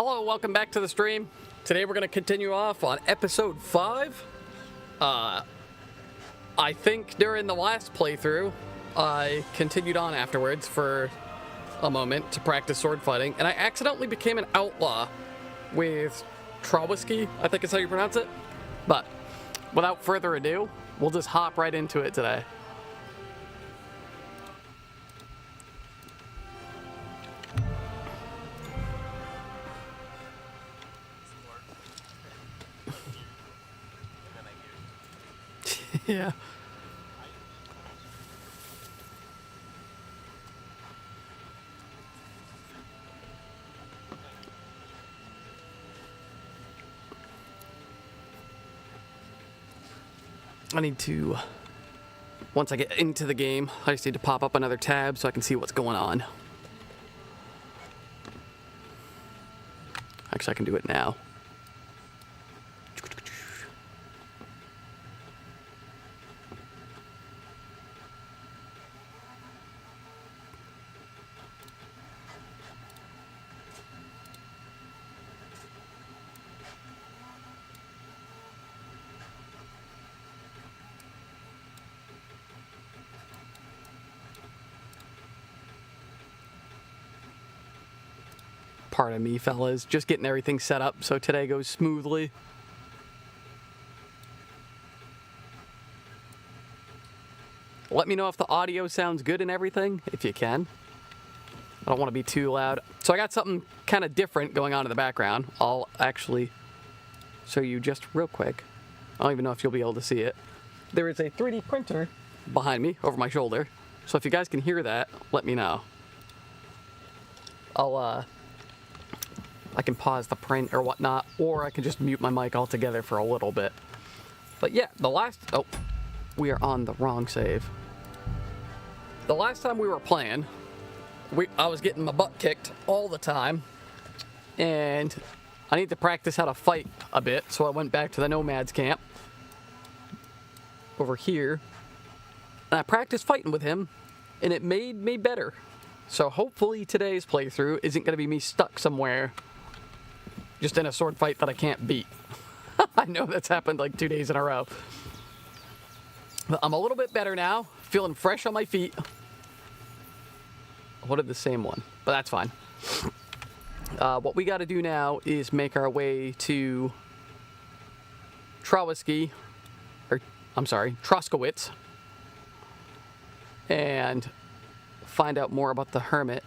Hello, welcome back to the stream. Today we're going to continue off on episode 5. I think during the last playthrough, I continued on afterwards for a moment to practice sword fighting, and I accidentally became an outlaw with Trowiski, I think is how you pronounce it. But without further ado, we'll just hop right into it today. Yeah. I need to, once I get into the game, I just need to pop up another tab so I can see what's going on. Actually, I can do it now. Pardon me, fellas. Just getting everything set up so today goes smoothly. Let me know if the audio sounds good and everything, if you can. I don't want to be too loud. So I got something kind of different going on in the background. I'll actually show you just real quick. I don't even know if you'll be able to see it. There is a 3D printer behind me, over my shoulder. So if you guys can hear that, let me know. I can pause the print or whatnot, or I can just mute my mic altogether for a little bit. But yeah, oh, we are on the wrong save. The last time we were playing, I was getting my butt kicked all the time, and I need to practice how to fight a bit, so I went back to the Nomad's camp over here, and I practiced fighting with him, and it made me better. So hopefully today's playthrough isn't going to be me stuck somewhere just in a sword fight that I can't beat. I know that's happened like 2 days in a row. But I'm a little bit better now, feeling fresh on my feet. What did the same one? But that's fine. What we got to do now is make our way to Trowiski, or I'm sorry, Troskowitz, and find out more about the hermit.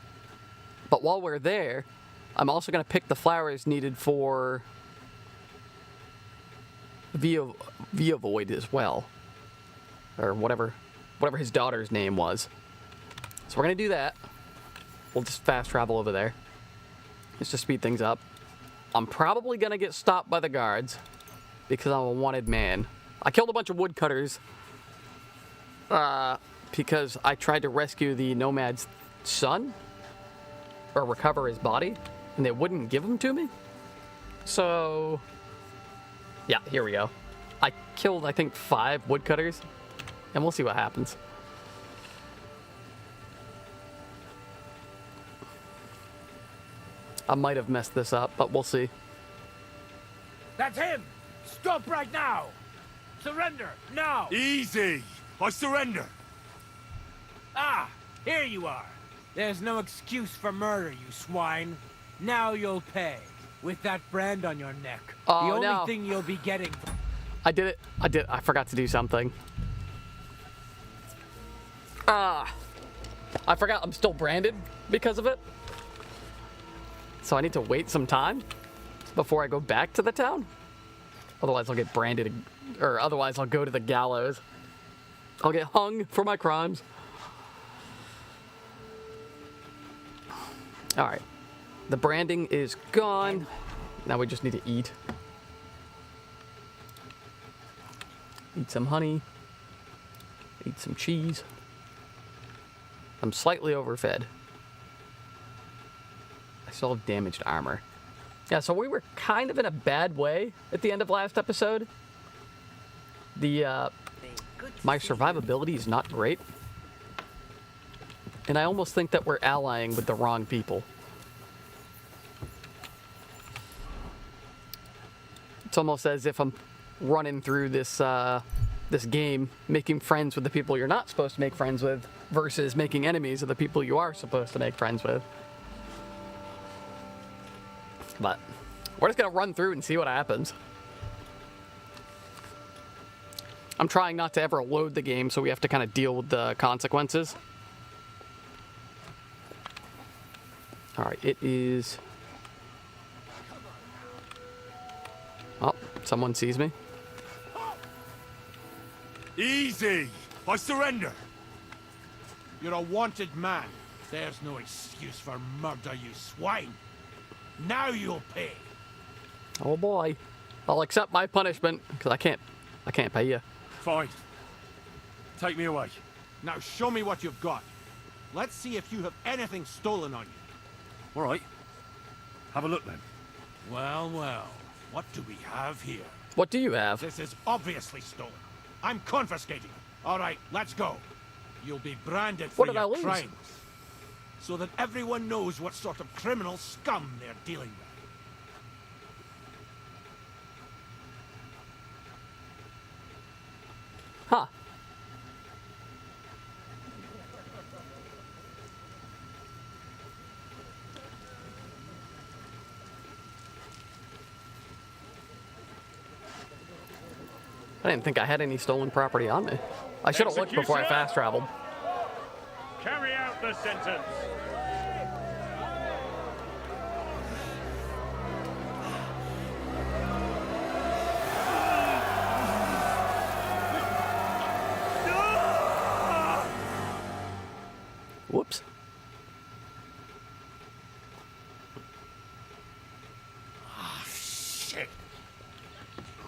But while we're there, I'm also going to pick the flowers needed for Void as well. Or whatever his daughter's name was. So we're going to do that. We'll just fast travel over there. Just to speed things up. I'm probably going to get stopped by the guards because I'm a wanted man. I killed a bunch of woodcutters because I tried to rescue the Nomad's son or recover his body, and they wouldn't give him to me. So, yeah, here we go. I killed, I think, 5 woodcutters, and we'll see what happens. I might have messed this up, but we'll see. That's him! Stop right now! Surrender, now! Easy! I surrender! Ah, here you are. There's no excuse for murder, you swine. Now you'll pay, with that brand on your neck. Oh, the only no. thing you'll be getting... I did it. I forgot to do something. I forgot I'm still branded because of it. So I need to wait some time before I go back to the town. Otherwise I'll get branded, or otherwise I'll go to the gallows. I'll get hung for my crimes. Alright. The branding is gone. Now we just need to eat. Eat some honey. Eat some cheese. I'm slightly overfed. I still have damaged armor. Yeah, so we were kind of in a bad way at the end of last episode. My survivability is not great. And I almost think that we're allying with the wrong people. It's almost as if I'm running through this this game, making friends with the people you're not supposed to make friends with, versus making enemies of the people you are supposed to make friends with. But we're just gonna run through and see what happens. I'm trying not to ever load the game, so we have to kind of deal with the consequences. Alright, it is... Oh, someone sees me. Easy! I surrender! You're a wanted man. There's no excuse for murder, you swine. Now you'll pay. Oh boy. I'll accept my punishment, because I can't pay you. Fine. Take me away. Now show me what you've got. Let's see if you have anything stolen on you. All right. Have a look then. Well, well. What do we have here? What do you have? This is obviously stolen. I'm confiscating it. All right, let's go. You'll be branded for What did I your lose? crimes, so that everyone knows what sort of criminal scum they're dealing with. Huh. I didn't think I had any stolen property on me. I should have looked before I fast traveled. Carry out the sentence. Whoops. Shit.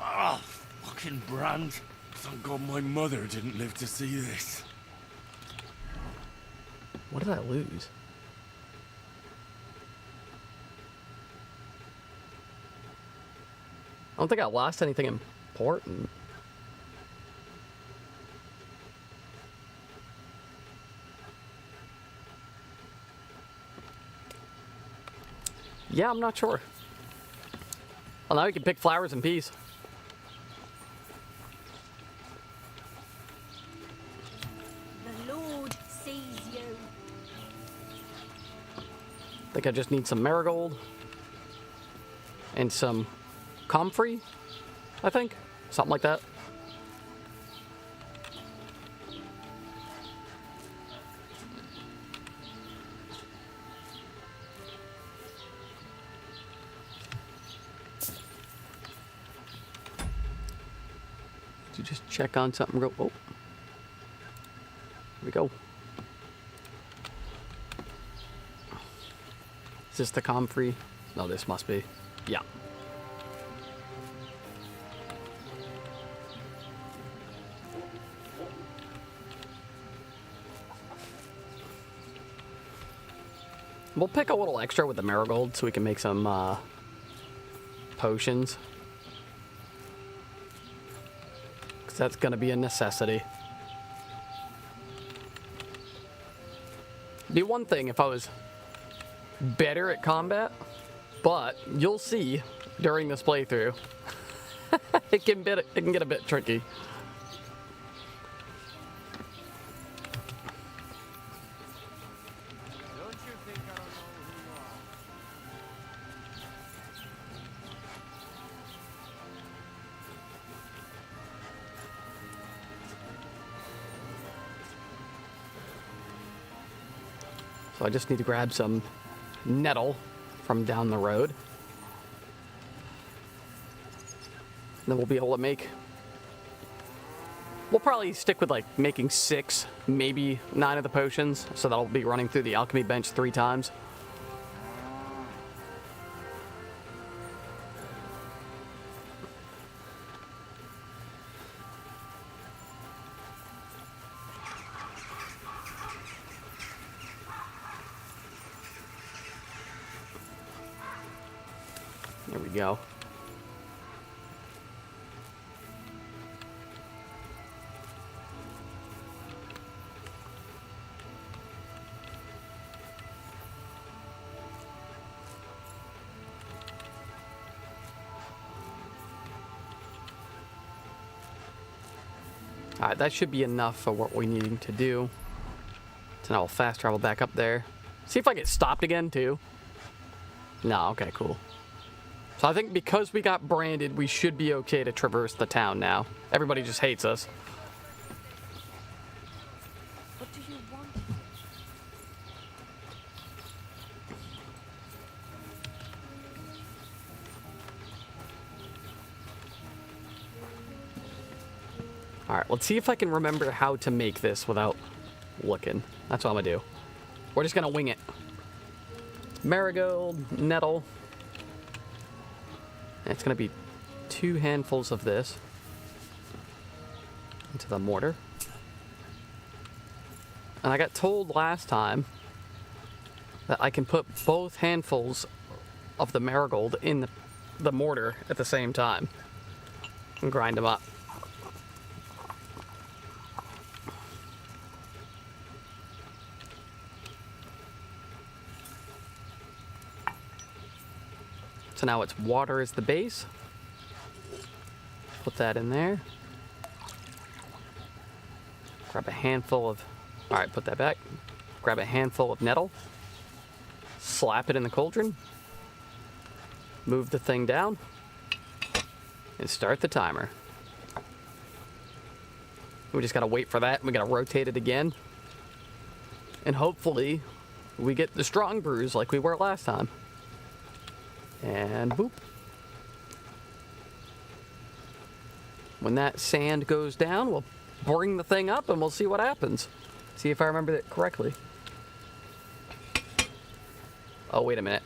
Ah, fucking brand. Thank God my mother didn't live to see this. What did I lose? I don't think I lost anything important. Yeah, I'm not sure. Well, now we can pick flowers in peace. The Lord sees you. I think I just need some marigold and some comfrey, I think. Something like that. To just check on something real... Oh. Here we go. Is this the comfrey? No, this must be. Yeah. We'll pick a little extra with the marigold so we can make some potions. Because that's going to be a necessity. It'd be one thing if I was better at combat, but you'll see during this playthrough, it can get a bit tricky. Don't you think I don't know who you are? So I just need to grab some nettle from down the road. And then we'll be able to make... We'll probably stick with like making 6, maybe 9 of the potions. So that'll be running through the alchemy bench 3 times. There we go. Alright, that should be enough for what we're needing to do. So now we'll fast travel back up there. See if I get stopped again, too. No, okay, cool. So I think because we got branded, we should be okay to traverse the town now. Everybody just hates us. What do you want? Alright, let's see if I can remember how to make this without looking. That's what I'm gonna do. We're just gonna wing it. Marigold, nettle. And it's gonna be 2 handfuls of this into the mortar. And I got told last time that I can put both handfuls of the marigold in the mortar at the same time and grind them up. So now it's water as the base. Put that in there. Grab a handful of... Alright, put that back. Grab a handful of nettle. Slap it in the cauldron. Move the thing down. And start the timer. We just gotta wait for that. We gotta rotate it again. And hopefully we get the strong brews like we were last time. And boop. When that sand goes down, we'll bring the thing up and we'll see what happens. See if I remember it correctly. Oh, wait a minute.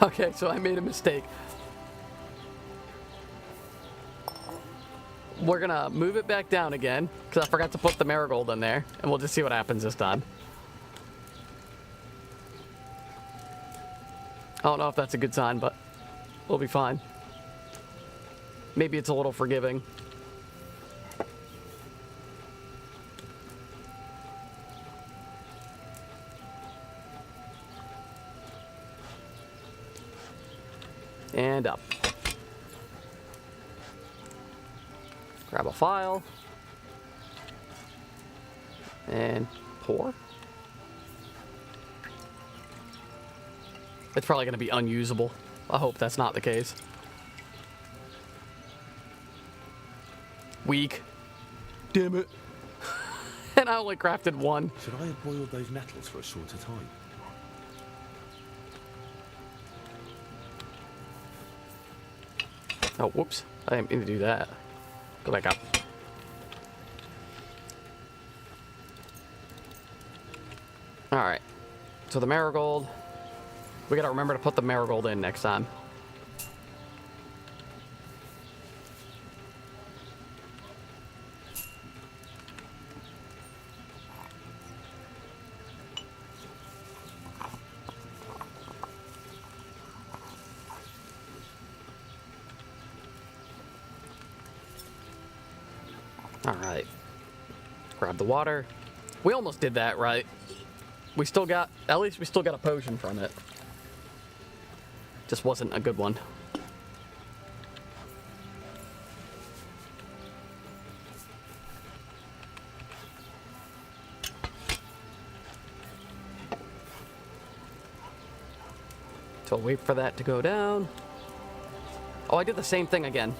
Okay, so I made a mistake. We're gonna move it back down again, because I forgot to put the marigold in there, and we'll just see what happens this time. I don't know if that's a good sign, but we'll be fine. Maybe it's a little forgiving. And up. Grab a file. And pour. It's probably going to be unusable. I hope that's not the case. Weak. Damn it. And I only crafted one. Should I have boiled those nettles for a shorter time? Oh, whoops. I didn't mean to do that. Go back up. Alright. So the marigold. We gotta remember to put the marigold in next time. Alright. Grab the water. We almost did that, right? We still got, at least we still got a potion from it. Just wasn't a good one. So I'll wait for that to go down. Oh, I did the same thing again.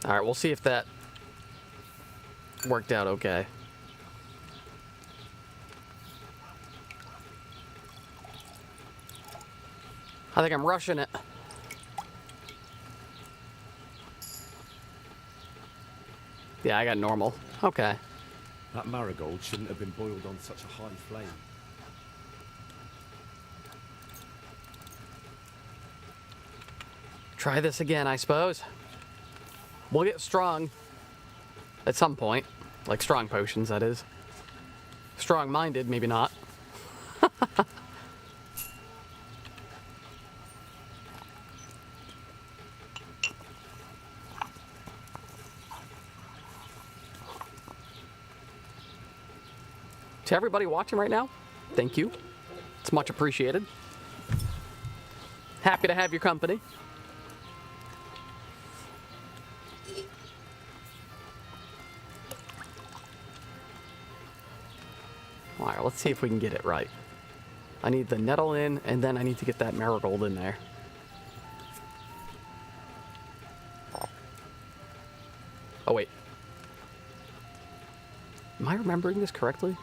Alright, we'll see if that worked out okay. I think I'm rushing it. Yeah, I got normal. Okay. That marigold shouldn't have been boiled on such a high flame. Try this again, I suppose. We'll get strong at some point. Like strong potions, that is. Strong-minded, maybe not. To everybody watching right now, thank you. It's much appreciated. Happy to have your company. All right, let's see if we can get it right. I need the nettle in, and then I need to get that marigold in there. Oh, wait. Am I remembering this correctly?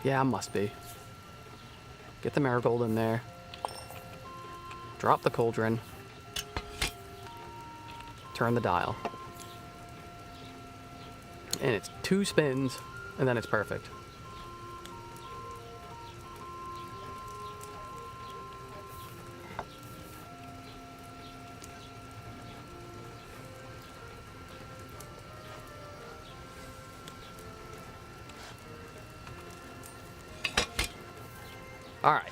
Yeah, I must be. Get the marigold in there. Drop the cauldron. Turn the dial. And it's 2 spins, and then it's perfect. All right.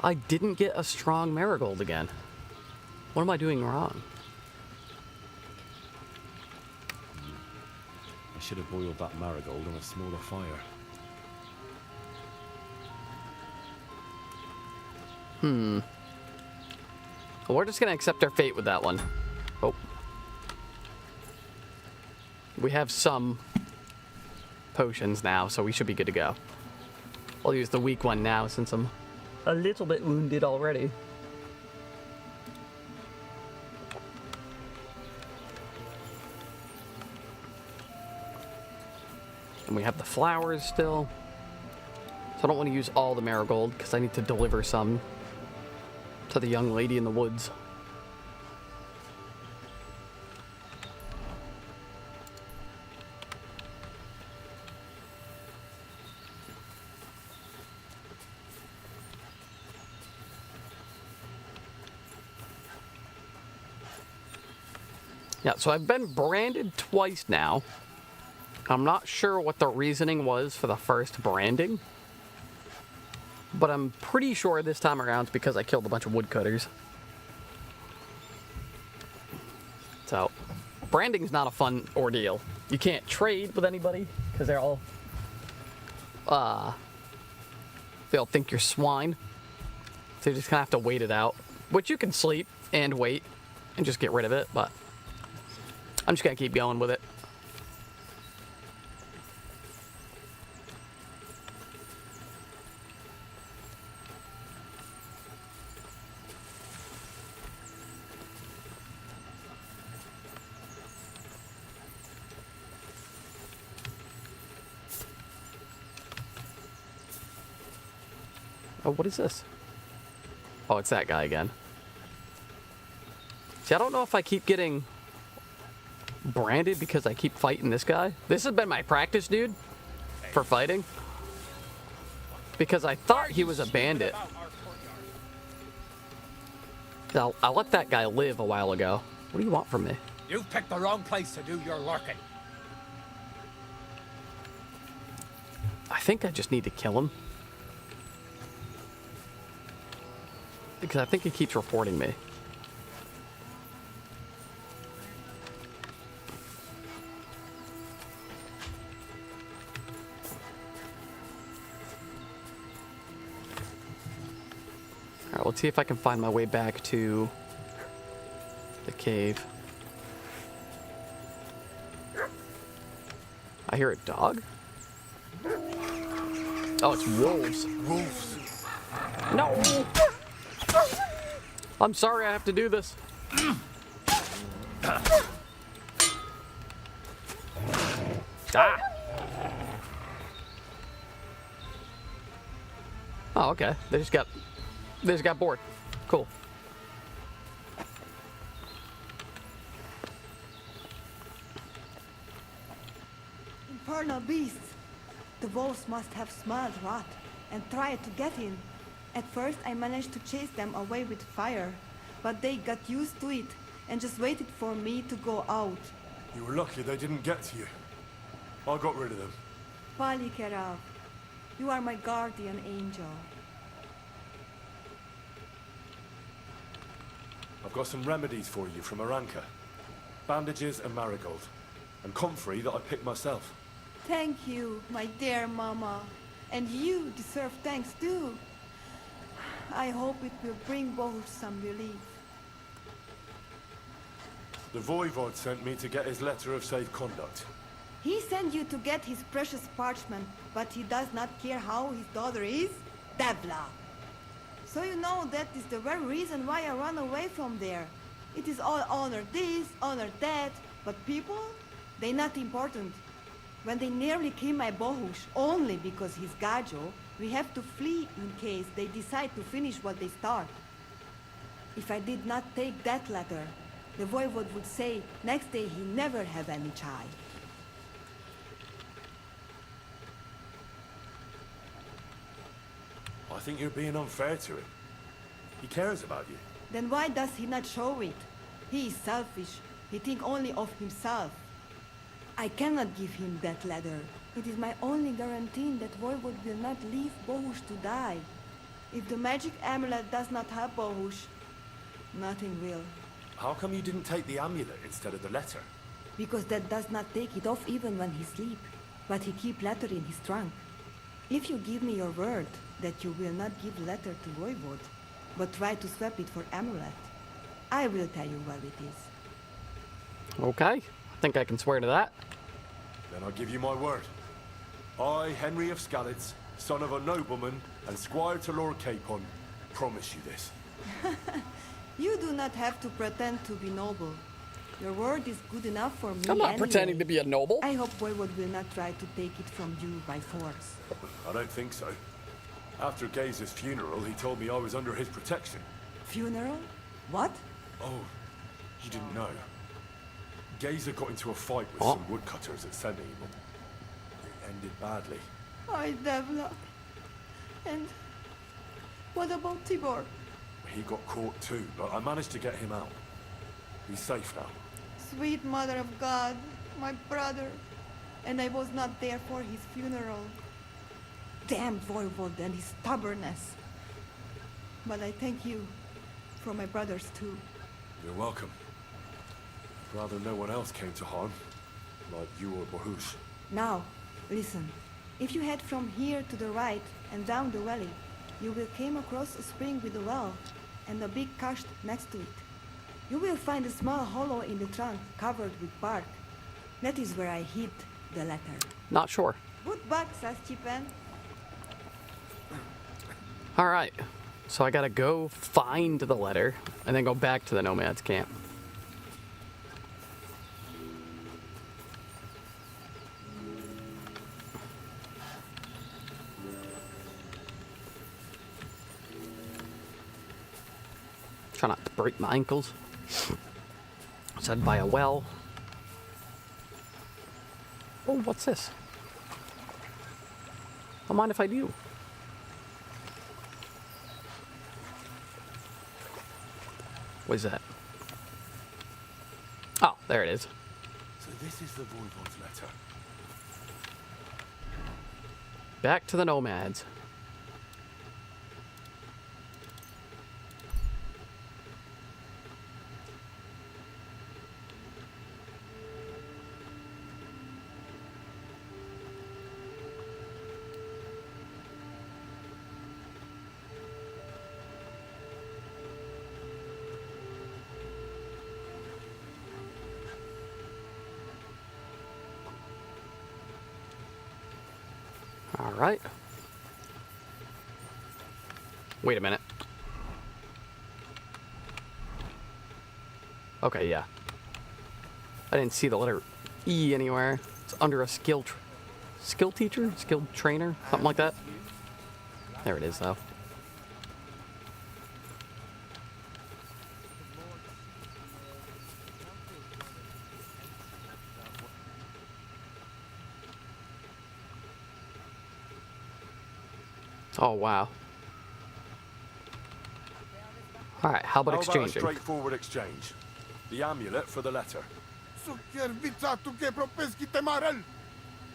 I didn't get a strong marigold again. What am I doing wrong? I should have boiled that marigold on a smaller fire. Well, we're just gonna accept our fate with that one. Oh. We have some potions now, so we should be good to go. I'll use the weak one now since I'm a little bit wounded already. And we have the flowers still. So I don't want to use all the marigold because I need to deliver some to the young lady in the woods. Yeah, so I've been branded twice now. I'm not sure what the reasoning was for the first branding, but I'm pretty sure this time around it's because I killed a bunch of woodcutters. So, branding's not a fun ordeal. You can't trade with anybody because they'll think you're swine. So you just kind of have to wait it out, which you can sleep and wait and just get rid of it, but I'm just gonna keep going with it. Oh, what is this? Oh, it's that guy again. See, I don't know if I keep getting branded because I keep fighting this guy. This has been my practice, dude, for fighting. Because I thought he was a bandit. I let that guy live a while ago. What do you want from me? You've picked the wrong place to do your lurking. I think I just need to kill him. Because I think he keeps reporting me. Alright, let's see if I can find my way back to the cave. I hear a dog? Oh, it's wolves. Wolves. No! I'm sorry I have to do this. Ah! Oh, okay. They just got bored. Cool. Infernal beasts! The wolves must have smelled rot and tried to get in. At first I managed to chase them away with fire, but they got used to it and just waited for me to go out. You were lucky they didn't get to you. I got rid of them. Palikerav, you are my guardian angel. I've got some remedies for you from Aranka. Bandages and marigold. And comfrey that I picked myself. Thank you, my dear mama. And you deserve thanks too. I hope it will bring both some relief. The Voivod sent me to get his letter of safe conduct. He sent you to get his precious parchment, but he does not care how his daughter is? Devla! So you know that is the very reason why I run away from there. It is all honor this, honor that, but people? They not important. When they nearly kill my Bohush, only because he's Gajo, we have to flee in case they decide to finish what they start. If I did not take that letter, the Voivod would say next day he never have any child. I think you're being unfair to him. He cares about you. Then why does he not show it? He is selfish. He think only of himself. I cannot give him that letter. It is my only guarantee that Voivod will not leave Bohush to die. If the magic amulet does not help Bohush, nothing will. How come you didn't take the amulet instead of the letter? Because that does not take it off even when he sleep. But he keep letter in his trunk. If you give me your word that you will not give letter to Voivod, but try to swap it for amulet, I will tell you where it is. Okay. I think I can swear to that. Then I'll give you my word. I, Henry of Skalitz, son of a nobleman and squire to Lord Capon, promise you this. You do not have to pretend to be noble. Your word is good enough for me I'm not anyway. pretending to be a noble. I hope Voivod will not try to take it from you by force. I don't think so. After Gaze's funeral, he told me I was under his protection. Funeral? What? Oh, you didn't know. Gaze got into a fight with Oh. some woodcutters at Senni, but it ended badly. Ay, Devla. And what about Tibor? He got caught too, but I managed to get him out. He's safe now. Sweet Mother of God, my brother. And I was not there for his funeral. Damn Voivod and his stubbornness. But I thank you for my brothers too. You're welcome. Rather no one else came to harm, like you or Bohush. Now, listen. If you head from here to the right and down the valley, you will come across a spring with a well and a big kasht next to it. You will find a small hollow in the trunk covered with bark. That is where I hid the letter. Not sure. Good luck, Sastipen. All right. So I gotta go find the letter and then go back to the nomads camp. Try not to break my ankles. Said by a well. Oh, what's this? Don't mind if I do. What is that? Oh, there it is. So this is the Voivod's letter. Back to the nomads. All right. Wait a minute. Okay, yeah. I didn't see the letter E anywhere. It's under a skill teacher, skilled trainer, something like that. There it is, though. Oh, wow. Alright, how about How about a exchanging? straightforward exchange? The amulet for the letter.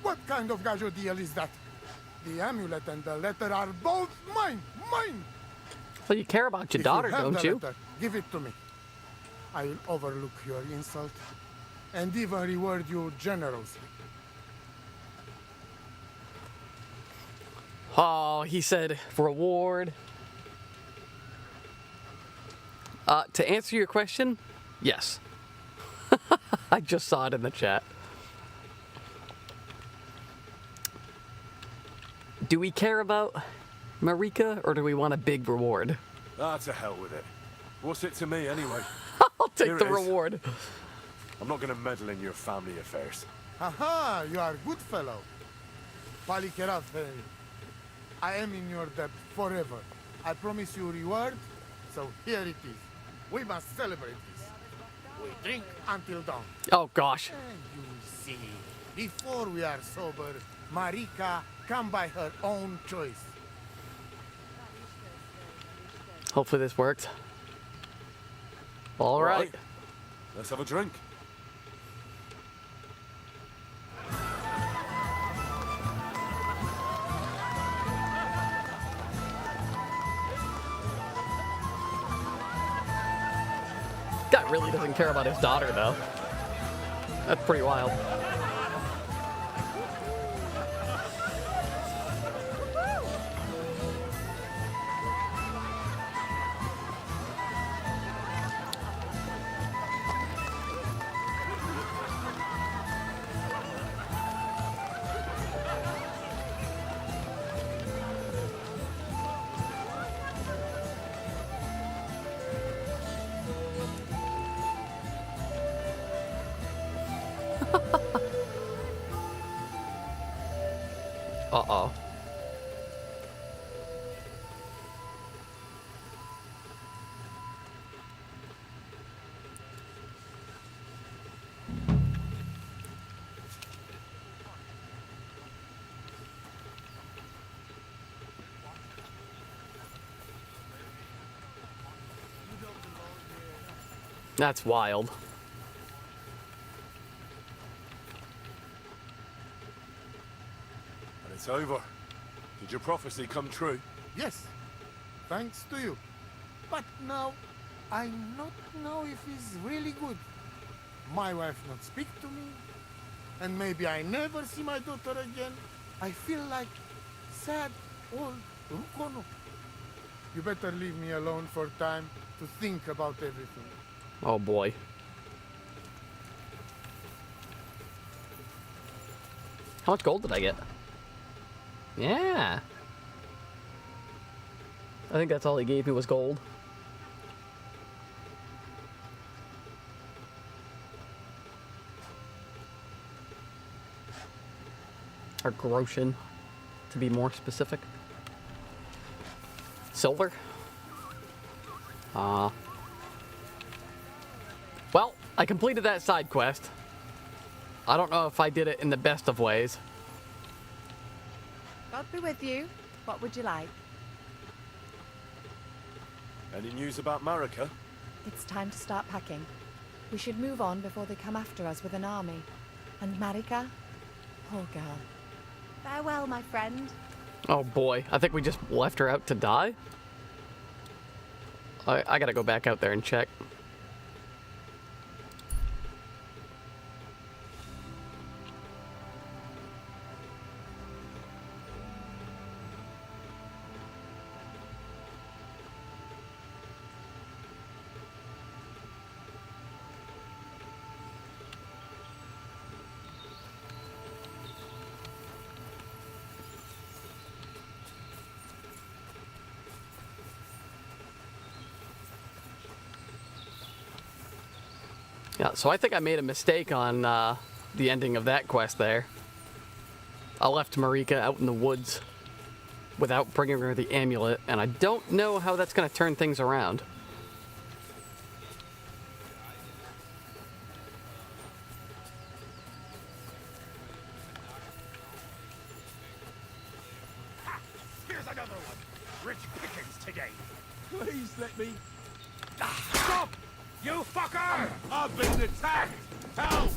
What kind of gajo deal is that? The amulet and the letter are both mine! Mine! Well, you care about your If daughter, you have don't the you? letter, give it to me. I will overlook your insult and even reward you generously. Oh, he said reward. To answer your question, yes. I just saw it in the chat. Do we care about Marika, or do we want a big reward? Ah, to hell with it. What's it to me anyway? I'll take Here the it is. reward. I'm not gonna meddle in your family affairs. Aha, you are a good fellow. Palikerav, I am in your debt forever. I promise you reward, so here it is. We must celebrate this. We drink until dawn. Oh, gosh. And you see, before we are sober, Marika come by her own choice. Hopefully this works. All right. Let's have a drink. Guy really doesn't care about his daughter, though. That's pretty wild. Uh-oh. That's wild. And it's over. Did your prophecy come true? Yes, thanks to you. But now, I not know if it's really good. My wife not speak to me, and maybe I never see my daughter again. I feel like sad old Rukono. You better leave me alone for time to think about everything. Oh, boy. How much gold did I get? Yeah. I think that's all he gave me was gold. Or groschen, to be more specific. Silver? Well, I completed that side quest. I don't know if I did it in the best of ways. God be with you. What would you like? Any news about Marika? It's time to start packing. We should move on before they come after us with an army. And Marika? Poor girl. Farewell, my friend. Oh boy, I think we just left her out to die. I gotta go back out there and check. Yeah, so I think I made a mistake on the ending of that quest there. I left Marika out in the woods without bringing her the amulet, and I don't know how that's going to turn things around. Here's another one. Rich pickings today. Please let me... Stop! You fucker! I've been attacked! Help!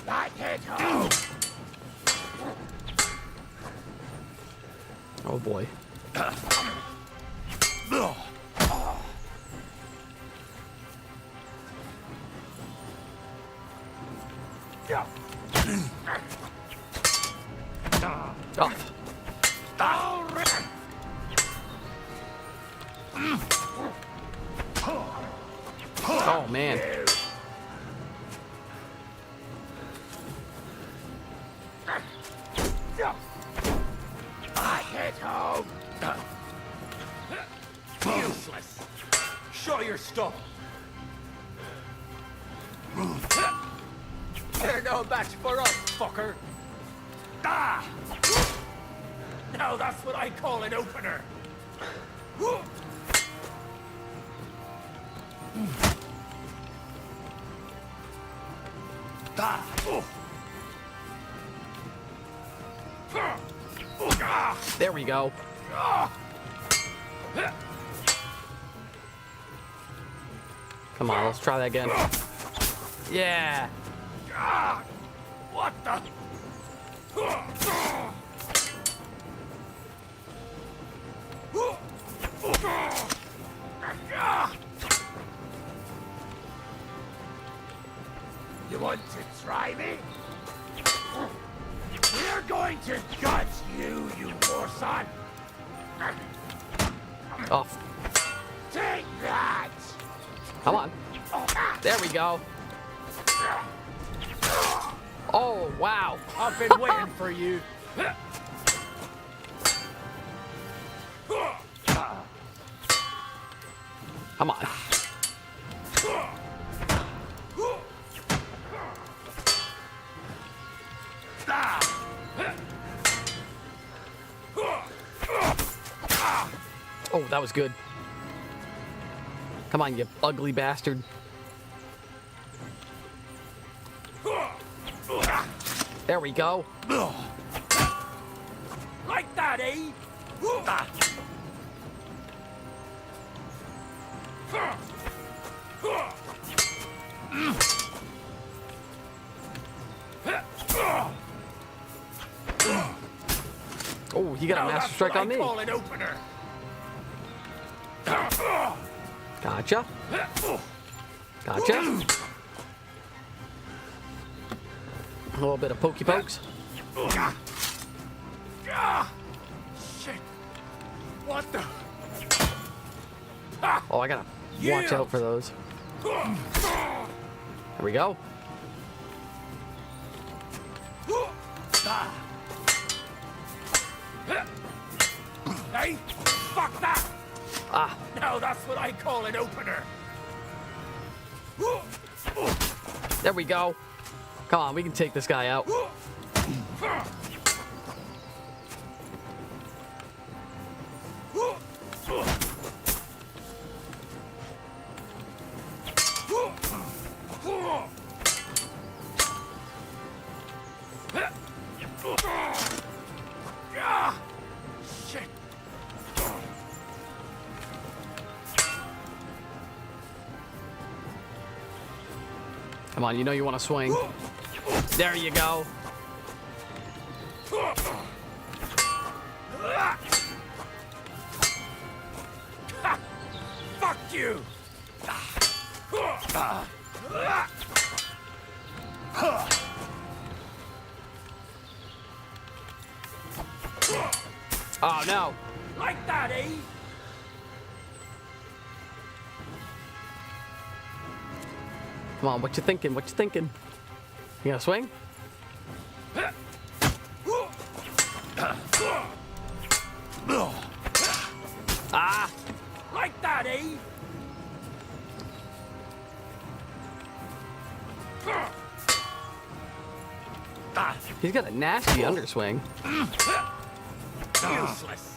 Not hit home! Oh boy. Off. Oh man. I hit home! Useless! Show your stuff! They're no match for us, fucker! Ah! Now that's what I call an opener! There we go. Come on, let's try that again. Yeah. What the? You want to try me? We're going to gut you, you poor son! Off. Take that! Come on. There we go. Oh, wow. I've been waiting for you. Come on. Oh, that was good. Come on, you ugly bastard. There we go. Like that, eh? Oh, he got a master strike on me. Call an opener. Gotcha. Gotcha. A little bit of pokey pokes. Shit. What the? Oh, I gotta watch out for those. There we go. Hey, fuck that! Ah, Now that's what I call an opener. there we go. Come on, we can take this guy out. Shit. Come on, you know you want to swing. There you go. Fuck you! Oh, no. Like that, eh? Come on, what you thinking? What you thinking? You gonna swing? Ah! Like that, eh? He's got a nasty underswing. Useless.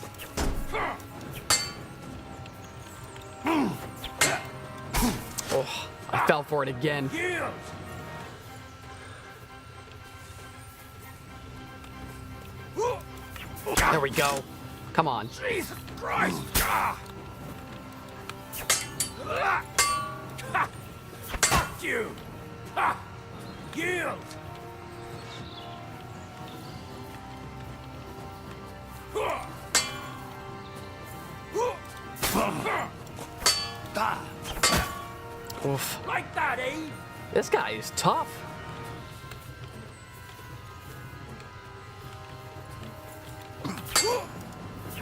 Oh, I fell for it again. Yield. There we go. Come on. Jesus Christ! Ah! Ah! Ha! Fuck you! Ha! Yield! Oof. Like that, eh? This guy is tough.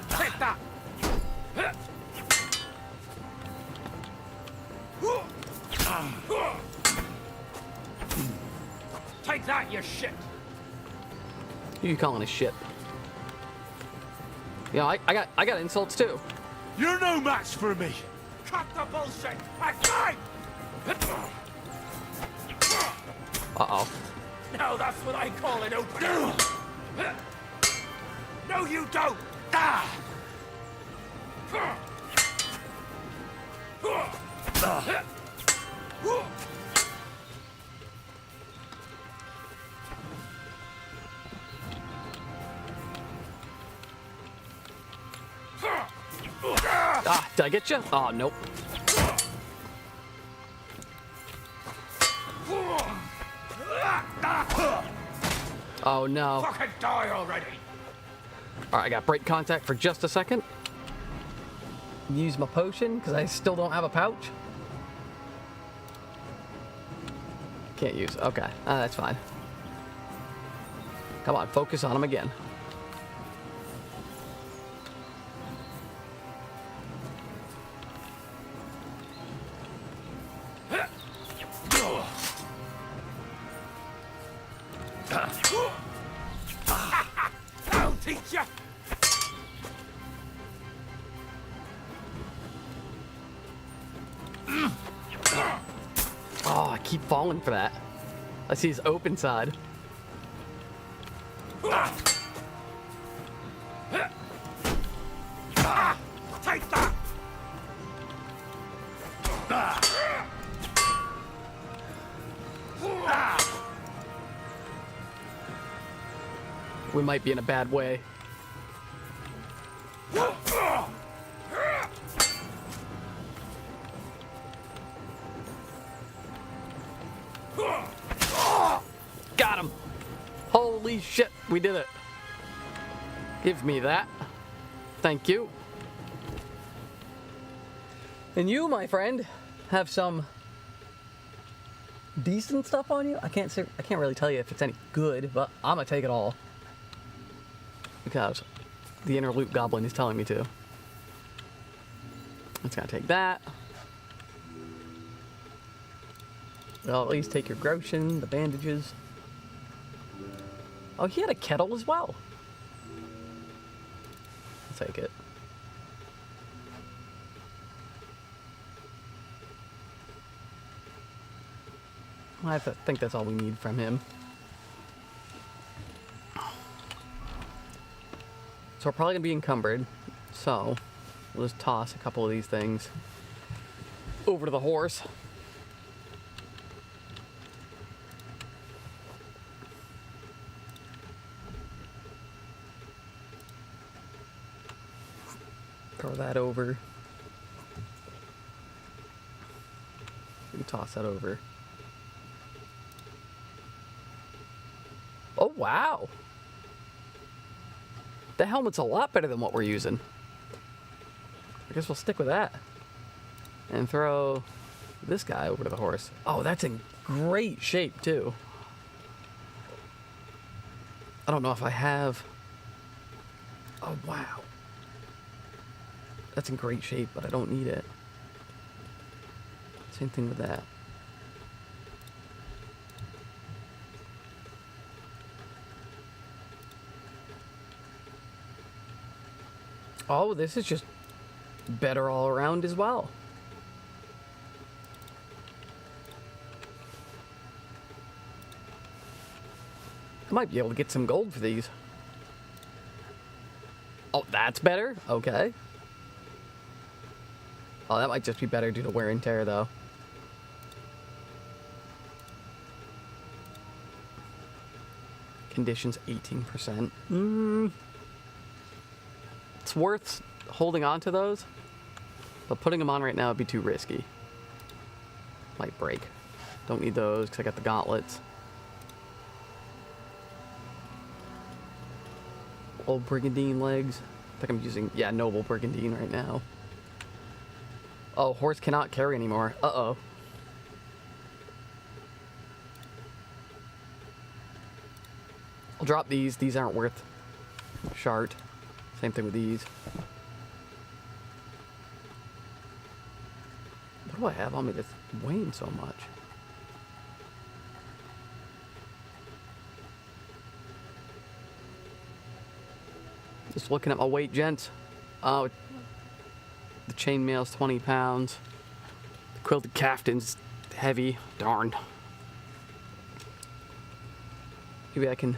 Take that! Take that, you shit! Who you calling a shit? Yeah, I got insults too. You're no match for me! Cut the bullshit! Okay! Uh-oh. Now that's what I call an opening! No, you don't! Ah! Ah, did I get you? Oh, nope. Oh, no. Fucking die already! Alright, I got break contact for just a second. Use my potion, because I still don't have a pouch. Can't use. Okay, that's fine. Come on, focus on him again. I'll teach you! Oh, I keep falling for that. I see his open side. Take that! We might be in a bad way. Got him! Holy shit, we did it. Give me that. Thank you. And you, my friend, have some decent stuff on you. I can't really tell you if it's any good, but I'm gonna take it all because the inner loop goblin is telling me to. It's gonna take that. I'll at least take your groschen, the bandages. Oh, he had a kettle as well. I'll take it. I think that's all we need from him. So we're probably gonna be encumbered. So we'll just toss a couple of these things over to the horse. Throw that over. We can toss that over. Oh, wow. The helmet's a lot better than what we're using. I guess we'll stick with that. And throw this guy over to the horse. Oh, that's in great shape, too. I don't know if I have... Oh, wow. That's in great shape, but I don't need it. Same thing with that. Oh, this is just better all around as well. I might be able to get some gold for these. Oh, that's better? Okay. Oh, that might just be better due to wear and tear, though. Conditions 18%. It's it's worth holding on to those, but putting them on right now would be too risky. Might break. Don't need those because I got the gauntlets. Old brigandine legs. I think I'm using, yeah, noble brigandine right now. Oh, horse cannot carry anymore. Uh-oh. I'll drop these. These aren't worth shart. Same thing with these. What do I have on me that's weighing so much? Just looking at my weight, gents. Oh, the chainmail's 20 pounds. The quilted caftan's heavy. Darn. Maybe I can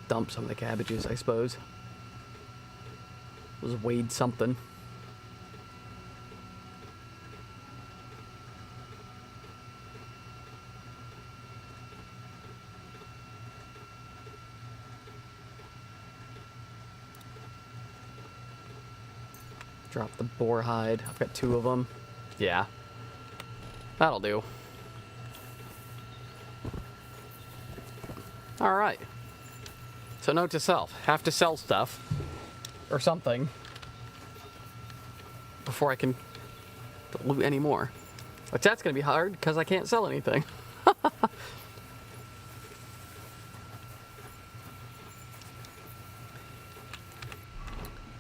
dump some of the cabbages, I suppose. It was weighed something. Drop the boar hide. I've got 2 of them. Yeah. That'll do. Alright. So note to self. Have to sell stuff. Or something. Before I can loot any more. But that's going to be hard because I can't sell anything.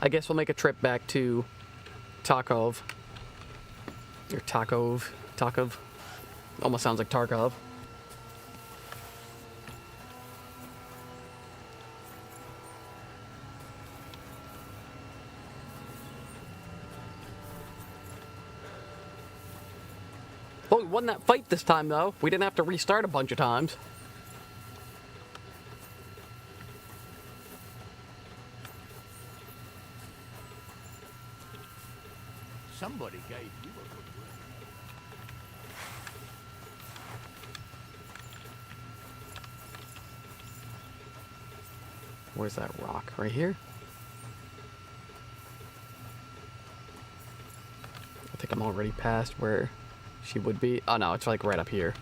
I guess we'll make a trip back to Tarkov. Or Tarkov. Tarkov. Almost sounds like Tarkov. Oh, we won that fight this time, though. We didn't have to restart a bunch of times. Somebody gave you a good word. Where's that rock? Right here? I think I'm already past where she would be. Oh no, it's like right up here.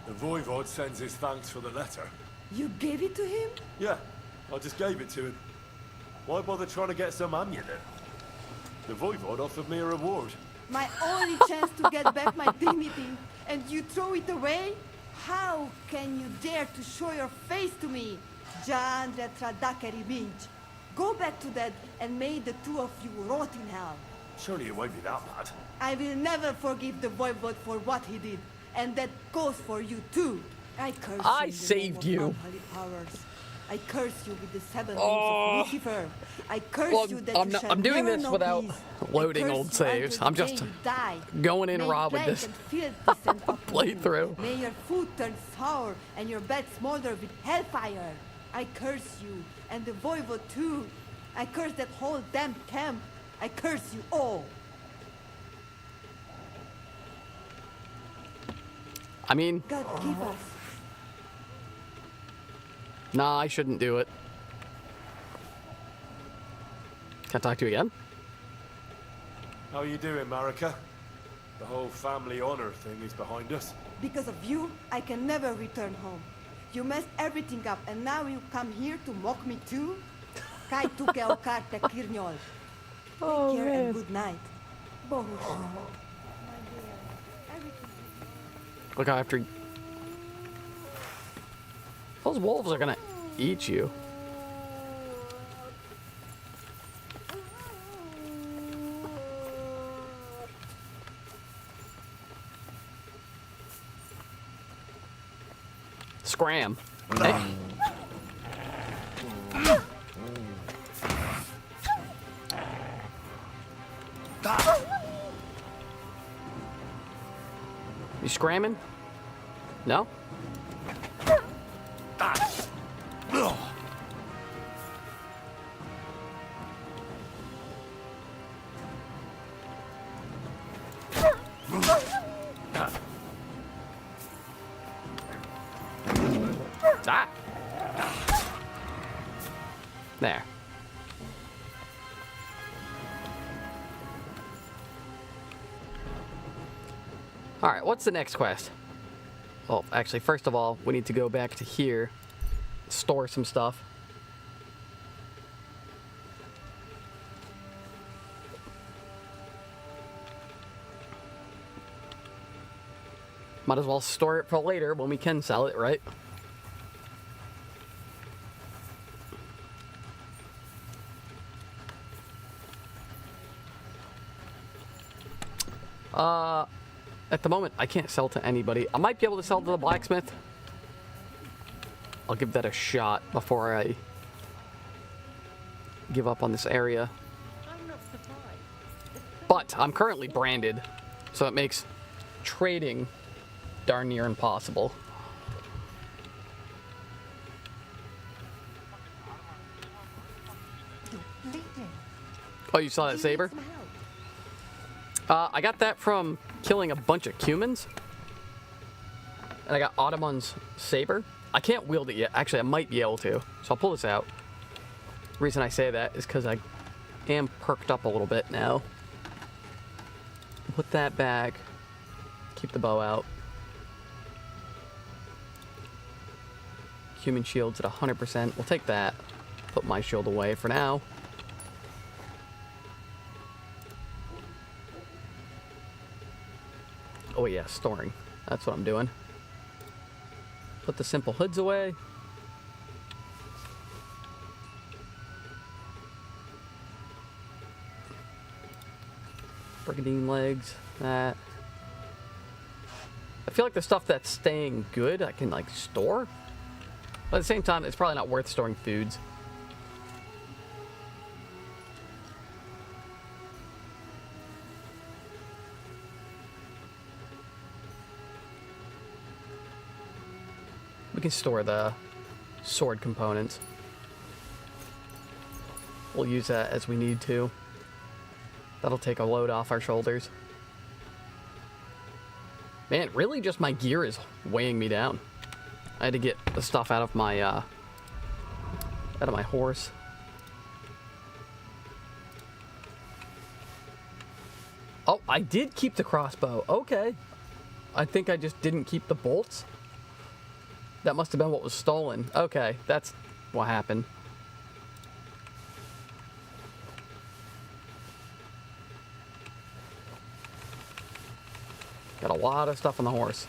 The Voivod sends his thanks for the letter. You gave it to him? Yeah, I just gave it to him. Why bother trying to get some amulet? The Voivod offered me a reward. My only chance to get back my dignity, and you throw it away? How can you dare to show your face to me, Jan Retradakeri Binch? Go back to that, and may the 2 of you rot in hell. Surely it won't be that bad. I will never forgive the Voivod for what he did, and that goes for you too. I curse you. I in the saved name of you. unholy powers. I curse you with the 7 names of Lucifer. I curse you that you shall I'm doing never this know without peace. loading I curse old you saves. until I'm the just day you die. going in May raw with plague this and filth descend upon you. playthrough. May your food turn sour and your bed smolder with hellfire. I curse you and the Voivod too. I curse that whole damn camp. I curse you all. I mean, God give us. nah, I shouldn't do it. Can I talk to you again? How you doing, Marika? The whole family honor thing is behind us. Because of you, I can never return home. You messed everything up, and now you come here to mock me too? Kai tuke o karte kirnjol. Take care and good night. Bohush. Look after. Those wolves are gonna eat you. Scram. Hey. You scramming? No? Ah. There. Alright, what's the next quest? Well, actually, first of all, we need to go back to here, store some stuff. Might as well store it for later when we can sell it, right? At the moment, I can't sell to anybody. I might be able to sell to the blacksmith. I'll give that a shot before I give up on this area. But I'm currently branded, so it makes trading darn near impossible. Oh, you saw that saber? I got that from killing a bunch of humans. And I got Ottoman's saber. I can't wield it yet. Actually, I might be able to. So I'll pull this out. The reason I say that is because I am perked up a little bit now. Put that back. Keep the bow out. Human shield's at 100%. We'll take that. Put my shield away for now. Oh yeah, storing. That's what I'm doing. Put the simple hoods away. Brigandine legs, that. I feel like the stuff that's staying good I can like store. But at the same time, it's probably not worth storing foods. We can store the sword components. We'll use that as we need to. That'll take a load off our shoulders. Man, really just my gear is weighing me down. I had to get the stuff out of my horse. Oh, I did keep the crossbow. Okay. I think I just didn't keep the bolts. That must have been what was stolen. Okay, that's what happened. Got a lot of stuff on the horse.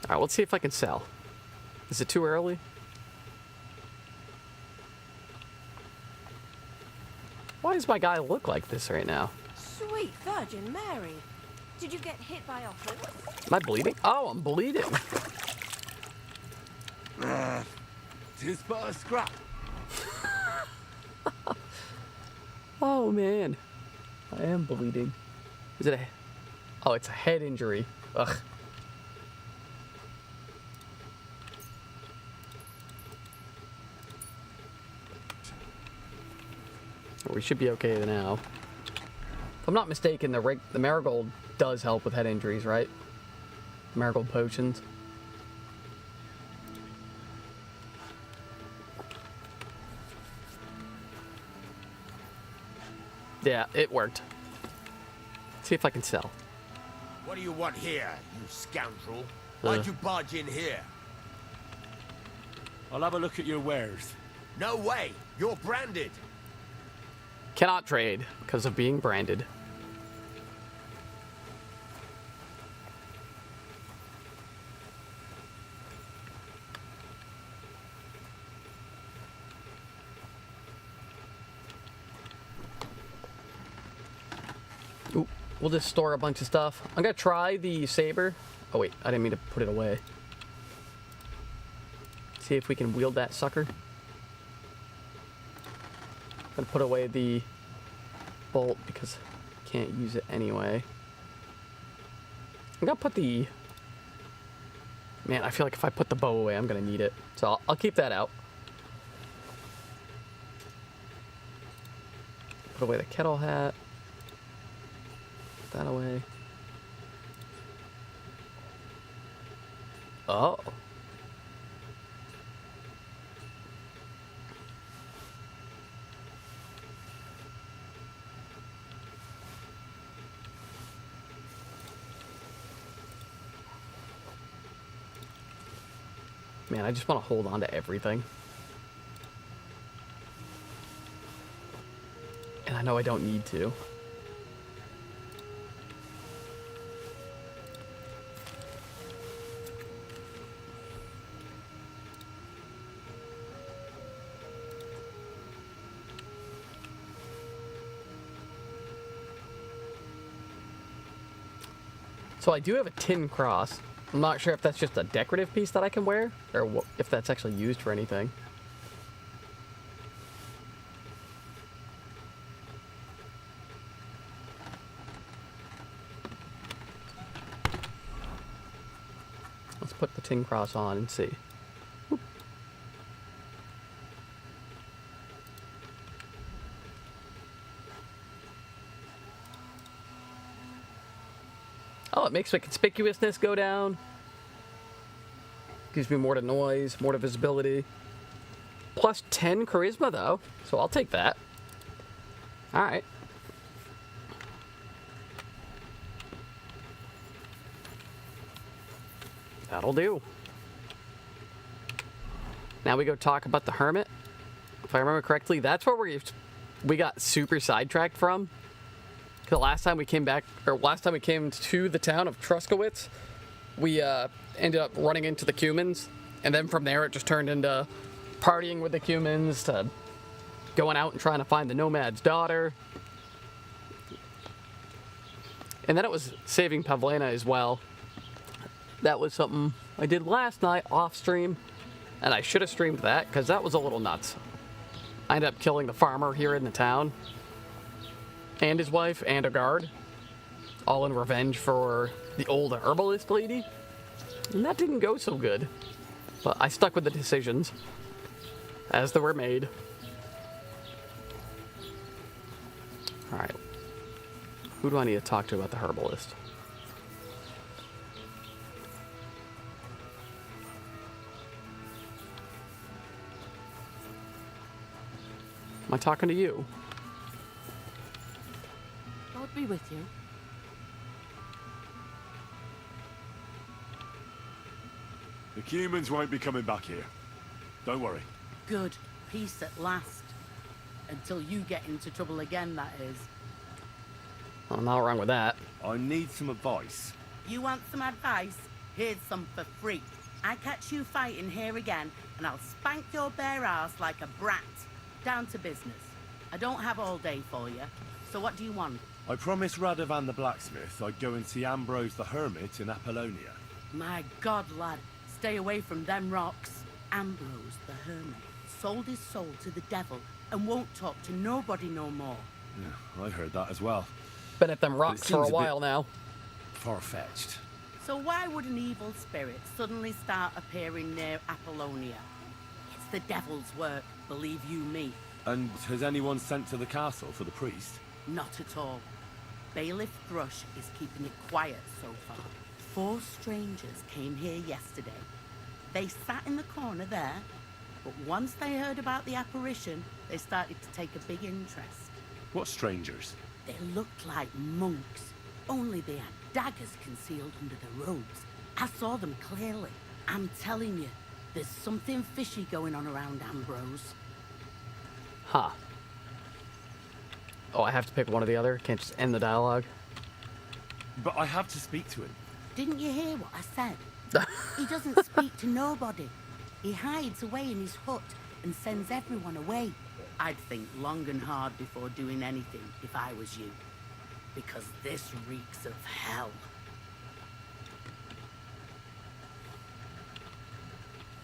All right, let's see if I can sell. Is it too early? Why does my guy look like this right now? Sweet Virgin Mary. Did you get hit by offers? Am I bleeding? Oh, I'm bleeding. Tis but a scrap. Oh, man. I am bleeding. Is it a... Oh, it's a head injury. Ugh. We should be okay now. If I'm not mistaken, the marigold does help with head injuries, right? Marigold potions. Yeah, it worked. Let's see if I can sell. What do you want here, you scoundrel? Why'd you barge in here? I'll have a look at your wares. No way! You're branded! Cannot trade because of being branded. we'll just store a bunch of stuff. I'm gonna try the saber. Oh wait, I didn't mean to put it away. See if we can wield that sucker. I'm gonna put away the bolt because I can't use it anyway. I'm gonna put the... Man, I feel like if I put the bow away, I'm gonna need it. So I'll keep that out. Put away the kettle hat. Put that away. Oh. Man, I just want to hold on to everything. And I know I don't need to. So I do have a tin cross. I'm not sure if that's just a decorative piece that I can wear, or if that's actually used for anything. Let's put the tin cross on and see. Whoop. Oh, it makes my conspicuousness go down. Gives me more to noise, more to visibility. Plus 10 charisma, though, so I'll take that. All right. That'll do. Now we go talk about the hermit. If I remember correctly, that's where we got super sidetracked from. The last time we came back, or last time we came to the town of Truskowitz, we ended up running into the Cumans, and then from there it just turned into partying with the Cumans to going out and trying to find the nomad's daughter. And then it was saving Pavlena as well. That was something I did last night off stream, and I should have streamed that because that was a little nuts. I ended up killing the farmer here in the town, and his wife, and a guard, all in revenge for the old herbalist lady. And that didn't go so good. But I stuck with the decisions as they were made. Alright. Who do I need to talk to about the herbalist? Am I talking to you? God be with you. The humans won't be coming back here. Don't worry. Good. Peace at last. Until you get into trouble again, that is. I'm not wrong with that. I need some advice. You want some advice? Here's some for free. I catch you fighting here again, and I'll spank your bare ass like a brat. Down to business. I don't have all day for you. So what do you want? I promised Radovan the blacksmith I'd go and see Ambrose the hermit in Apollonia. My God, lad. Stay away from them rocks. Ambrose the hermit sold his soul to the devil and won't talk to nobody no more. Yeah, I heard that as well. Been at them rocks for a while now. Far-fetched. So why would an evil spirit suddenly start appearing near Apollonia? It's the devil's work, believe you me. And has anyone sent to the castle for the priest? Not at all. Bailiff Thrush is keeping it quiet so far. 4 strangers came here yesterday. They sat in the corner there, but once they heard about the apparition, they started to take a big interest. What strangers? They looked like monks, only they had daggers concealed under their robes. I saw them clearly. I'm telling you, there's something fishy going on around Ambrose. Huh. Oh, I have to pick one or the other? Can't just end the dialogue? But I have to speak to him. Didn't you hear what I said? He doesn't speak to nobody. He hides away in his hut and sends everyone away. I'd think long and hard before doing anything if I was you. because this reeks of hell.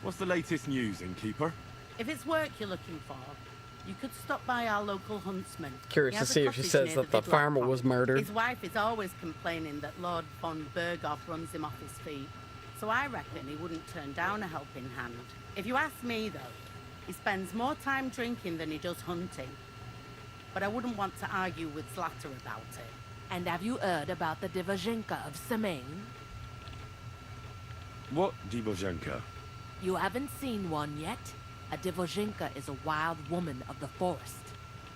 What's the latest news, innkeeper? If it's work you're looking for, you could stop by our local huntsman. Curious He to has a see if she cottage says near that the Vidlar farmer Pond. was murdered. His wife is always complaining that Lord von Berghoff runs him off his feet. So I reckon he wouldn't turn down a helping hand. If you ask me, though, he spends more time drinking than he does hunting. But I wouldn't want to argue with Zlata about it. And have you heard about the Divozhenka of Semaine? What Divozhenka? You haven't seen one yet? A Divozhenka is a wild woman of the forest.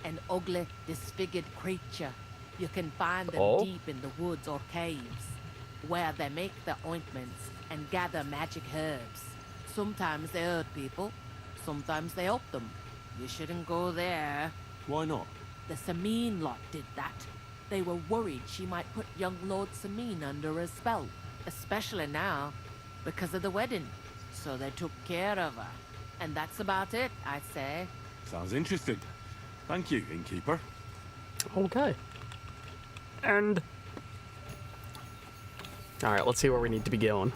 An ugly, disfigured creature. You can find them deep in the woods or caves, where they make their ointments and gather magic herbs. Sometimes they hurt people, sometimes they help them. You shouldn't go there. Why not? The Samine lot did that. They were worried she might put young Lord Samine under a spell, especially now, because of the wedding. So they took care of her. And that's about it, I'd say. Sounds interesting. Thank you, innkeeper. Okay. And... Alright, let's see where we need to be going.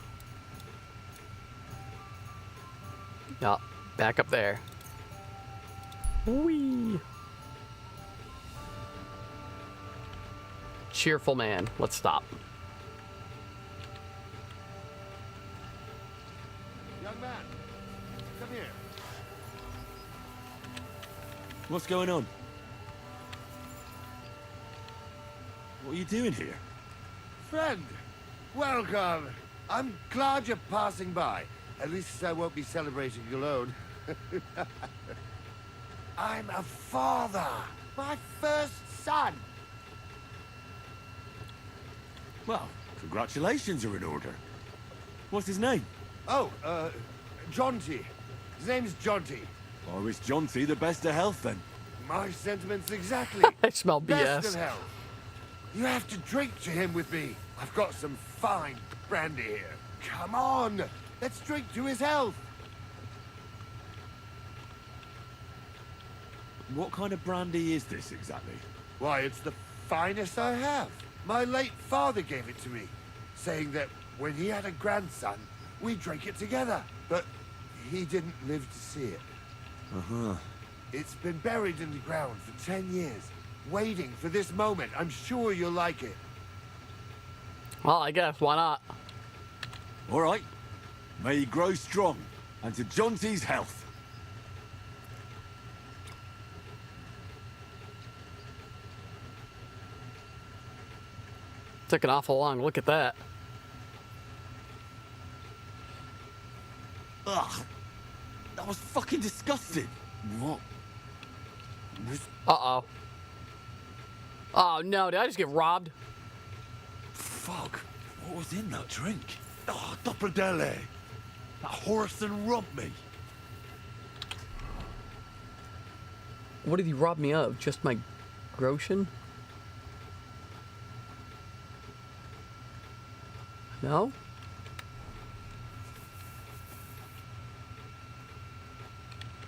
Yup, back up there. Whee! Cheerful man. Let's stop. Young man, come here. What's going on? What are you doing here? Friend, welcome. I'm glad you're passing by. At least I won't be celebrating alone. I'm a father. My first son. Well, congratulations are in order. What's his name? Oh, Jonty. His name's Jonty. I wish Jonty the best of health then. My sentiments exactly. I smell Best BS. of health. You have to drink to him with me. I've got some fine brandy here. Come on, let's drink to his health. What kind of brandy is this exactly? Why, it's the finest I have. My late father gave it to me, saying that when he had a grandson, we drank it together. But he didn't live to see it. Uh-huh. It's been buried in the ground for 10 years, waiting for this moment. I'm sure you'll like it. Well, I guess, why not? All right. May he grow strong, and to Jonty's health. Took an awful long look at that. Ugh. That was fucking disgusting. What? Uh-oh. Oh, no. Did I just get robbed? Fuck. What was in that drink? Oh, Dopperdelle. That horse and robbed me. What did he rob me of? Just my groschen? No?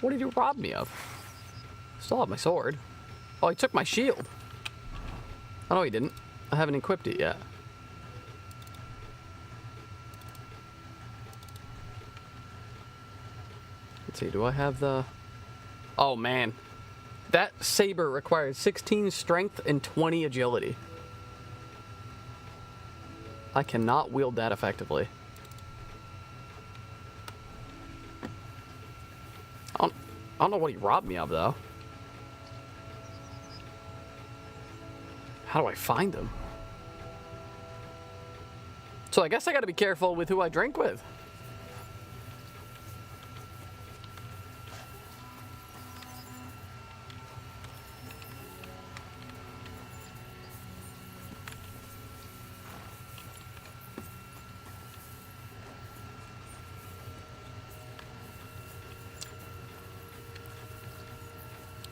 What did he rob me of? Still have my sword. Oh, he took my shield. Oh, no, he didn't. I haven't equipped it yet. Let's see, do I have the... Oh, man. That saber requires 16 strength and 20 agility. I cannot wield that effectively. I don't know what he robbed me of, though. How do I find him? So I guess I gotta be careful with who I drink with.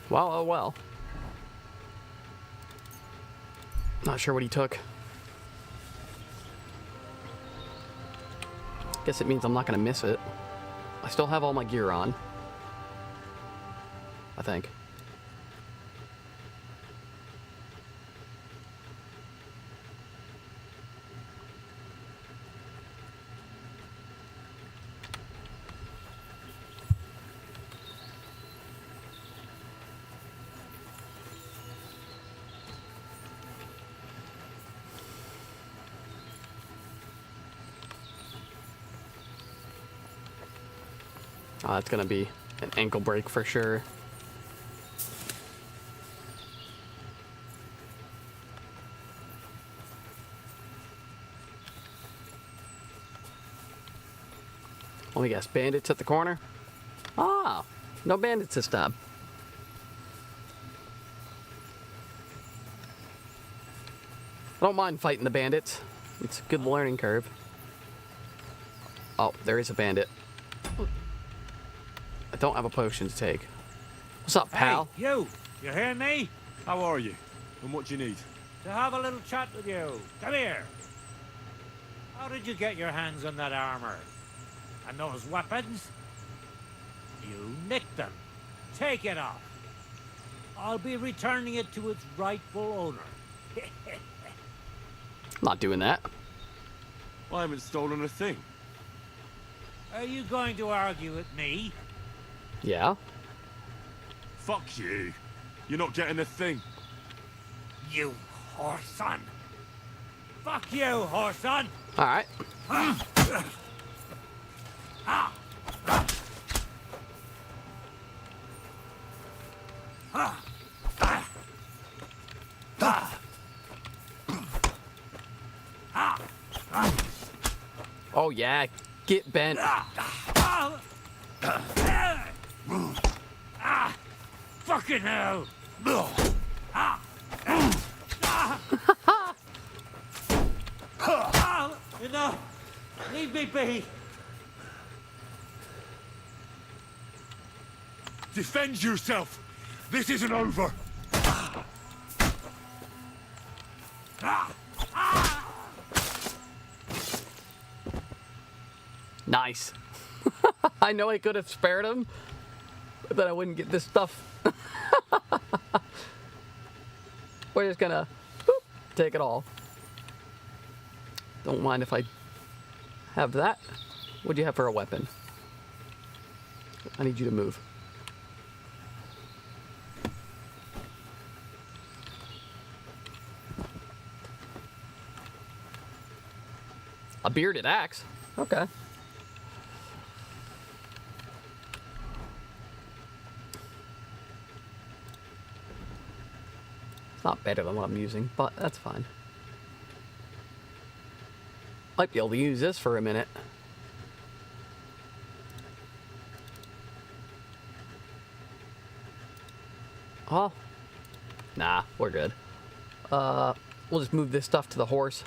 Well, oh well. Not sure what he took. Guess it means I'm not gonna miss it. I still have all my gear on. I think. Oh, that's gonna be an ankle break for sure. Let me guess, bandits at the corner? Ah, no bandits this time. I don't mind fighting the bandits. It's a good learning curve. Oh, there is a bandit. I don't have a potion to take. What's up, pal? Hey, you hear me? How are you? And what do you need? To have a little chat with you. Come here. How did you get your hands on that armor? And those weapons? You nicked them. Take it off. I'll be returning it to its rightful owner. I'm not doing that. I haven't stolen a thing. Are you going to argue with me? Yeah? Fuck you. You're not getting a thing. You whoreson. Fuck you, whoreson. Alright. Oh yeah, get bent. Fucking hell. Enough. Leave me be. Defend yourself. This isn't over. Nice. I know I could have spared him, but then I wouldn't get this stuff. We're just gonna boop, take it all. Don't mind if I have that. What do you have for a weapon? I need you to move. A bearded axe? Okay. It's not better than what I'm using, but that's fine. Might be able to use this for a minute. Oh. Nah, we're good. We'll just move this stuff to the horse.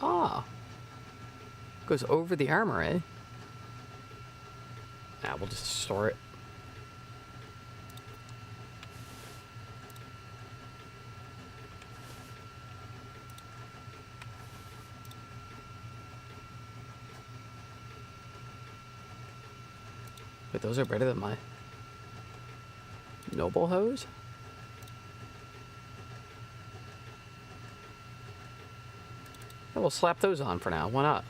Ah. Goes over the armor, eh? Nah, we'll just store it. Wait, those are better than my noble hose? Yeah, we'll slap those on for now. Why not?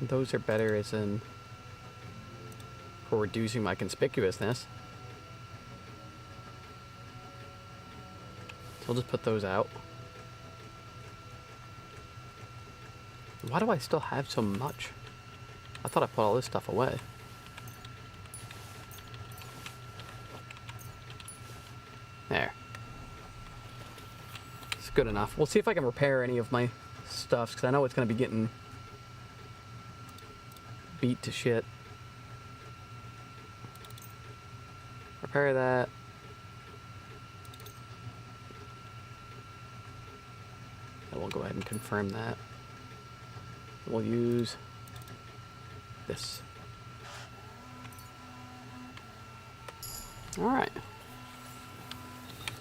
Those are better as in for reducing my conspicuousness. So I'll just put those out. Why do I still have so much? I thought I put all this stuff away. There. It's good enough. We'll see if I can repair any of my stuff, because I know it's going to be getting beat to shit. Repair that. And we'll go ahead and confirm that. We'll use this. Alright.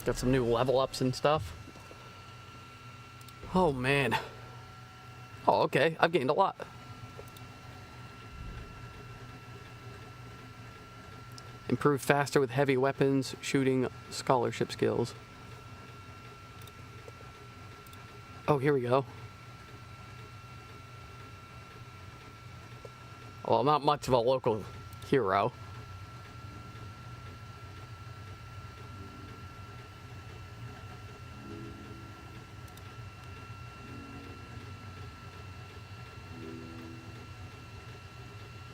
Got some new level ups and stuff. Oh man. Oh, okay. I've gained a lot. Improve faster with heavy weapons, shooting, scholarship skills. Oh, here we go. Well, not much of a local hero.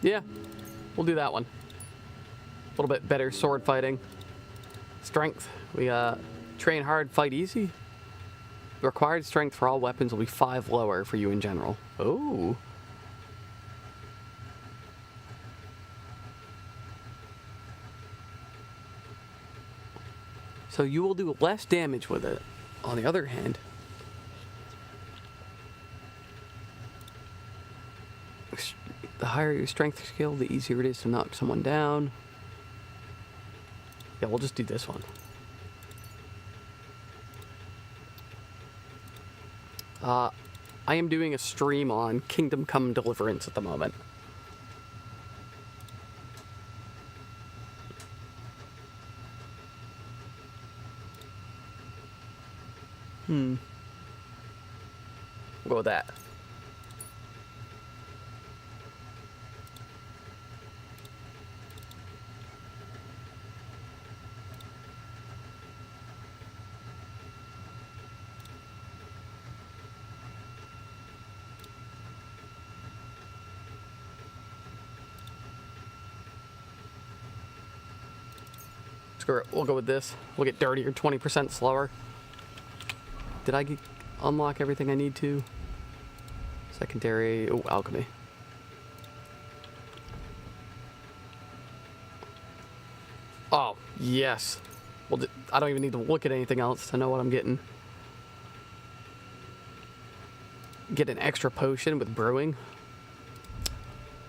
Yeah, we'll do that one. A little bit better sword fighting. Strength. We train hard, fight easy. The required strength for all weapons will be 5 lower for you in general. Oh. So you will do less damage with it. On the other hand, the higher your strength skill, the easier it is to knock someone down. Yeah, we'll just do this one. I am doing a stream on Kingdom Come Deliverance at the moment. We'll go with that. Screw it, we'll go with this. We'll get dirtier, 20% slower. Did I unlock everything I need to? Secondary, oh, alchemy. Oh, yes. Well, I don't even need to look at anything else to know what I'm getting. Get an extra potion with brewing.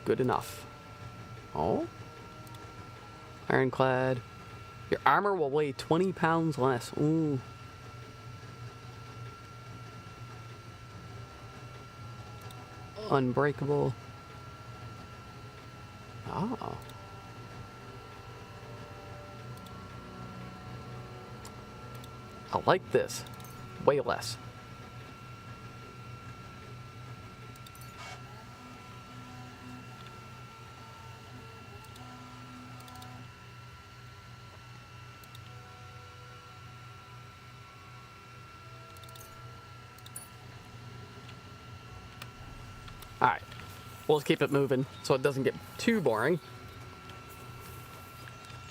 Good enough. Oh. Ironclad. Your armor will weigh 20 pounds less. Ooh. Unbreakable. Oh. I like this. Way less. Alright, we'll just keep it moving so it doesn't get too boring.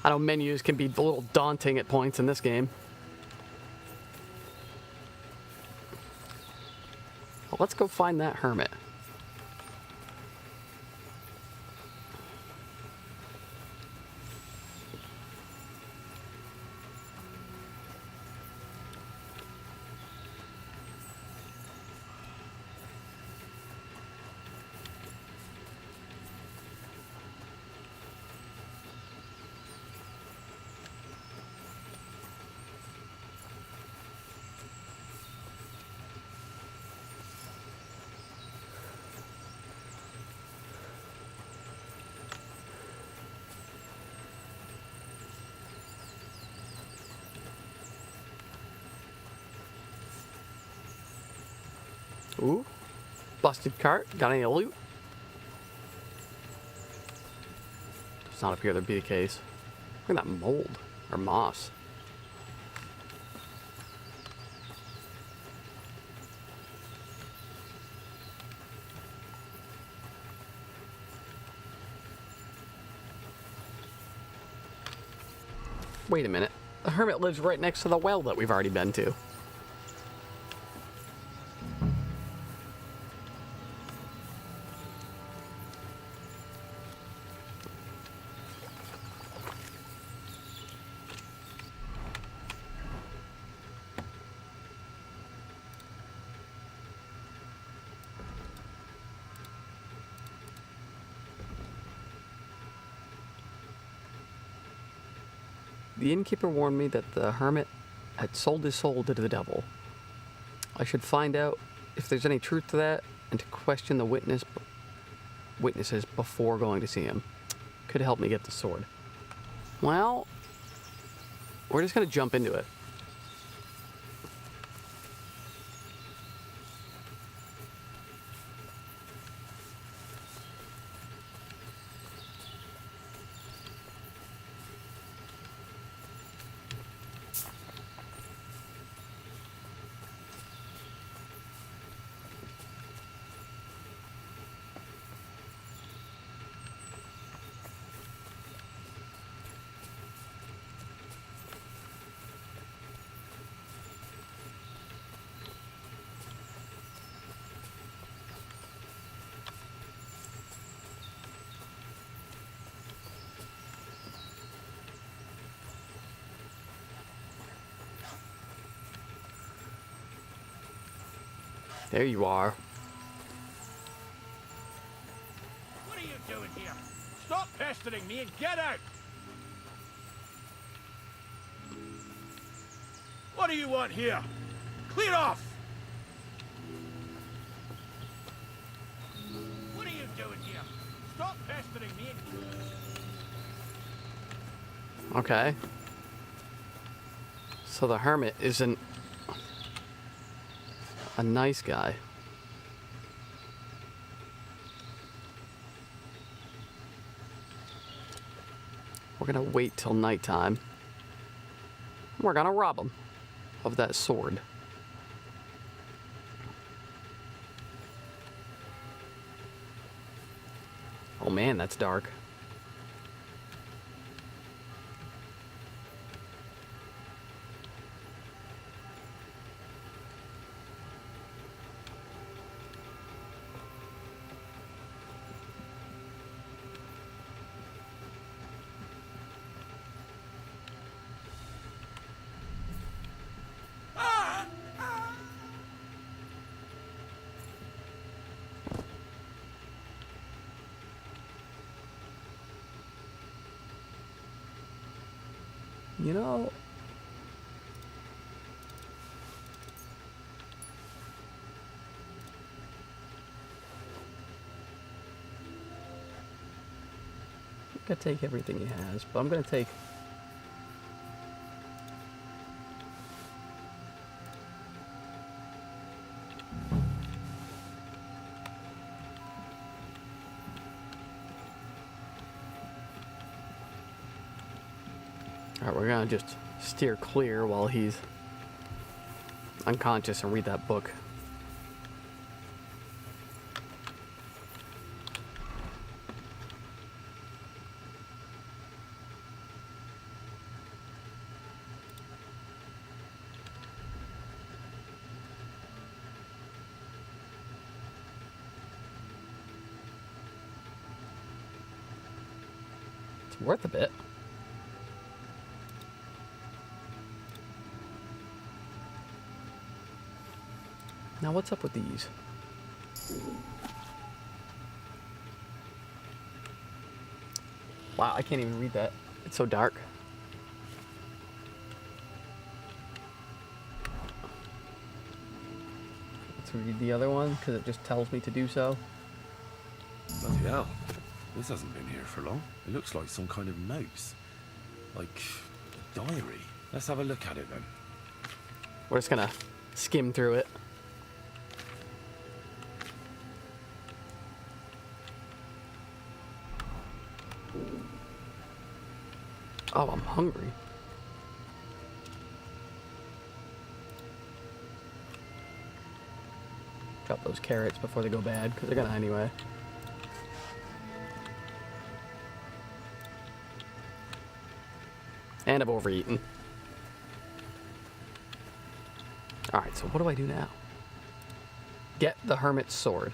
I know menus can be a little daunting at points in this game. Well, let's go find that hermit. Ooh, busted cart. Got any loot? Does not appear to be the case. Look at that mold or moss. Wait a minute. The hermit lives right next to the well that we've already been to. The innkeeper warned me that the hermit had sold his soul to the devil. I should find out if there's any truth to that and to question the witnesses before going to see him. Could help me get the sword. Well, we're just going to jump into it. There you are. What are you doing here? Stop pestering me and get out! What do you want here? Clear off! What are you doing here? Stop pestering me and... Okay. So the hermit isn't a nice guy. We're gonna wait till nighttime. We're gonna rob him of that sword. Oh man, that's dark. You know, I'm gonna take everything he has, but I'm gonna take Alright, we're gonna just steer clear while he's unconscious and read that book. It's worth a bit. Now what's up with these? Wow, I can't even read that. It's so dark. Let's read the other one, because it just tells me to do so. Bloody hell. This hasn't been here for long. It looks like some kind of notes. Like a diary. Let's have a look at it then. We're just gonna skim through it. Oh, I'm hungry. Drop those carrots before they go bad, because they're gonna anyway. And I've overeaten. Alright, so what do I do now? Get the hermit's sword.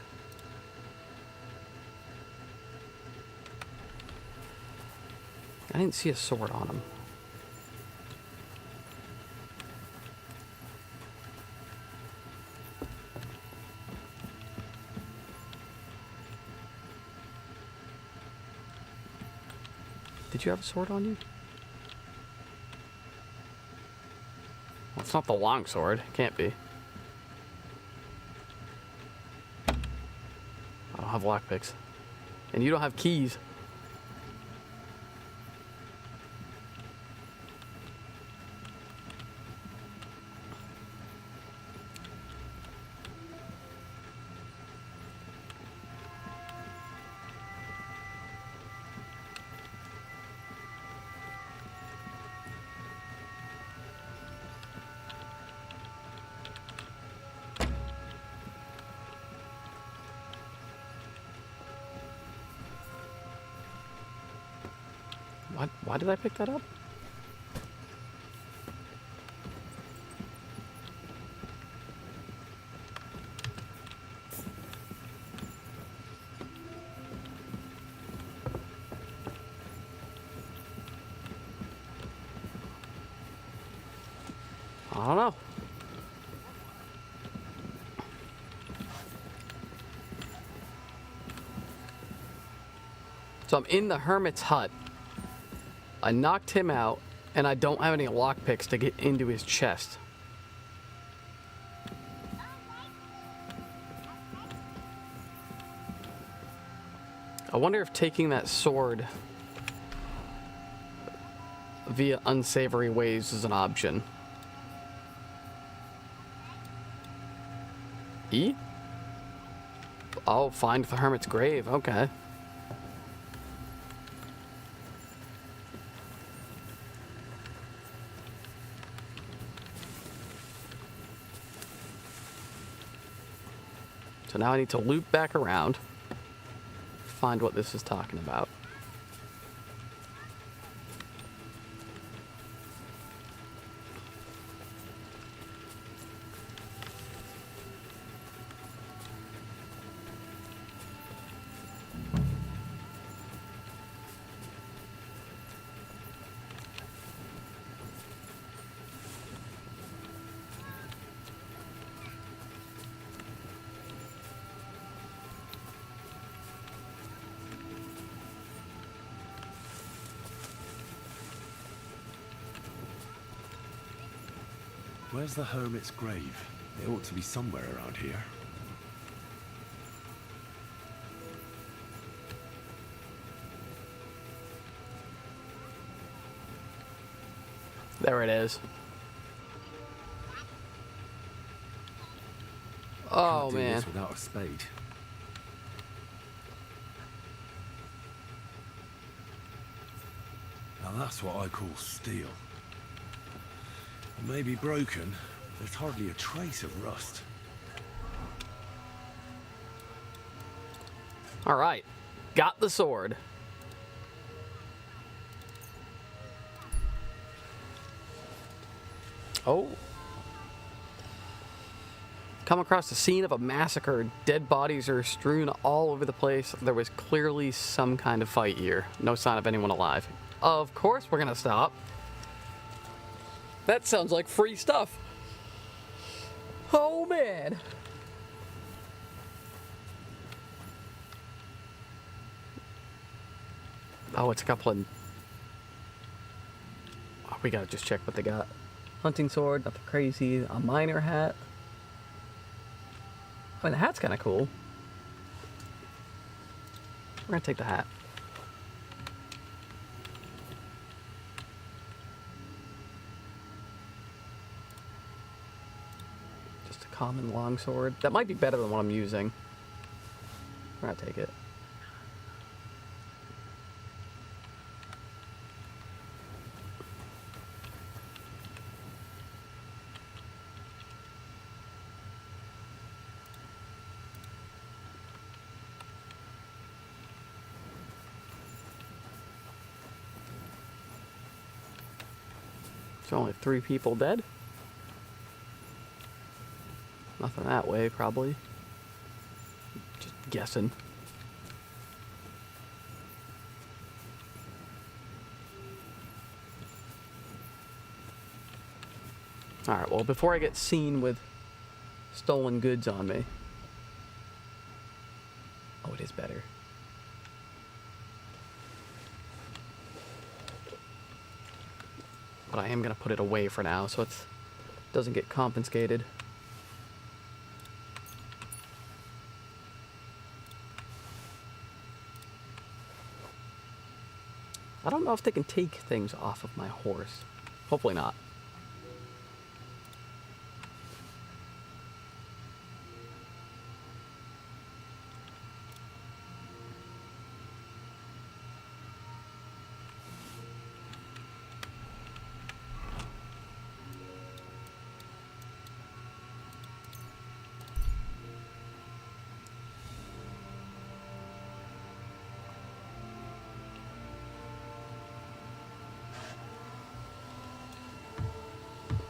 I didn't see a sword on him. Did you have a sword on you? Well, it's not the long sword. It can't be. I don't have lockpicks. And you don't have keys. Why did I pick that up? I don't know. So I'm in the hermit's hut. I knocked him out, and I don't have any lockpicks to get into his chest. I wonder if taking that sword via unsavory ways is an option. E? Oh, find the hermit's grave. Okay. So now I need to loop back around, find what this is talking about. Where's the hermit's grave? It ought to be somewhere around here. There it is. Oh, Can't do man. this without a spade. Now that's what I call steel. It may be broken, there's hardly a trace of rust. All right. Got the sword. Oh. Come across the scene of a massacre. Dead bodies are strewn all over the place. There was clearly some kind of fight here. No sign of anyone alive. Of course we're gonna stop. That sounds like free stuff. Oh, man. Oh, it's a couple of... Oh, we gotta just check what they got. Hunting sword, nothing crazy. A miner hat. I mean, the hat's kind of cool. We're gonna take the hat. Just a common longsword. That might be better than what I'm using. We're gonna take it. So only 3 people dead? Nothing that way, probably. Just guessing. Alright, well, before I get seen with stolen goods on me. Oh, it is better. But I am going to put it away for now so it doesn't get confiscated. I don't know if they can take things off of my horse. Hopefully not.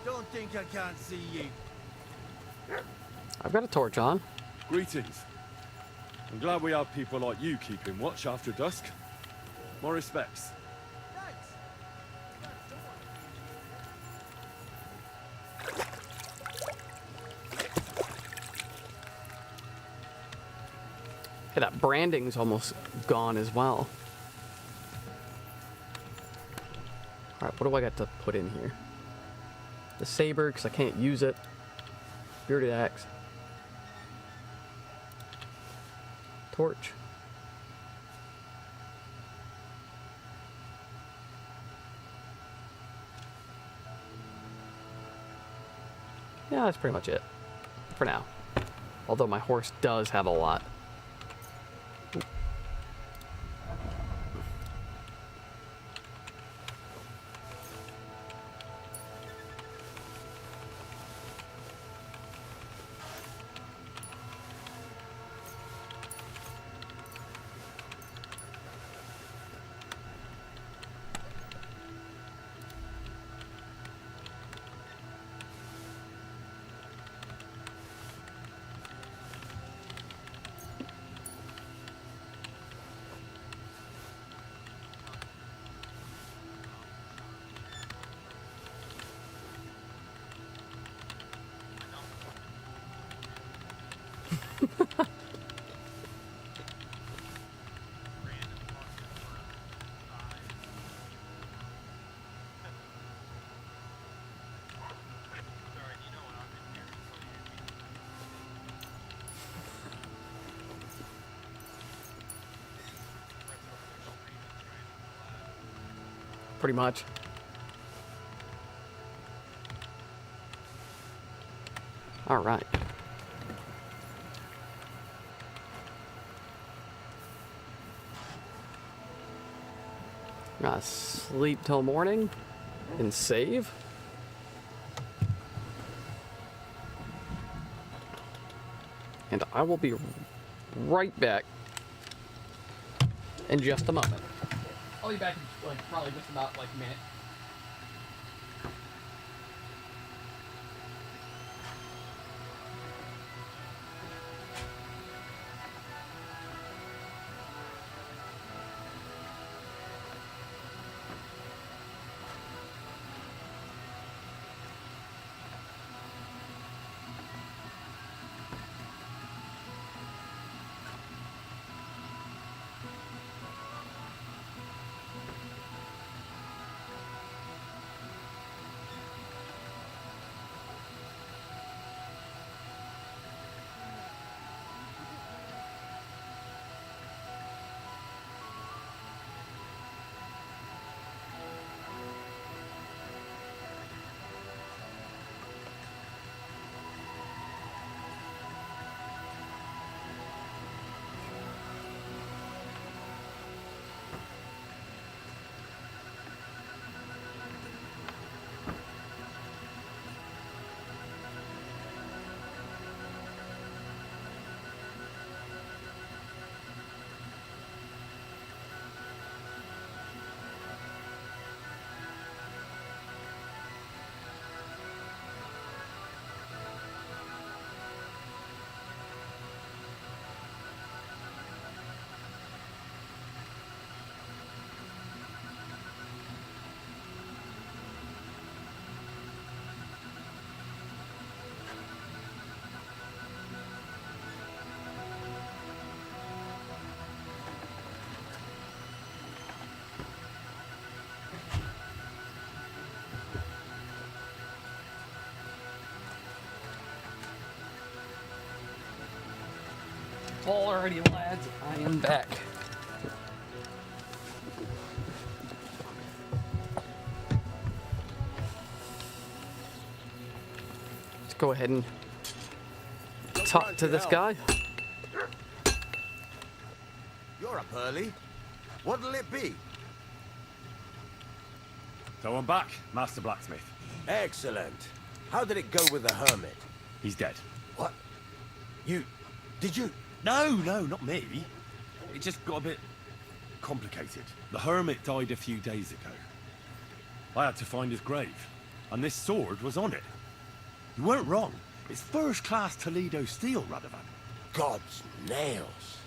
Don't think I can't see you. I've got a torch on. Greetings. I'm glad we have people like you keeping watch after dusk. My respects. Hey, that branding's almost gone as well. Alright, what do I got to put in here? The saber, because I can't use it. Bearded axe. Torch. Yeah, that's pretty much it. For now. Although my horse does have a lot. Pretty much. All right. Gonna sleep till morning and save. And I will be right back in just a moment. I'll be back in like probably just about like a minute. Alrighty, lads, I am back. Let's go ahead and talk to this guy. You're up early. What'll it be? So I'm back, Master Blacksmith. Excellent. How did it go with the hermit? He's dead. What? Did you? No, not me. It just got a bit complicated. The hermit died a few days ago. I had to find his grave, and this sword was on it. You weren't wrong. It's first-class Toledo steel, Radovan. God's nails.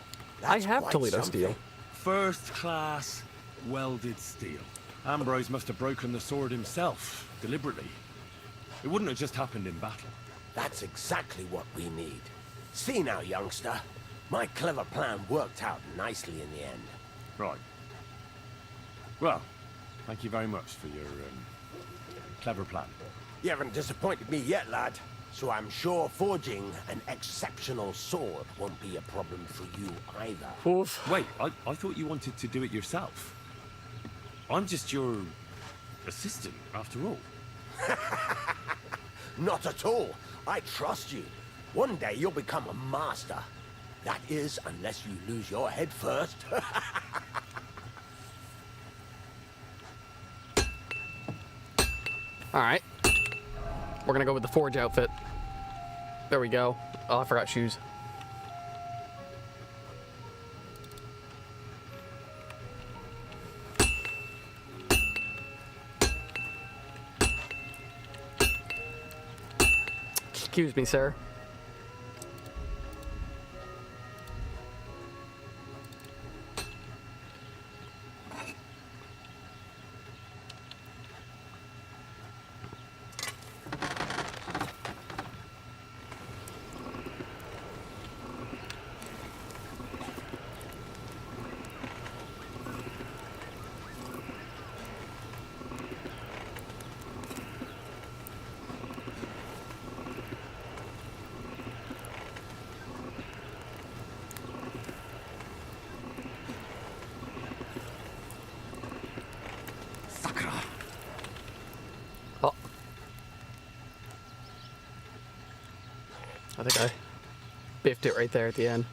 I have Toledo steel. First-class welded steel. Ambrose must have broken the sword himself, deliberately. It wouldn't have just happened in battle. That's exactly what we need. See now, youngster. My clever plan worked out nicely in the end. Right. Well, Thank you very much for your clever plan. You haven't disappointed me yet, lad. So I'm sure forging an exceptional sword won't be a problem for you either. Oof. Wait, I thought you wanted to do it yourself. I'm just your assistant, after all. Not at all. I trust you. One day you'll become a master. That is, unless you lose your head first. Alright. We're gonna go with the forge outfit. There we go. Oh, I forgot shoes. Excuse me, sir. Oh. I think I biffed it right there at the end.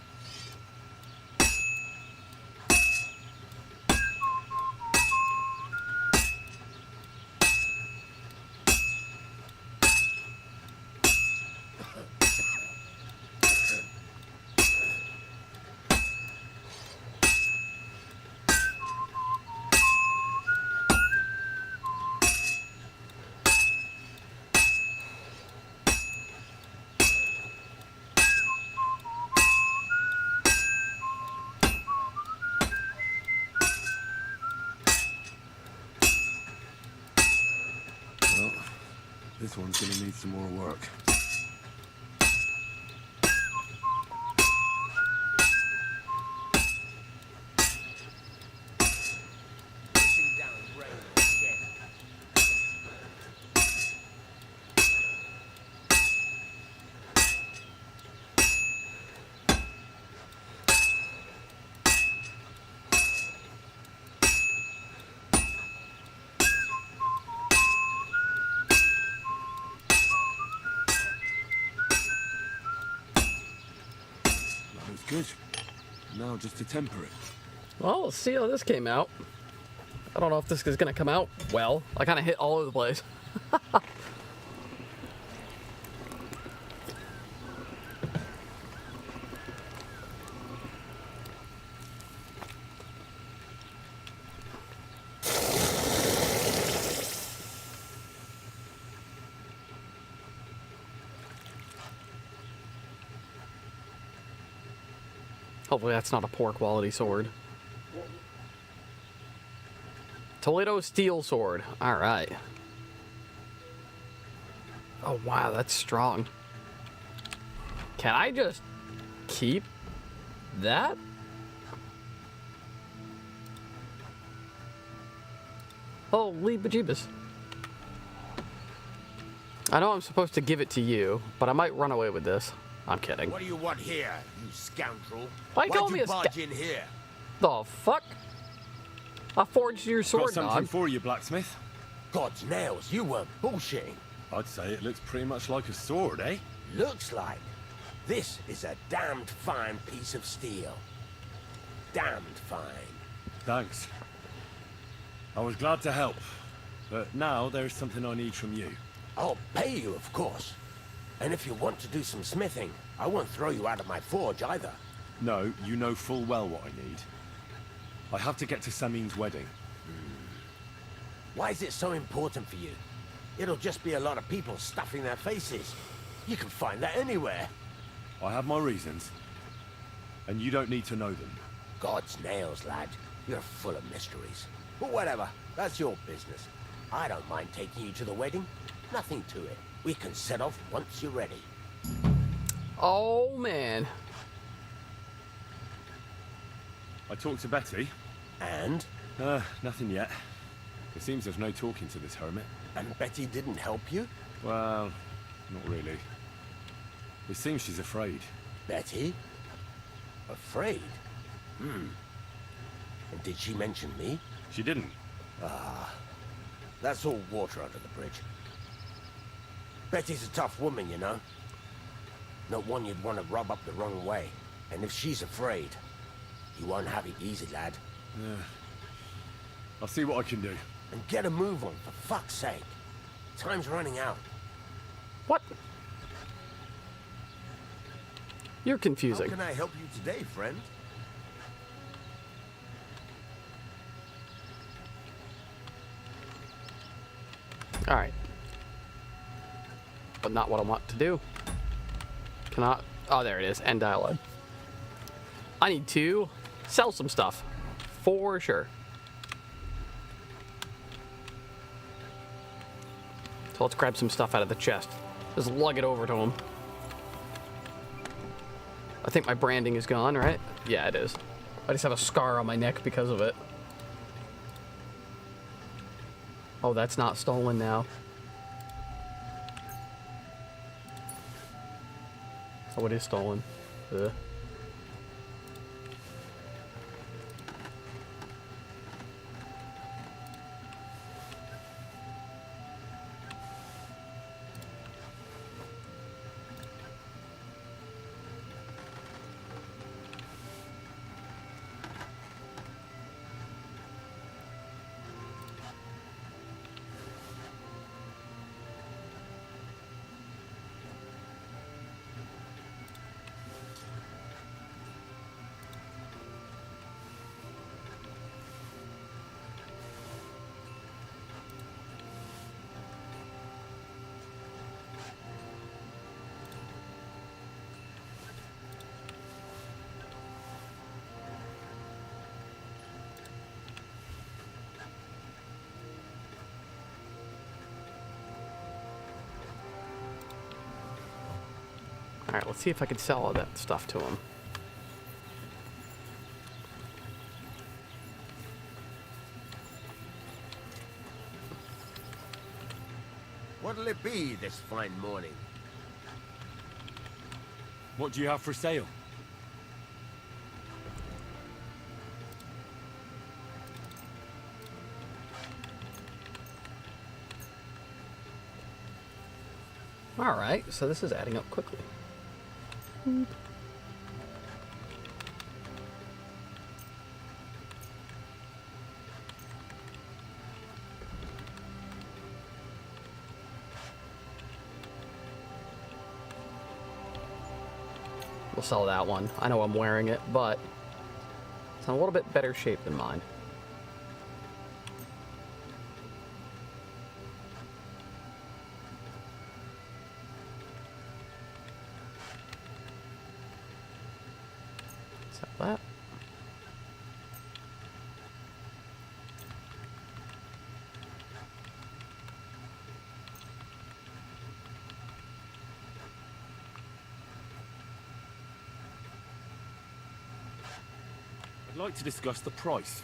This one's gonna need some more work. Good. Now just to temper it. Well, let's see how this came out. I don't know if this is gonna come out well. I kind of hit all over the place. Hopefully that's not a poor quality sword. Toledo steel sword. All right. Oh, wow, that's strong. Can I just keep that? Holy bejeebus. I know I'm supposed to give it to you, but I might run away with this. I'm kidding. What do you want here, you scoundrel? Why call me you a barge in here? The fuck? I forged your sword, Got something dog. for you, blacksmith. God's nails, you weren't bullshitting. I'd say it looks pretty much like a sword, eh? Looks like. This is a damned fine piece of steel. Damned fine. Thanks. I was glad to help, but now there's something I need from you. I'll pay you, of course. And if you want to do some smithing, I won't throw you out of my forge either. No, you know full well what I need. I have to get to Samin's wedding. Why is it so important for you? It'll just be a lot of people stuffing their faces. You can find that anywhere. I have my reasons, and you don't need to know them. God's nails, lad. You're full of mysteries. But whatever, that's your business. I don't mind taking you to the wedding. Nothing to it. We can set off once you're ready. Oh, man. I talked to Betty. And? Nothing yet. It seems there's no talking to this hermit. And Betty didn't help you? Well, not really. It seems she's afraid. Betty? Afraid? Hmm. And did she mention me? She didn't. Ah. That's all water under the bridge. Betty's a tough woman, you know. Not one you'd want to rub up the wrong way. And if she's afraid, you won't have it easy, lad. Yeah. I'll see what I can do. And get a move on, for fuck's sake. Time's running out. What? You're confusing. How can I help you today, friend? Alright. But not what I want to do. Cannot... Oh, there it is. End dialogue. I need to sell some stuff. For sure. So let's grab some stuff out of the chest. Just lug it over to him. I think my branding is gone, right? Yeah, it is. I just have a scar on my neck because of it. Oh, that's not stolen now. Oh, it is stolen. Ugh. Alright, let's see if I can sell all that stuff to him. What'll it be this fine morning? What do you have for sale? Alright, so this is adding up quickly. We'll sell that one. I know I'm wearing it, but it's in a little bit better shape than mine. Sell that. I'd like to discuss the price.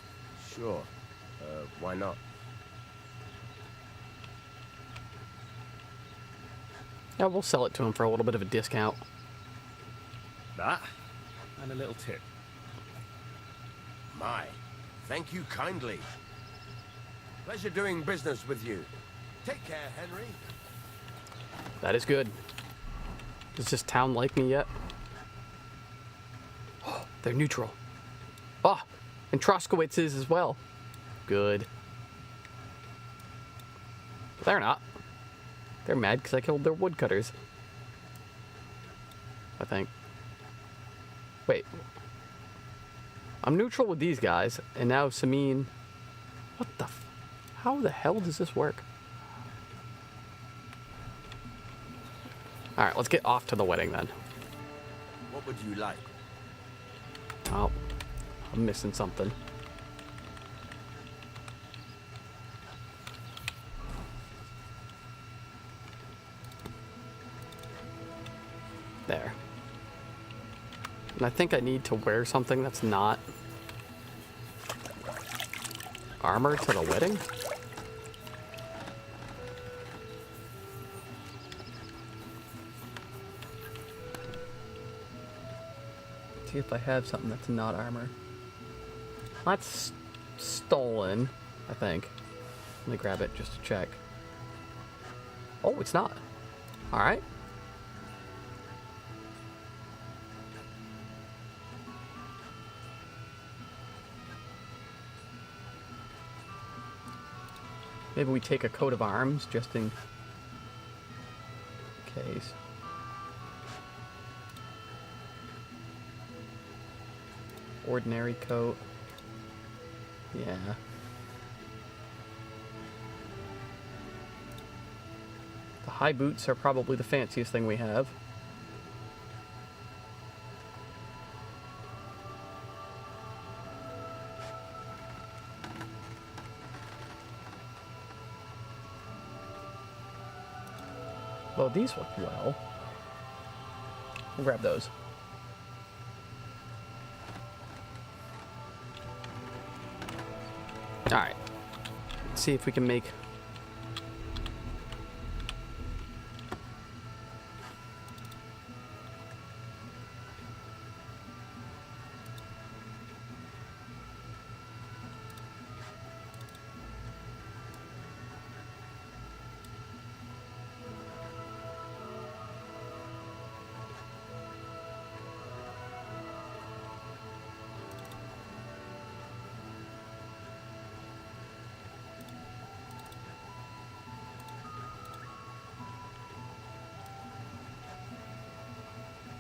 Sure. Why not? Yeah, we'll sell it to him for a little bit of a discount. That, and a little tip. My, thank you kindly. Pleasure doing business with you. Take care, Henry. That is good. Does this town like me yet? Oh, they're neutral. Oh, and Troskowitz is as well. Good. But they're not. They're mad because I killed their woodcutters. I think. Wait. I'm neutral with these guys, and now Samin... What the f... How the hell does this work? Alright, let's get off to the wedding then. What would you like? Oh, I'm missing something. There. And I think I need to wear something that's not armor to the wedding. See if I have something that's not armor. That's stolen, I think. Let me grab it just to check. Oh, it's not. Alright. Maybe we take a coat of arms just in case. Ordinary coat. Yeah. The high boots are probably the fanciest thing we have. Well, these look well. We'll grab those. Alright. Let's see if we can make...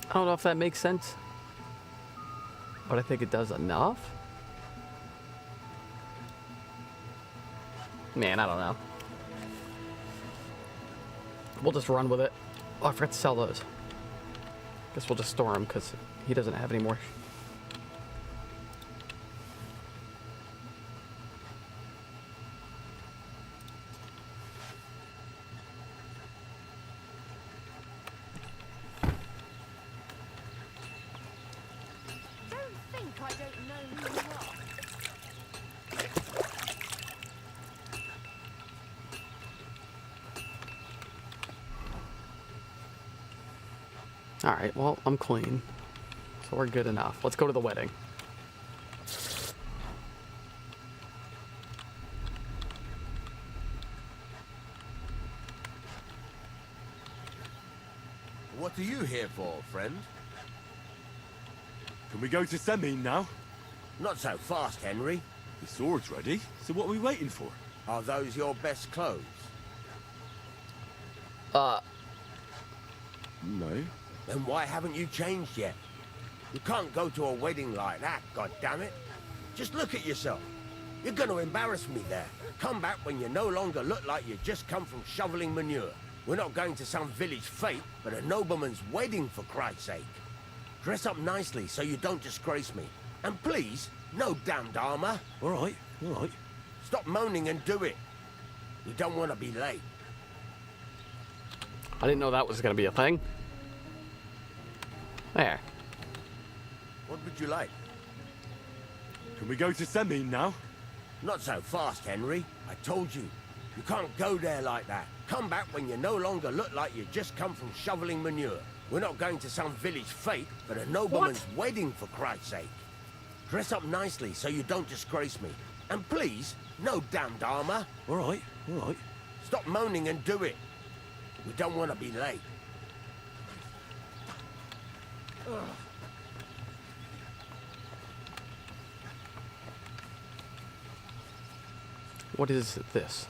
I don't know if that makes sense, but I think it does enough. Man, I don't know. We'll just run with it. Oh, I forgot to sell those. Guess we'll just store them because he doesn't have any more. Alright, well, I'm clean. So we're good enough. Let's go to the wedding. What are you here for, friend? Can we go to Semin now? Not so fast, Henry. The sword's ready, so what are we waiting for? Are those your best clothes? No. Then why haven't you changed yet? You can't go to a wedding like that, goddammit. Just look at yourself. You're going to embarrass me there. Come back when you no longer look like you just come from shoveling manure. We're not going to some village fete, but a nobleman's wedding, for Christ's sake. Dress up nicely so you don't disgrace me. And please, no damned armor. All right, all right. Stop moaning and do it. We don't want to be late. I didn't know that was going to be a thing. There. What would you like? Can we go to Semin now? Not so fast, Henry. I told you. You can't go there like that. Come back when you no longer look like you just come from shoveling manure. We're not going to some village fete, but a nobleman's wedding, for Christ's sake. Dress up nicely so you don't disgrace me. And please, no damned armor. All right, all right. Stop moaning and do it. We don't want to be late. Ugh. What is this?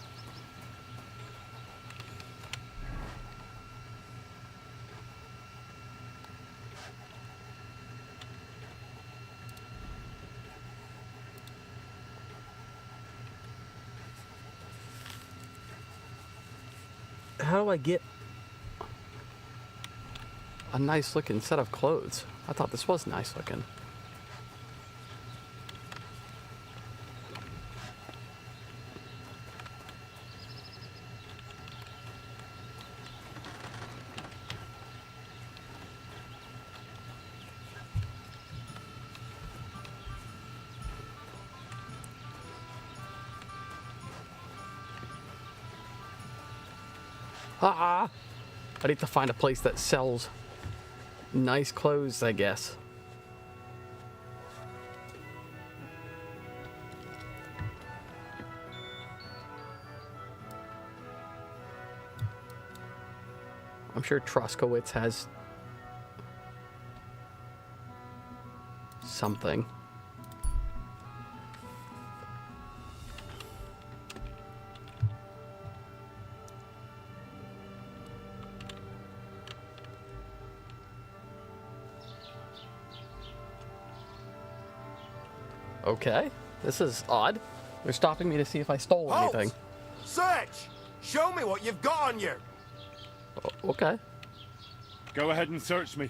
How do I get a nice looking set of clothes? I thought this was nice looking. Ah! I need to find a place that sells nice clothes, I guess. I'm sure Troskowitz has something. Okay, this is odd. They're stopping me to see if I stole Halt! anything. Search! Show me what you've got on you! Okay. Go ahead and search me.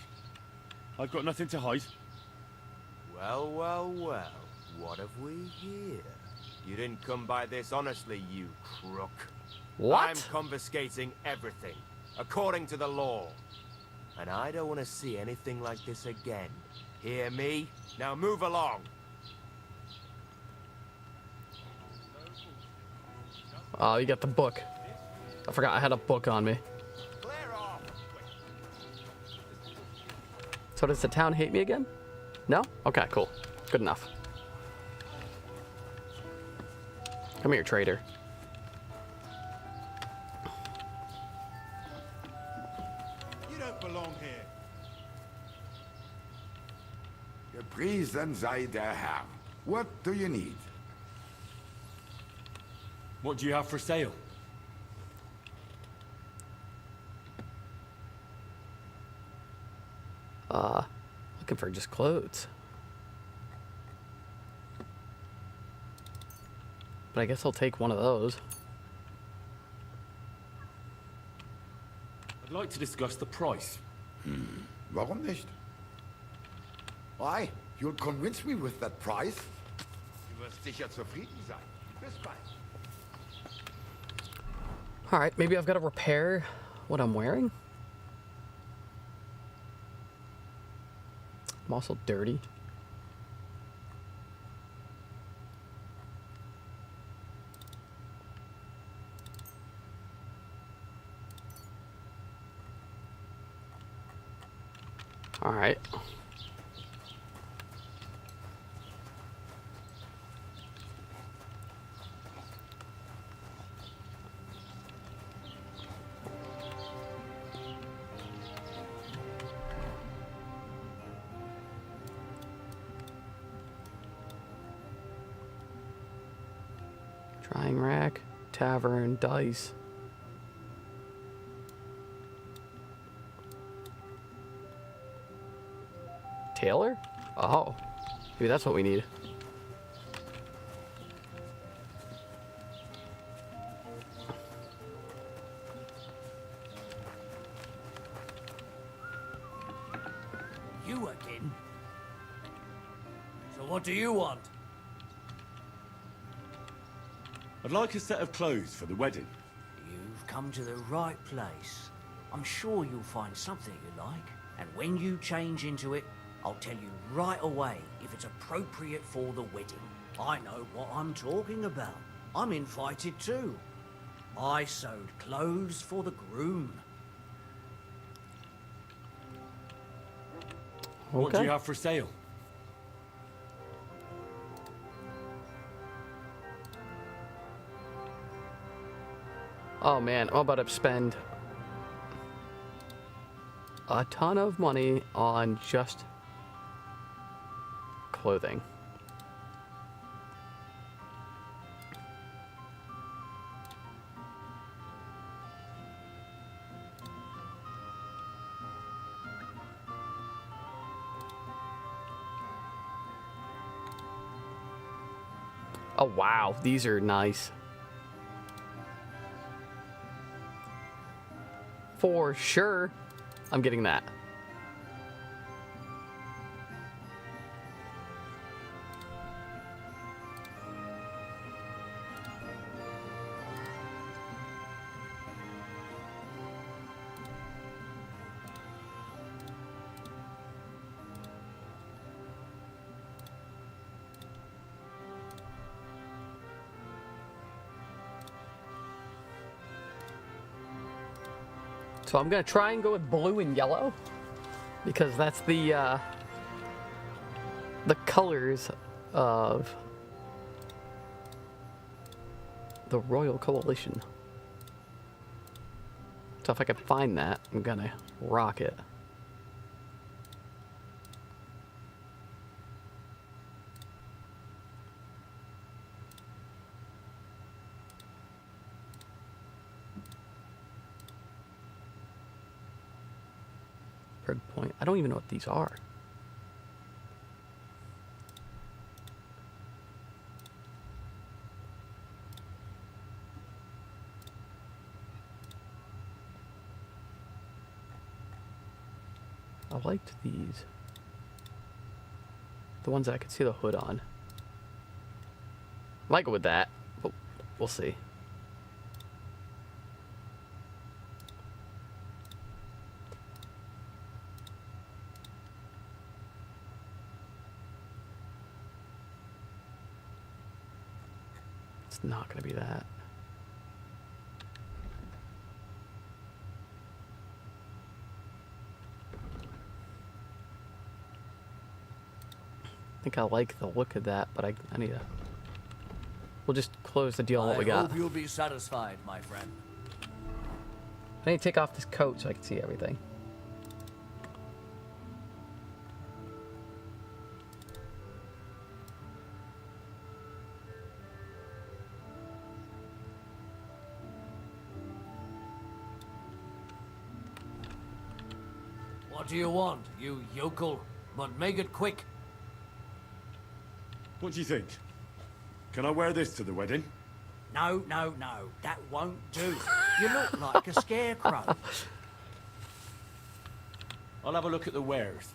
I've got nothing to hide. Well, well, well. What have we here? You didn't come by this honestly, you crook. What? I'm confiscating everything, according to the law. And I don't want to see anything like this again. Hear me? Now move along. Oh, you got the book. I forgot I had a book on me. So does the town hate me again? No? Okay, cool. Good enough. Come here, traitor. You don't belong here. Gepriesen sei der Herr. What do you need? What do you have for sale? Looking for just clothes. But I guess I'll take one of those. I'd like to discuss the price. Warum nicht? Why? You'll convince me with that price? Du wirst sicher zufrieden sein. Bis bald. Alright, maybe I've got to repair what I'm wearing. I'm also dirty. Alright. Drying rack, tavern, dice. Tailor? Oh, maybe that's what we need. You again? So what do you want? I'd like a set of clothes for the wedding. You've come to the right place. I'm sure you'll find something you like. And when you change into it, I'll tell you right away if it's appropriate for the wedding. I know what I'm talking about. I'm invited too. I sewed clothes for the groom. What do you have for sale? Oh man, I'm about to spend a ton of money on just clothing. Oh wow, these are nice. For sure, I'm getting that. So I'm gonna try and go with blue and yellow because that's the colors of the Royal Coalition. So if I can find that, I'm gonna rock it. Good point. I don't even know what these are. I liked these. The ones that I could see the hood on. I might go with that, but we'll see. It's not going to be that. I think I like the look of that, but I need to... We'll just close the deal on what we got. I hope you'll be satisfied, my friend. I need to take off this coat so I can see everything. What do you want, you yokel? But make it quick. What do you think? Can I wear this to the wedding? No, no, no. That won't do. You look like a scarecrow. I'll have a look at the wares.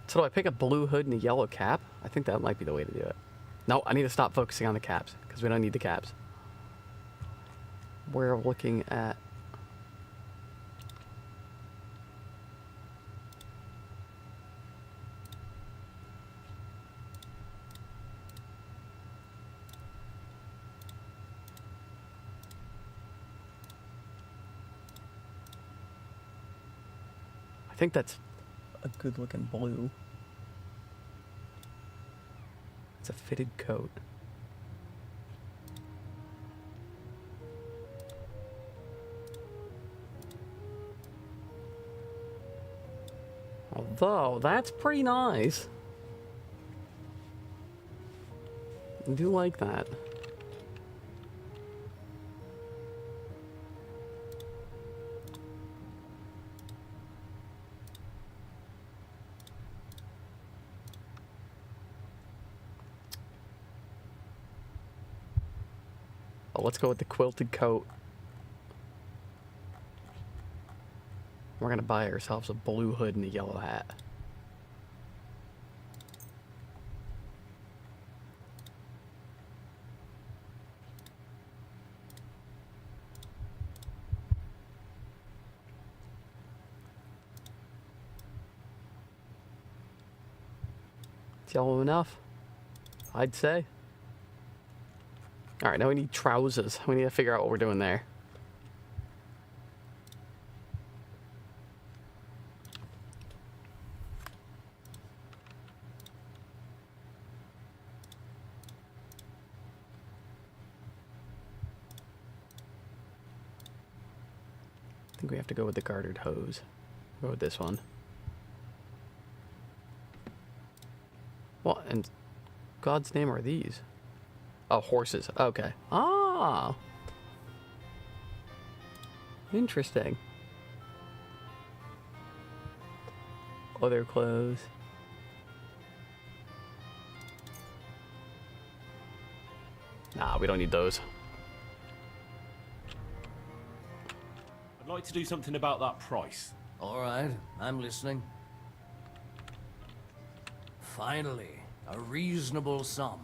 So do I pick a blue hood and a yellow cap? I think that might be the way to do it. No, I need to stop focusing on the caps, because we don't need the caps. We're looking at... I think that's a good looking blue. It's a fitted coat. Although, that's pretty nice. I do like that. Oh, let's go with the quilted coat. We're gonna buy ourselves a blue hood and a yellow hat. It's yellow enough, I'd say. All right, now we need trousers. We need to figure out what we're doing there. I think we have to go with the gartered hose. Go with this one. What in God's name are these? Oh, horses. Okay. Ah. Interesting. Other clothes. Nah, we don't need those. I'd like to do something about that price. All right, I'm listening. Finally, a reasonable sum.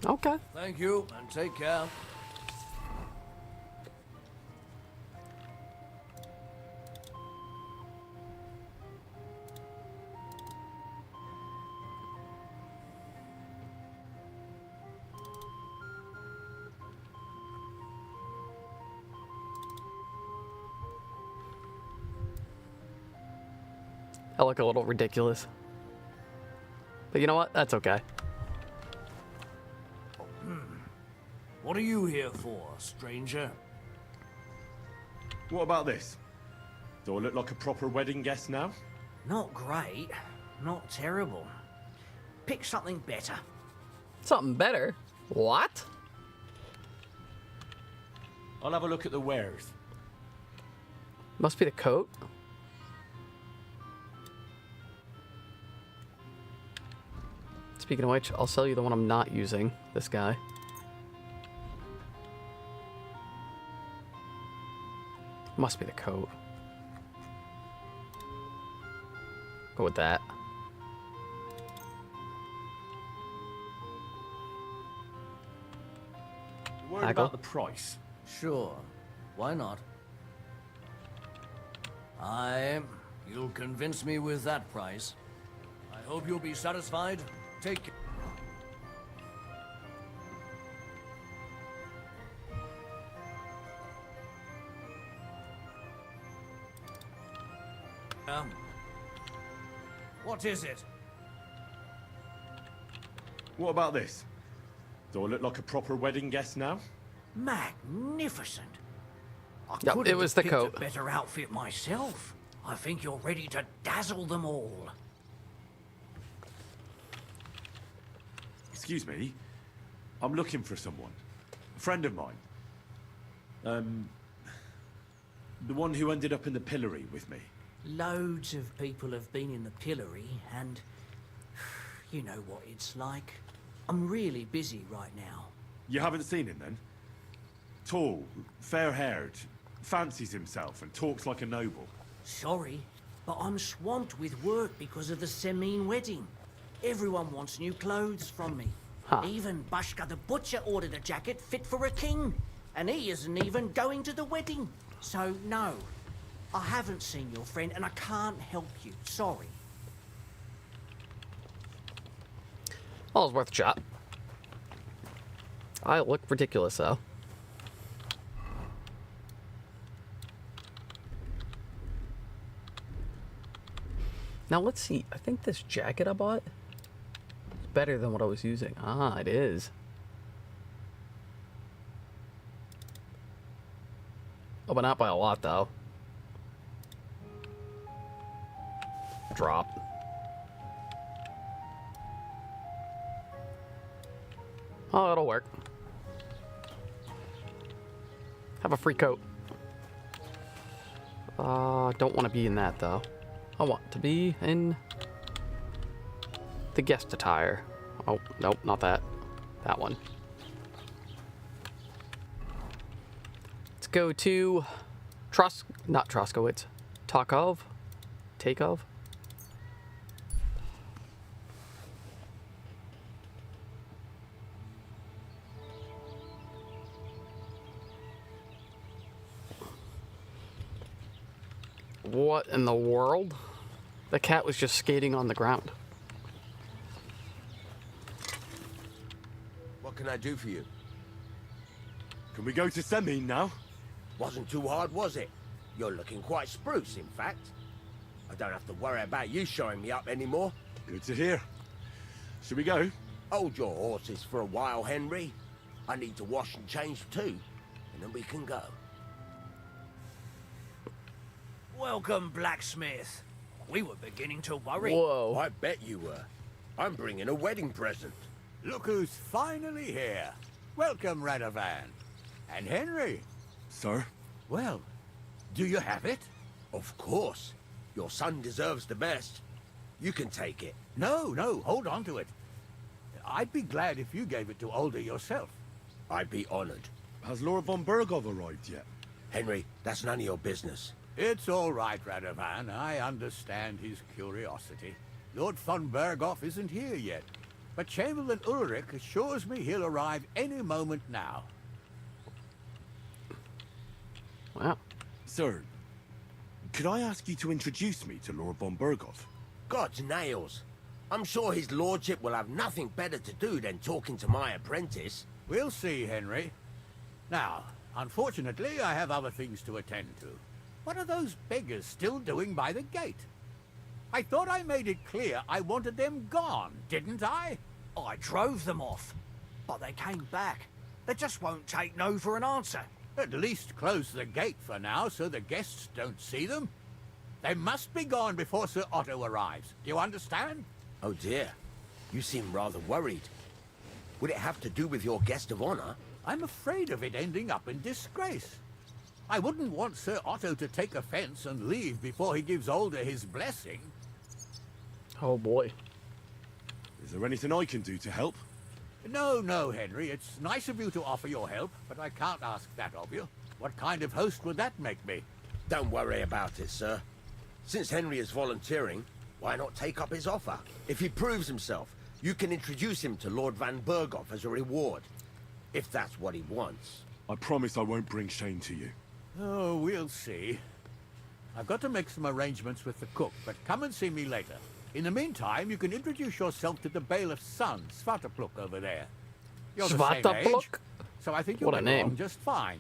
Okay. Thank you, and take care. I look a little ridiculous. But you know what? That's okay. What are you here for, stranger? What about this? Do I look like a proper wedding guest now? Not great. Not terrible. Pick something better. Something better? What? I'll have a look at the wares. Must be the coat. Speaking of which, I'll sell you the one I'm not using. This guy. Must be the coat. Go with that. Worried about the price? Sure. Why not? You'll convince me with that price. I hope you'll be satisfied. Take care. What is it? What about this? Do I look like a proper wedding guest now? Magnificent. I Yep, couldn't it was have the picked coat. a better outfit myself. I think you're ready to dazzle them all. Excuse me. I'm looking for someone. A friend of mine. The one who ended up in the pillory with me. Loads of people have been in the pillory, and you know what it's like. I'm really busy right now. You haven't seen him then? Tall, fair-haired, fancies himself and talks like a noble. Sorry, but I'm swamped with work because of the Semine wedding. Everyone wants new clothes from me. Huh. Even Bashka the butcher ordered a jacket fit for a king, and he isn't even going to the wedding. So no, I haven't seen your friend and I can't help you. Sorry. Well, it was worth a shot. I look ridiculous, though. Now, let's see. I think this jacket I bought is better than what I was using. Ah, it is. Oh, but not by a lot, though. Drop. Oh, it'll work. Have a free coat. Don't want to be in that, though. I want to be in the guest attire. Oh, nope, not that. That one. Let's go to not Troskowitz. Takov? Takov? What in the world? The cat was just skating on the ground. What can I do for you? Can we go to Semine now? Wasn't too hard, was it? You're looking quite spruce, in fact. I don't have to worry about you showing me up anymore. Good to hear. Should we go? Hold your horses for a while, Henry. I need to wash and change too, and then we can go. Welcome, blacksmith. We were beginning to worry. Whoa. I bet you were. I'm bringing a wedding present. Look who's finally here. Welcome, Radovan. And Henry. Sir? Well, do you have it? Of course. Your son deserves the best. You can take it. No, hold on to it. I'd be glad if you gave it to Older yourself. I'd be honored. Has Lord von Bergov arrived yet? Henry, that's none of your business. It's all right, Radovan. I understand his curiosity. Lord von Berghoff isn't here yet, but Chamberlain Ulrich assures me he'll arrive any moment now. Wow. Sir, could I ask you to introduce me to Lord von Berghoff? God's nails. I'm sure his lordship will have nothing better to do than talking to my apprentice. We'll see, Henry. Now, unfortunately, I have other things to attend to. What are those beggars still doing by the gate? I thought I made it clear I wanted them gone, didn't I? I drove them off, but they came back. They just won't take no for an answer. At least close the gate for now so the guests don't see them. They must be gone before Sir Otto arrives. Do you understand? Oh dear. You seem rather worried. Would it have to do with your guest of honor? I'm afraid of it ending up in disgrace. I wouldn't want Sir Otto to take offense and leave before he gives Older his blessing. Oh boy. Is there anything I can do to help? No, no, Henry. It's nice of you to offer your help, but I can't ask that of you. What kind of host would that make me? Don't worry about it, sir. Since Henry is volunteering, why not take up his offer? If he proves himself, you can introduce him to Lord Van Berghoff as a reward. If that's what he wants. I promise I won't bring shame to you. Oh, we'll see. I've got to make some arrangements with the cook, but come and see me later. In the meantime, you can introduce yourself to the bailiff's son, Svatopluk, over there. You're the same age, so I think you'll get along just fine.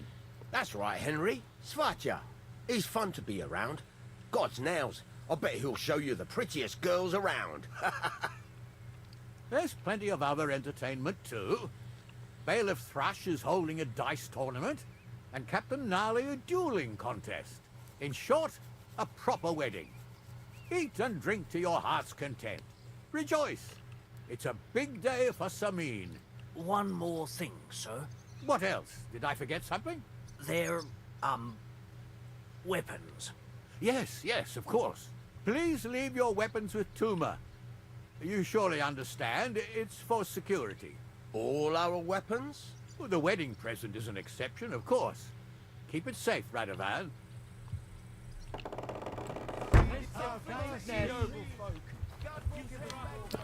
That's right, Henry. Svatja. He's fun to be around. God's nails. I bet he'll show you the prettiest girls around. There's plenty of other entertainment, too. Bailiff Thrush is holding a dice tournament, and Captain Gnarly a dueling contest. In short, a proper wedding. Eat and drink to your heart's content. Rejoice. It's a big day for Samin. One more thing, sir. What else? Did I forget something? They're, weapons. Yes, yes, of course. Please leave your weapons with Tuma. You surely understand, it's for security. All our weapons? Well, the wedding present is an exception, of course. Keep it safe, Radovan.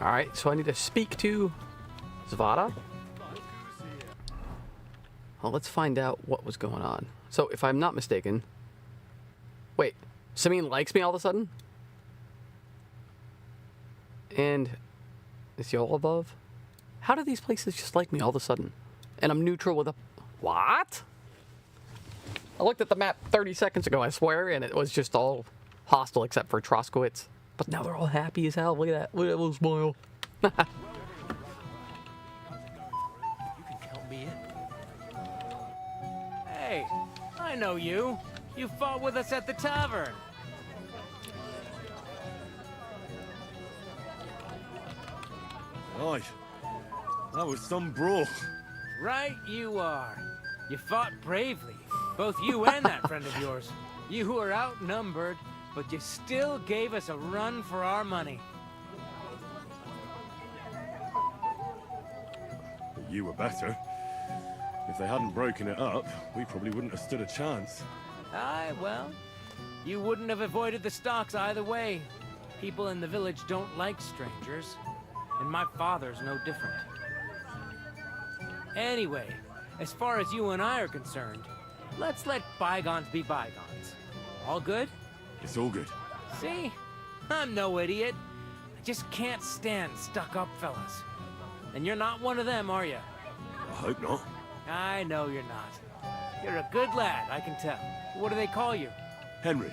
Alright, so I need to speak to Zvada. Well, let's find out what was going on. So, if I'm not mistaken... Wait, Samin likes me all of a sudden? And is Yola above? How do these places just like me all of a sudden? And I'm neutral with a... What? I looked at the map 30 seconds ago, I swear, and it was just all hostile except for Troskowitz. But now they're all happy as hell. Look at that. Look at that little smile. You can count me in. Hey, I know you. You fought with us at the tavern. Aye. That was some brawl. Right you are. You fought bravely. Both you and that friend of yours. You were outnumbered, but you still gave us a run for our money. You were better. If they hadn't broken it up, we probably wouldn't have stood a chance. Aye, well, you wouldn't have avoided the stocks either way. People in the village don't like strangers, and my father's no different. Anyway, as far as you and I are concerned, let's let bygones be bygones. All good? It's all good. See? I'm no idiot. I just can't stand stuck-up fellas. And you're not one of them, are you? I hope not. I know you're not. You're a good lad, I can tell. What do they call you? Henry.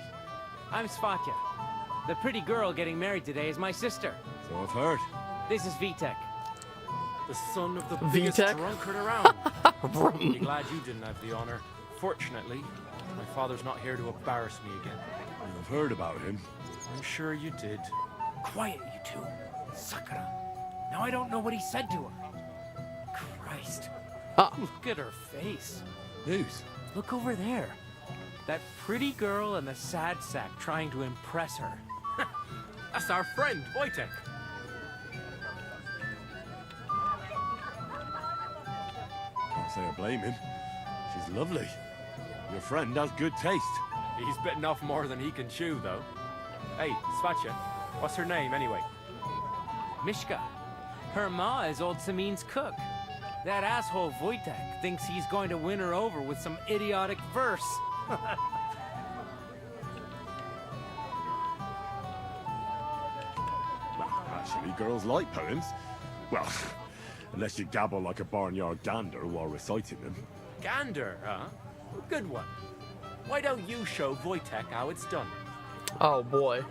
I'm Svatja. The pretty girl getting married today is my sister. So I've heard. This is Vitek. The son of the biggest Vitek? drunkard around. Be glad you didn't have the honor. Fortunately, my father's not here to embarrass me again. I've heard about him. I'm sure you did. Quiet, you two. Sakura. Now I don't know what he said to her. Christ. Look at her face. Whose? Look over there. That pretty girl and the sad sack trying to impress her. That's our friend, Wojtek. Can't say I blame him. She's lovely. Your friend has good taste. He's bitten off more than he can chew, though. Hey, Svatja, what's her name, anyway? Mishka. Her ma is old Samin's cook. That asshole Wojtek thinks he's going to win her over with some idiotic verse. Well, actually, girls like poems. Well, unless you gabble like a barnyard gander while reciting them. Gander, huh? Good one. Why don't you show Wojtek how it's done? Oh boy.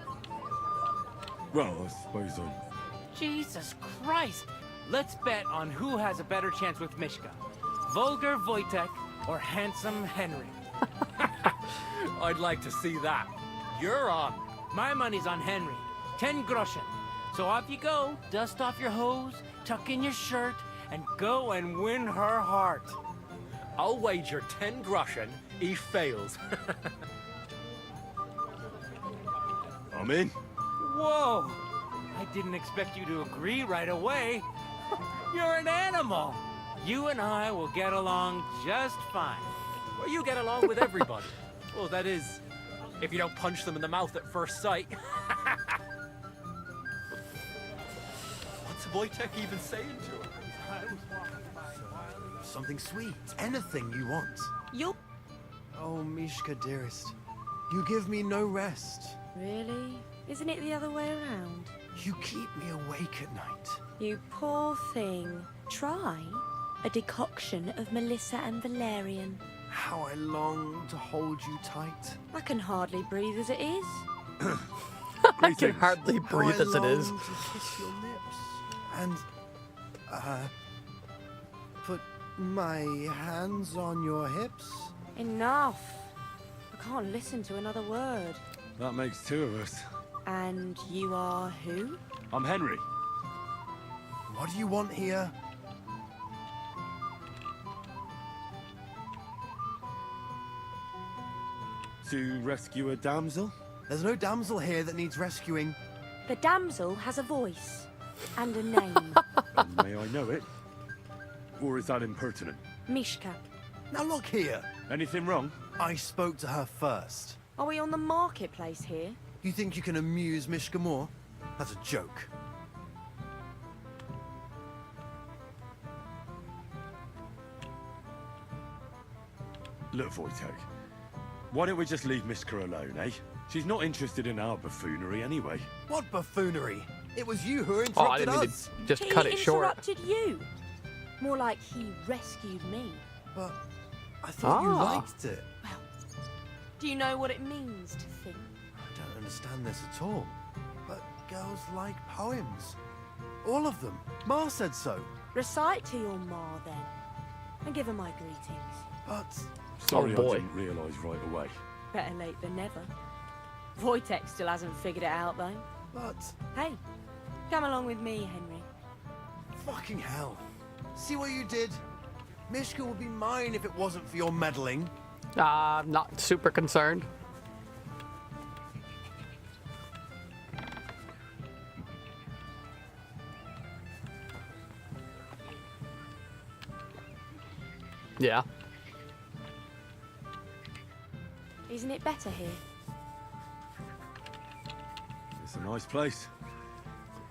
Well, I suppose I'm... Jesus Christ! Let's bet on who has a better chance with Mishka. Vulgar Wojtek or handsome Henry. I'd like to see that. You're on. My money's on Henry. 10 groschen. So off you go, dust off your hose, tuck in your shirt, and go and win her heart. I'll wager 10 groschen he fails. I'm in. Whoa! I didn't expect you to agree right away. You're an animal. You and I will get along just fine. Well, you get along with everybody. Well, that is, if you don't punch them in the mouth at first sight. What's Wojtek even saying to her? Something sweet. Anything you want. You... Oh, Mishka, dearest. You give me no rest. Really? Isn't it the other way around? You keep me awake at night. You poor thing. Try a decoction of Melissa and Valerian. How I long to hold you tight. I can hardly breathe as it is. I can hardly breathe as it is. To kiss your lips and, put my hands on your hips. Enough. I can't listen to another word. That makes two of us. And you are who? I'm Henry. What do you want here? To rescue a damsel? There's no damsel here that needs rescuing. The damsel has a voice and a name. And may I know it? Or is that impertinent? Mishka. Now look here. Anything wrong? I spoke to her first. Are we on the marketplace here? You think you can amuse Mishka more? That's a joke. Look, Wojtek. Why don't we just leave Mishka alone, eh? She's not interested in our buffoonery anyway. What buffoonery? It was you who interrupted Oh, I didn't mean us. to just cut it short. He interrupted you. More like he rescued me. But I thought you liked it. Do you know what it means to think? I don't understand this at all. But girls like poems. All of them. Ma said so. Recite to your ma then. And give her my greetings. But... Sorry, boy. I didn't realise right away. Better late than never. Wojtek still hasn't figured it out though. But... Hey, come along with me, Henry. Fucking hell. See what you did? Mishka would be mine if it wasn't for your meddling. I'm not super concerned. Yeah. Isn't it better here? It's a nice place.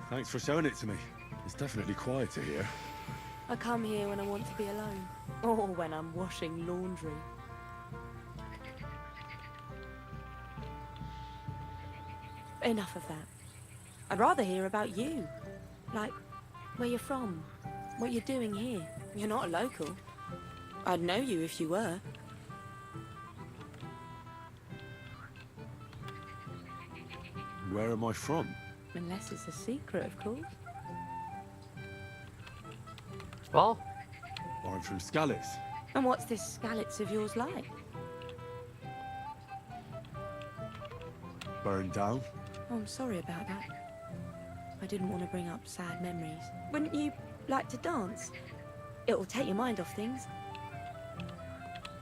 Thanks for showing it to me. It's definitely quieter here. I come here when I want to be alone. Or when I'm washing laundry. Enough of that. I'd rather hear about you. Like, where you're from. What you're doing here. You're not a local. I'd know you if you were. Where am I from? Unless it's a secret, of course. Well, I'm from Skalitz. And what's this Skalitz of yours like? Burned down. Oh, I'm sorry about that. I didn't want to bring up sad memories. Wouldn't you like to dance? It'll take your mind off things.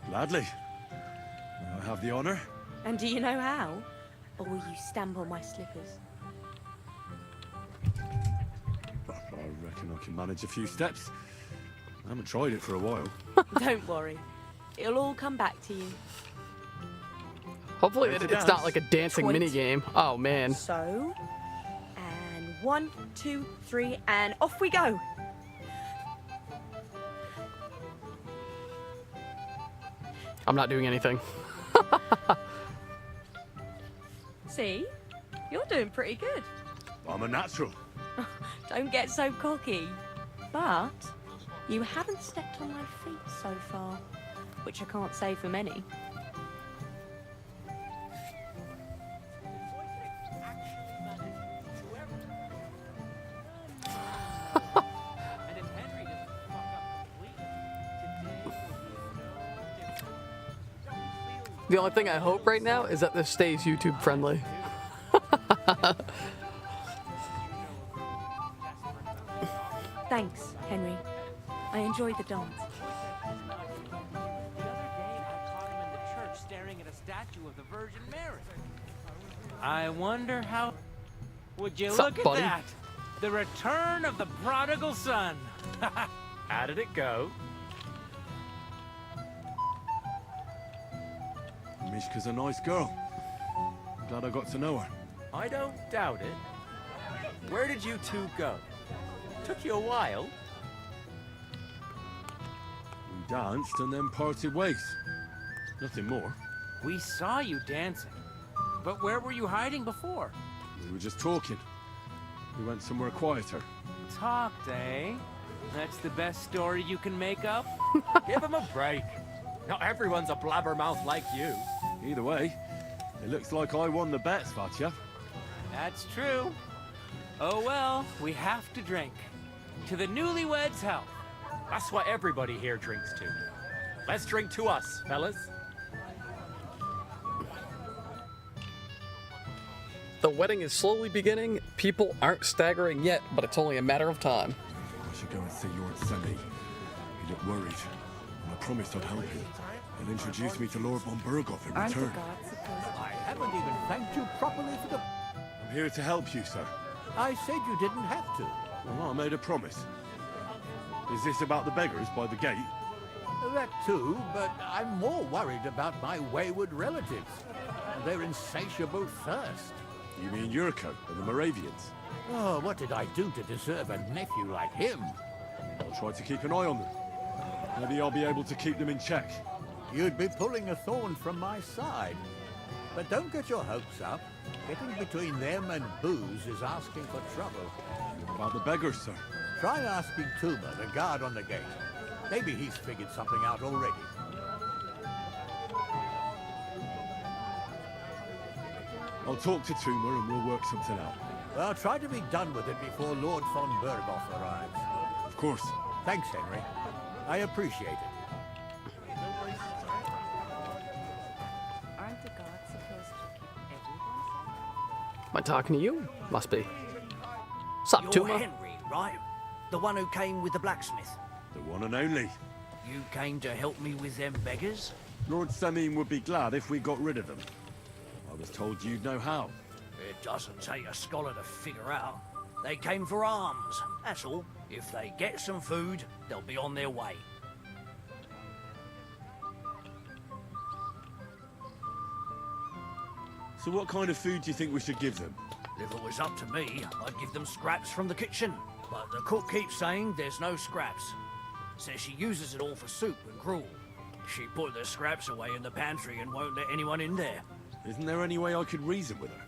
Gladly. I have the honour. And do you know how? Or will you stamp on my slippers? I reckon I can manage a few steps. I haven't tried it for a while. Don't worry. It'll all come back to you. hopefully it's not like a dancing 20. mini game. Oh man. So, and 1, 2, 3, and off we go. I'm not doing anything. See? You're doing pretty good. I'm a natural. Don't get so cocky. But you haven't stepped on my feet so far, which I can't say for many. The only thing I hope right now is that this stays YouTube friendly. Thanks, Henry. I enjoyed the dance. Staring at a statue of the Virgin Mary. I wonder how... Would you Sup, look buddy? at that? The return of the prodigal son. How did it go? Mishka's a nice girl. I'm glad I got to know her. I don't doubt it. Where did you two go? Took you a while. We danced and then parted ways. Nothing more. We saw you dancing. But where were you hiding before? We were just talking. We went somewhere quieter. Talked, eh? That's the best story you can make up? Give him a break. Not everyone's a blabbermouth like you. Either way, it looks like I won the bet, Svatya. That's true. Oh well, we have to drink. To the newlyweds' health. That's what everybody here drinks to. Let's drink to us, fellas. The wedding is slowly beginning. People aren't staggering yet, but it's only a matter of time. I should go and see Lord Semi. He looked worried, and I promised I'd help him. He'll introduce me to Lord von Burgov in return. I haven't even thanked you properly for the... I'm here to help you, sir. I said you didn't have to. Well, I made a promise. Is this about the beggars by the gate? That too, but I'm more worried about my wayward relatives and their insatiable thirst. You mean Yurko and the Moravians? Oh, what did I do to deserve a nephew like him? I'll try to keep an eye on them. Maybe I'll be able to keep them in check. You'd be pulling a thorn from my side. But don't get your hopes up. Getting between them and booze is asking for trouble. About the beggars, sir? Try asking Tuma, the guard on the gate. Maybe he's figured something out already. I'll talk to Tuma and we'll work something out. Well, try to be done with it before Lord von Burgov arrives. Of course. Thanks, Henry. I appreciate it. Aren't the gods supposed to keep everyone safe? Am I talking to you? Must be. Sup, You're Tuma? Henry, right? The one who came with the blacksmith. The one and only. You came to help me with them beggars? Lord Semine would be glad if we got rid of them. I was told you'd know how. It doesn't take a scholar to figure out. They came for alms, that's all. If they get some food, they'll be on their way. So what kind of food do you think we should give them? If it was up to me, I'd give them scraps from the kitchen. But the cook keeps saying there's no scraps. Says she uses it all for soup and gruel. She put the scraps away in the pantry and won't let anyone in there. Isn't there any way I could reason with her?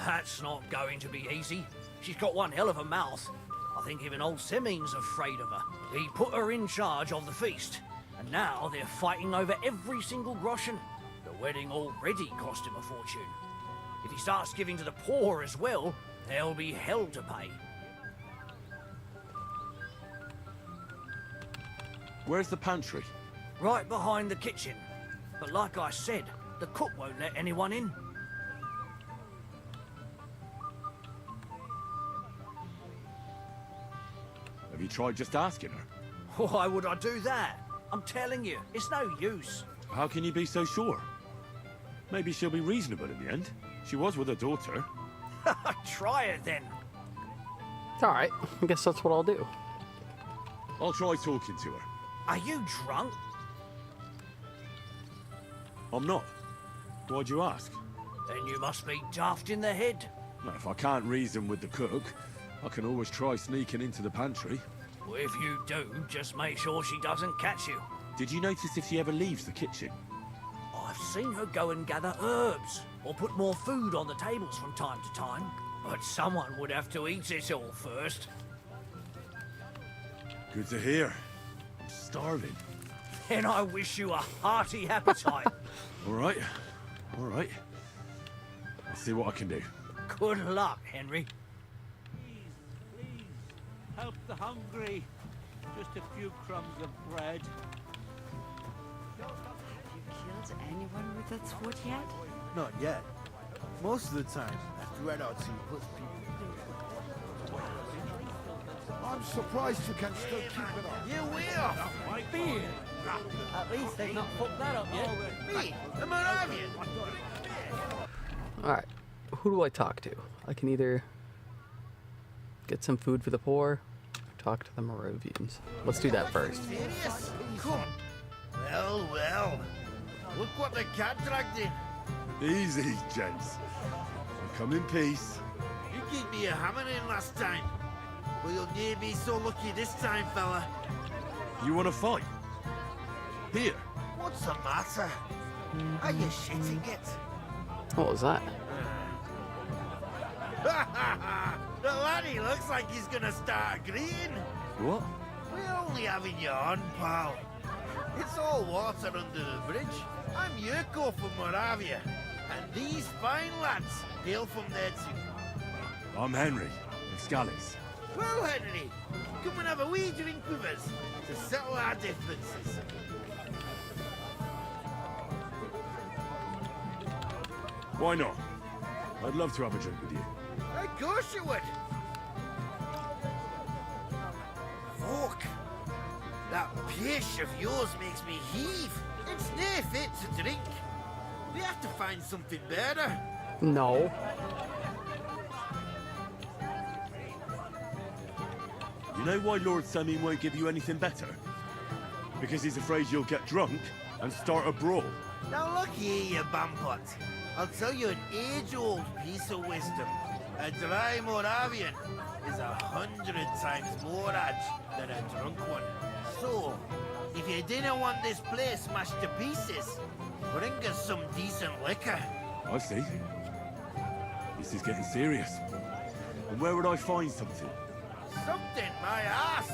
That's not going to be easy. She's got one hell of a mouth. I think even old Semine's afraid of her. He put her in charge of the feast, and now they're fighting over every single groschen. The wedding already cost him a fortune. If he starts giving to the poor as well, there'll be hell to pay. Where's the pantry? Right behind the kitchen. But like I said, the cook won't let anyone in. Have you tried just asking her? Why would I do that? I'm telling you, it's no use. How can you be so sure? Maybe she'll be reasonable in the end. She was with her daughter. Try it then. Alright, I guess that's what I'll do. I'll try talking to her. Are you drunk? I'm not. Why'd you ask? Then you must be daft in the head. Now, if I can't reason with the cook, I can always try sneaking into the pantry. Well, if you do, just make sure she doesn't catch you. Did you notice if she ever leaves the kitchen? I've seen her go and gather herbs, or put more food on the tables from time to time. But someone would have to eat it all first. Good to hear. I'm starving. Then I wish you a hearty appetite. All right. All right. I'll see what I can do. Good luck, Henry. Please, help the hungry. Just a few crumbs of bread. Have you killed anyone with that's wood yet? Not yet. Most of the time, that red-hot sea puts people... I'm surprised you can still keep it on. You will! Beer! At least they've not fucked that up yet. Me, the Moravian! Alright, who do I talk to? I can either get some food for the poor, or talk to the Moravians. Let's do that first. Serious? Come. Well, well. Look what the cat dragged in. Easy, gents. I come in peace. You gave me a hammer in last time. Well, you'll near be so lucky this time, fella. You want to fight? Here. What's the matter? Are you shitting it? What was that? The laddie looks like he's gonna start agreeing. What? We're only having you on, pal. It's all water under the bridge. I'm Yurko from Moravia, and these fine lads hail from there too. I'm Henry of Scallies. Well, Henry, come and have a wee drink with us to settle our differences. Why not? I'd love to have a drink with you. Of course you would. Fuck. That pish of yours makes me heave. It's near fit to drink. We have to find something better. No. You know why Lord Samin won't give you anything better? Because he's afraid you'll get drunk and start a brawl. Now look here, you bampot. I'll tell you an age-old piece of wisdom. A dry Moravian is 100 times more edge than a drunk one. So, if you didn't want this place smashed to pieces, bring us some decent liquor. I see. This is getting serious. And where would I find something? Something, my ass!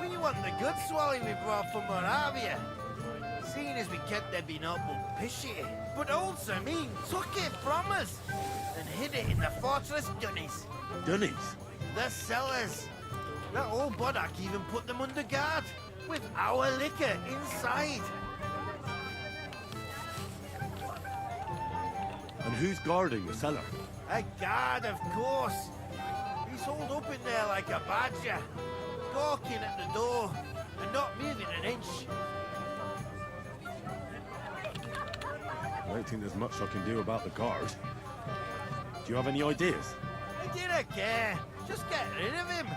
We want the good swally we brought from Moravia. Seeing as we kept there being up pishy. But old Samin took it from us and hid it in the fortress dunnies. Dunnies? The cellars. That old Boddock even put them under guard, with our liquor inside. And who's guarding the cellar? A guard, of course. He's holed up in there like a badger, gawking at the door and not moving an inch. I don't think there's much I can do about the guard. Do you have any ideas? I didn't care. Just get rid of him.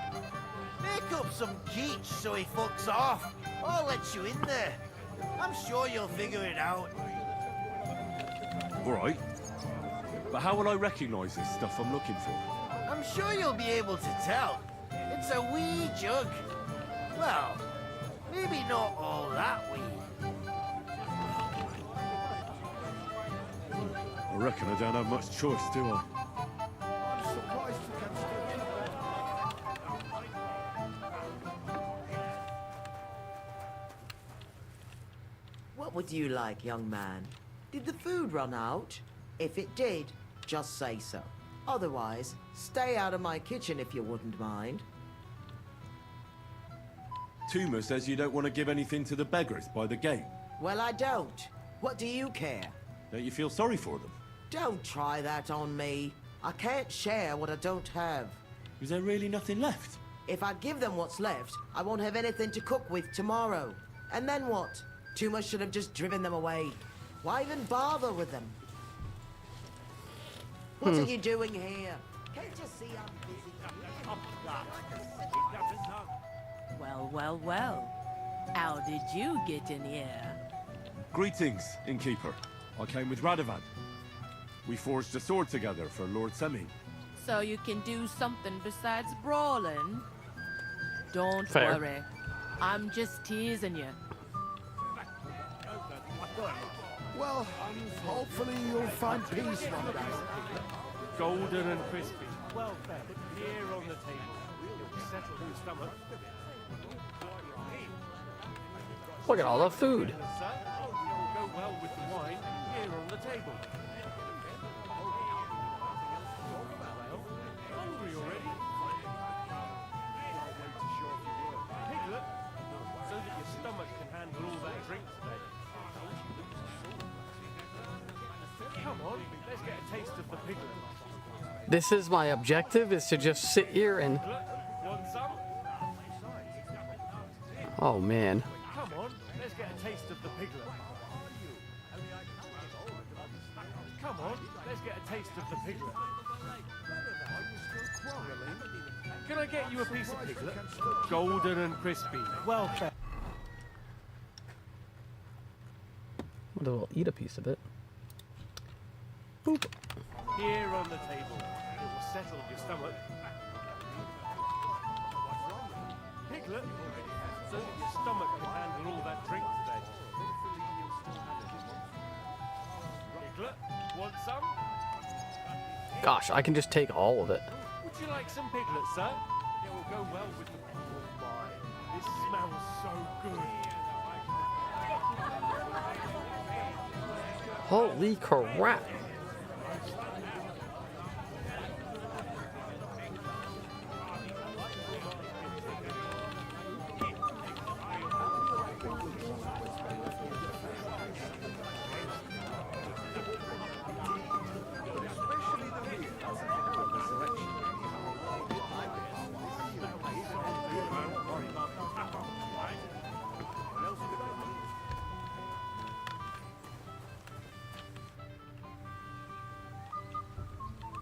Make up some keech so he fucks off. I'll let you in there. I'm sure you'll figure it out. All right. But how will I recognize this stuff I'm looking for? I'm sure you'll be able to tell. It's a wee jug. Well, maybe not all that wee. I reckon I don't have much choice, do I? I'm surprised you can still What would you like, young man? Did the food run out? If it did, just say so. Otherwise, stay out of my kitchen if you wouldn't mind. Tuma says you don't want to give anything to the beggars by the gate. Well, I don't. What do you care? Don't you feel sorry for them? Don't try that on me. I can't share what I don't have. Is there really nothing left? If I give them what's left, I won't have anything to cook with tomorrow. And then what? Tuma should have just driven them away. Why even bother with them? What are you doing here? Can't you see I'm busy? Well, well, well. How did you get in here? Greetings, innkeeper. I came with Radovan. We forged a sword together for Lord Semi. So you can do something besides brawling? Don't Fair. worry. I'm just teasing you. Well, hopefully you'll find peace one day. Golden and crispy. Well fed. Here on the table. You'll settle your stomach. Look at all the food. It'll go well with the wine here on the table. Hungry already? Piglet, so that your stomach can handle all that drink today. on, let's get a taste of the piglet. This is my objective, is to just sit here and... Want some? Oh, man. Come on, let's get a taste of the piglet. Come on, let's get a taste of the piglet. Can I get you a piece of piglet? Golden and crispy. Well fed. Might as well eat a piece of it. Boop. Here on the table. It will settle your stomach. Piglet, so that your stomach can handle all that drink today. Piglet, want some? Gosh, I can just take all of it. Would you like some piglet, sir? It will go well with the... Oh my, this smells so good. Holy crap.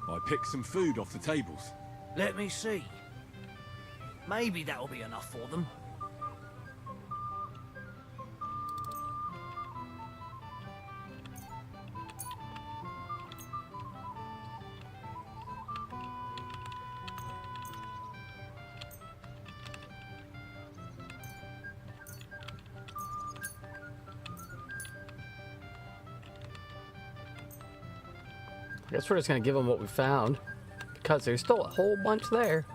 I picked some food off the tables. Let me see. Maybe that'll be enough for them. I guess we're just gonna give them what we found, because there's still a whole bunch there.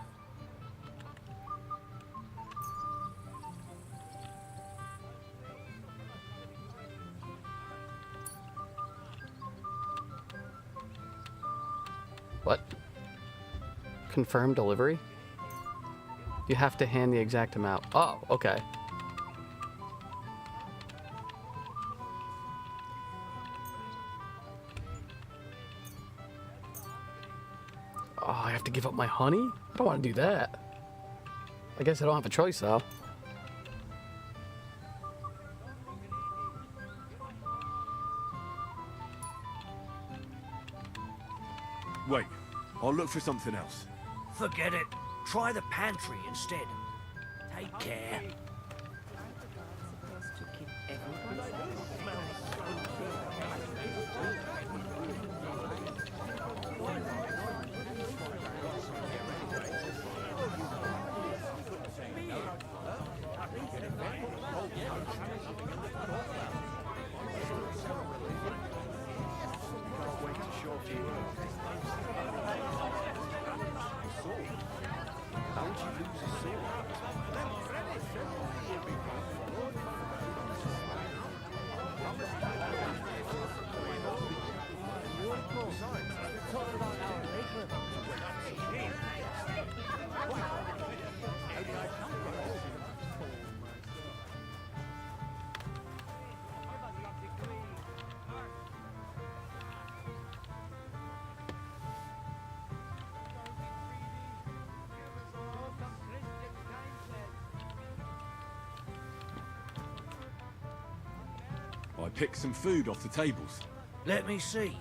What? Confirm delivery? You have to hand the exact amount. Oh, okay. Oh, I have to give up my honey? I don't want to do that. I guess I don't have a choice, though. Wait, I'll look for something else. Forget it. Try the pantry instead. Take care. I picked some food off the tables. Let me see.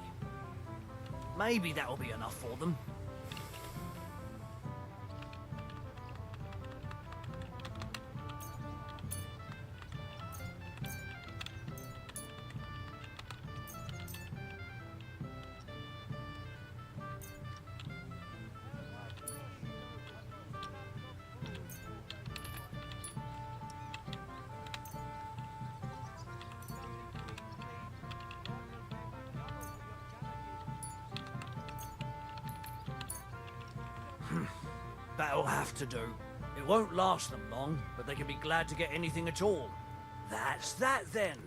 Maybe that'll be enough for them. That'll have to do. It won't last them long, but they can be glad to get anything at all. That's that then.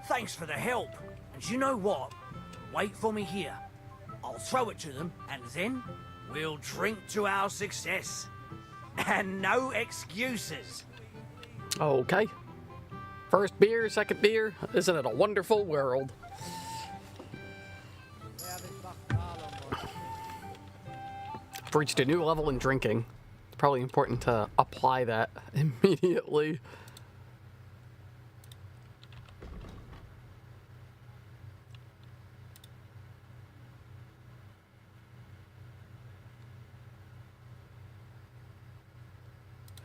Thanks for the help. And you know what? Wait for me here. I'll throw it to them, and then we'll drink to our success. And no excuses. Okay. First beer, second beer. Isn't it a wonderful world? I've reached a new level in drinking. It's probably important to apply that immediately.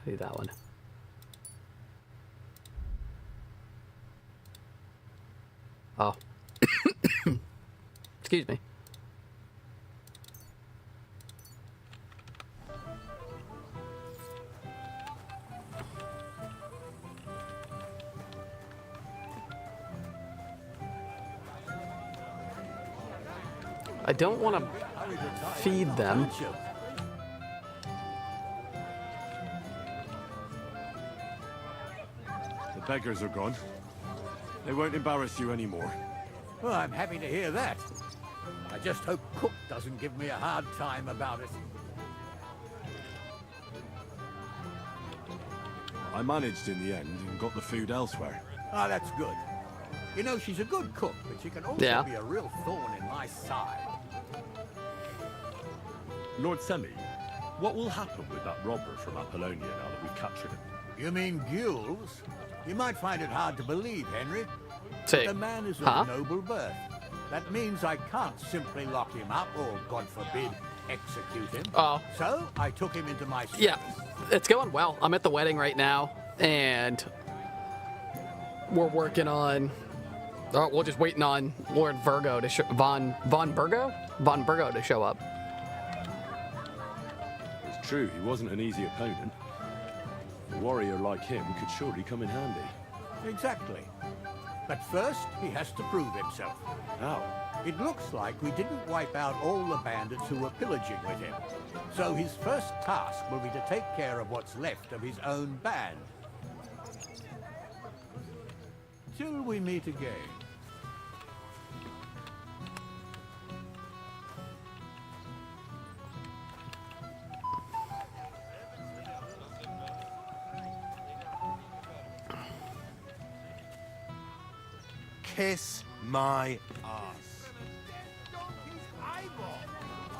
I need that one. Oh. Excuse me. I don't want to feed them. The beggars are gone. They won't embarrass you anymore. Well, I'm happy to hear that. I just hope Cook doesn't give me a hard time about it. I managed in the end and got the food elsewhere. Ah, that's good. You know, she's a good cook, but she can also be a real thorn in my side. Lord Semi, what will happen with that robber from Apollonia now that we've captured him? You mean Gules? You might find it hard to believe, Henry. Say, but the man is of noble birth. That means I can't simply lock him up or, God forbid, execute him. Oh. So I took him into my service. Yeah, it's going well. I'm at the wedding right now, and we're working on. We're just waiting on Lord Virgo to Von Burgo to show up. It's true, he wasn't an easy opponent. A warrior like him could surely come in handy. Exactly. But first, he has to prove himself. How? It looks like we didn't wipe out all the bandits who were pillaging with him. So his first task will be to take care of what's left of his own band. Till we meet again. Kiss my ass.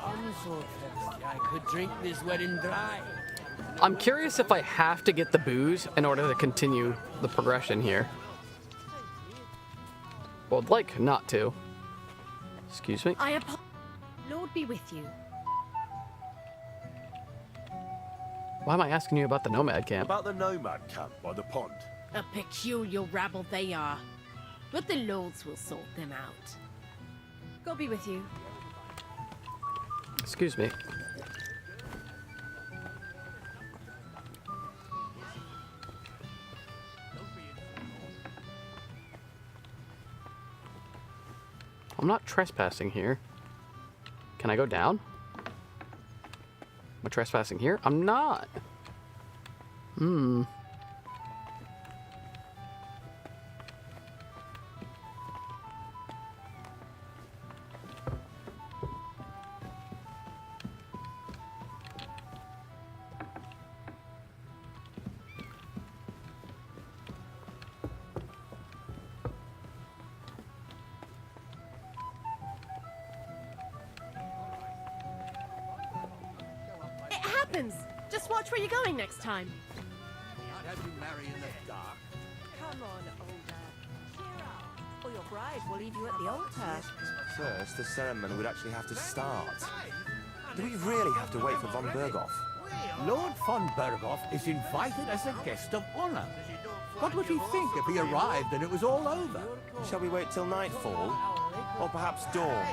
I'm so thirsty, I could drink this wedding dry. I'm curious if I have to get the booze in order to continue the progression here. Well, I'd like not to. Excuse me. Lord be with you. Why am I asking you about the nomad camp? About the nomad camp by the pond. A peculiar rabble they are. But the lords will sort them out. God be with you. Excuse me. I'm not trespassing here. Can I go down? Am I trespassing here? I'm not. It happens! Just watch where you're going next time. I'd have you marry in the dark. Come on, older. Cheer up, or your bride will leave you at the altar. First, the ceremony would actually have to start. Do we really have to wait for von Berghoff? Lord von Berghoff is invited as a guest of honor. What would he think if he arrived and it was all over? Shall we wait till nightfall? Or perhaps dawn?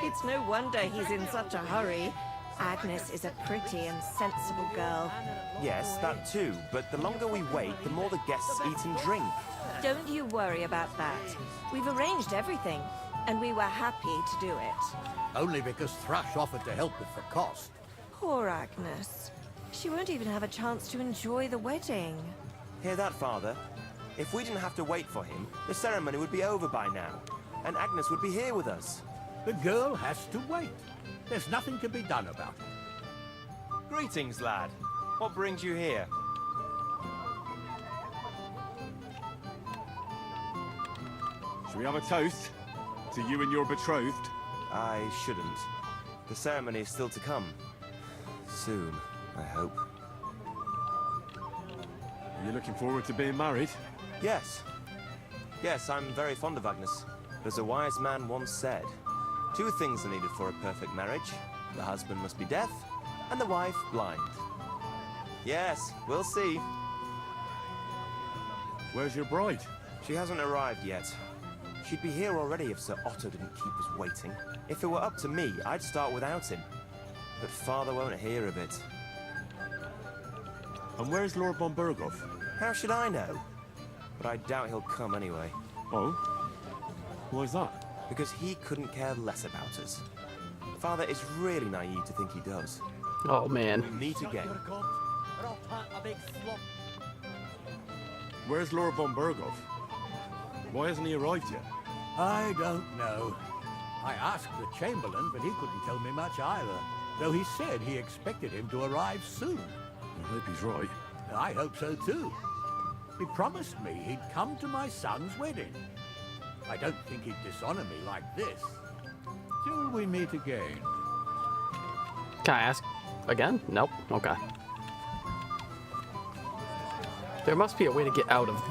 It's no wonder he's in such a hurry. Agnes is a pretty and sensible girl. Yes, that too, but the longer we wait, the more the guests eat and drink. Don't you worry about that. We've arranged everything, and we were happy to do it. Only because Thrush offered to help with the cost. Poor Agnes. She won't even have a chance to enjoy the wedding. Hear that, Father? If we didn't have to wait for him, the ceremony would be over by now, and Agnes would be here with us. The girl has to wait. There's nothing to be done about it. Greetings, lad. What brings you here? Shall we have a toast? To you and your betrothed? I shouldn't. The ceremony is still to come. Soon, I hope. Are you looking forward to being married? Yes. Yes, I'm very fond of Agnes. But as a wise man once said, 2 things are needed for a perfect marriage. The husband must be deaf, and the wife blind. Yes, we'll see. Where's your bride? She hasn't arrived yet. She'd be here already if Sir Otto didn't keep us waiting. If it were up to me, I'd start without him. But Father won't hear of it. And where's Lord von Burgov? How should I know? But I doubt he'll come anyway. Oh? Why's that? Because he couldn't care less about us. Father is really naive to think he does. Oh, man. We meet again. Where's Lord von Burgov? Why hasn't he arrived yet? I don't know. I asked the Chamberlain, but he couldn't tell me much either. Though he said he expected him to arrive soon. I hope he's right. I hope so too. He promised me he'd come to my son's wedding. I don't think he'd dishonor me like this. Till we meet again. Can I ask again? Nope. Okay. There must be a way to get out of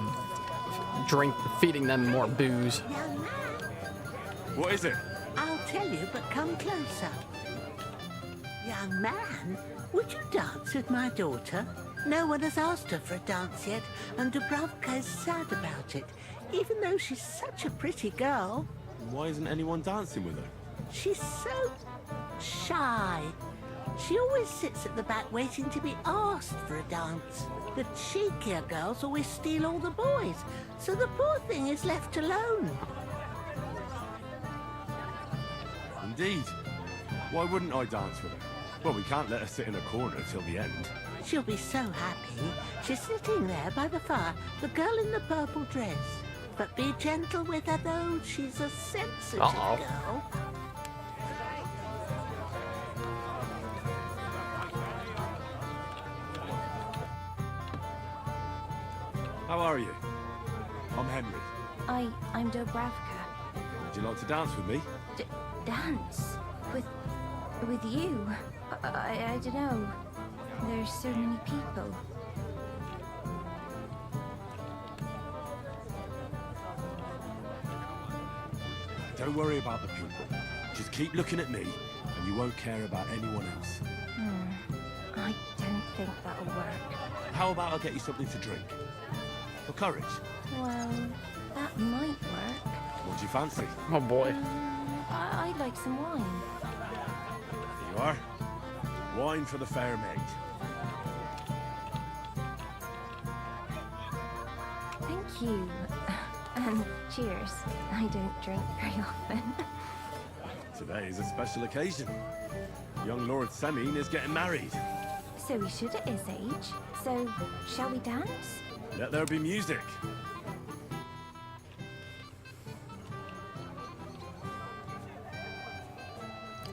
feeding them more booze. What is it? I'll tell you, but come closer. Young man, would you dance with my daughter? No one has asked her for a dance yet, and Dubravka's sad about it, even though she's such a pretty girl. Why isn't anyone dancing with her? She's so shy. She always sits at the back waiting to be asked for a dance. The cheekier girls always steal all the boys, so the poor thing is left alone. Indeed. Why wouldn't I dance with her? Well, we can't let her sit in a corner till the end. She'll be so happy. She's sitting there by the fire, the girl in the purple dress. But be gentle with her, though. She's a sensitive girl. How are you? I'm Henry. I'm Dubravka. Would you like to dance with me? Dance? With you? I don't know. There's so many people. Don't worry about the people. Just keep looking at me, and you won't care about anyone else. I don't think that'll work. How about I get you something to drink? For courage? Well, that might work. What do you fancy? Oh boy. I'd like some wine. Here you are. Wine for the fair maid. Thank you. And cheers. I don't drink very often. Today is a special occasion. Young Lord Semine is getting married. So we should at his age. So, shall we dance? Let there be music.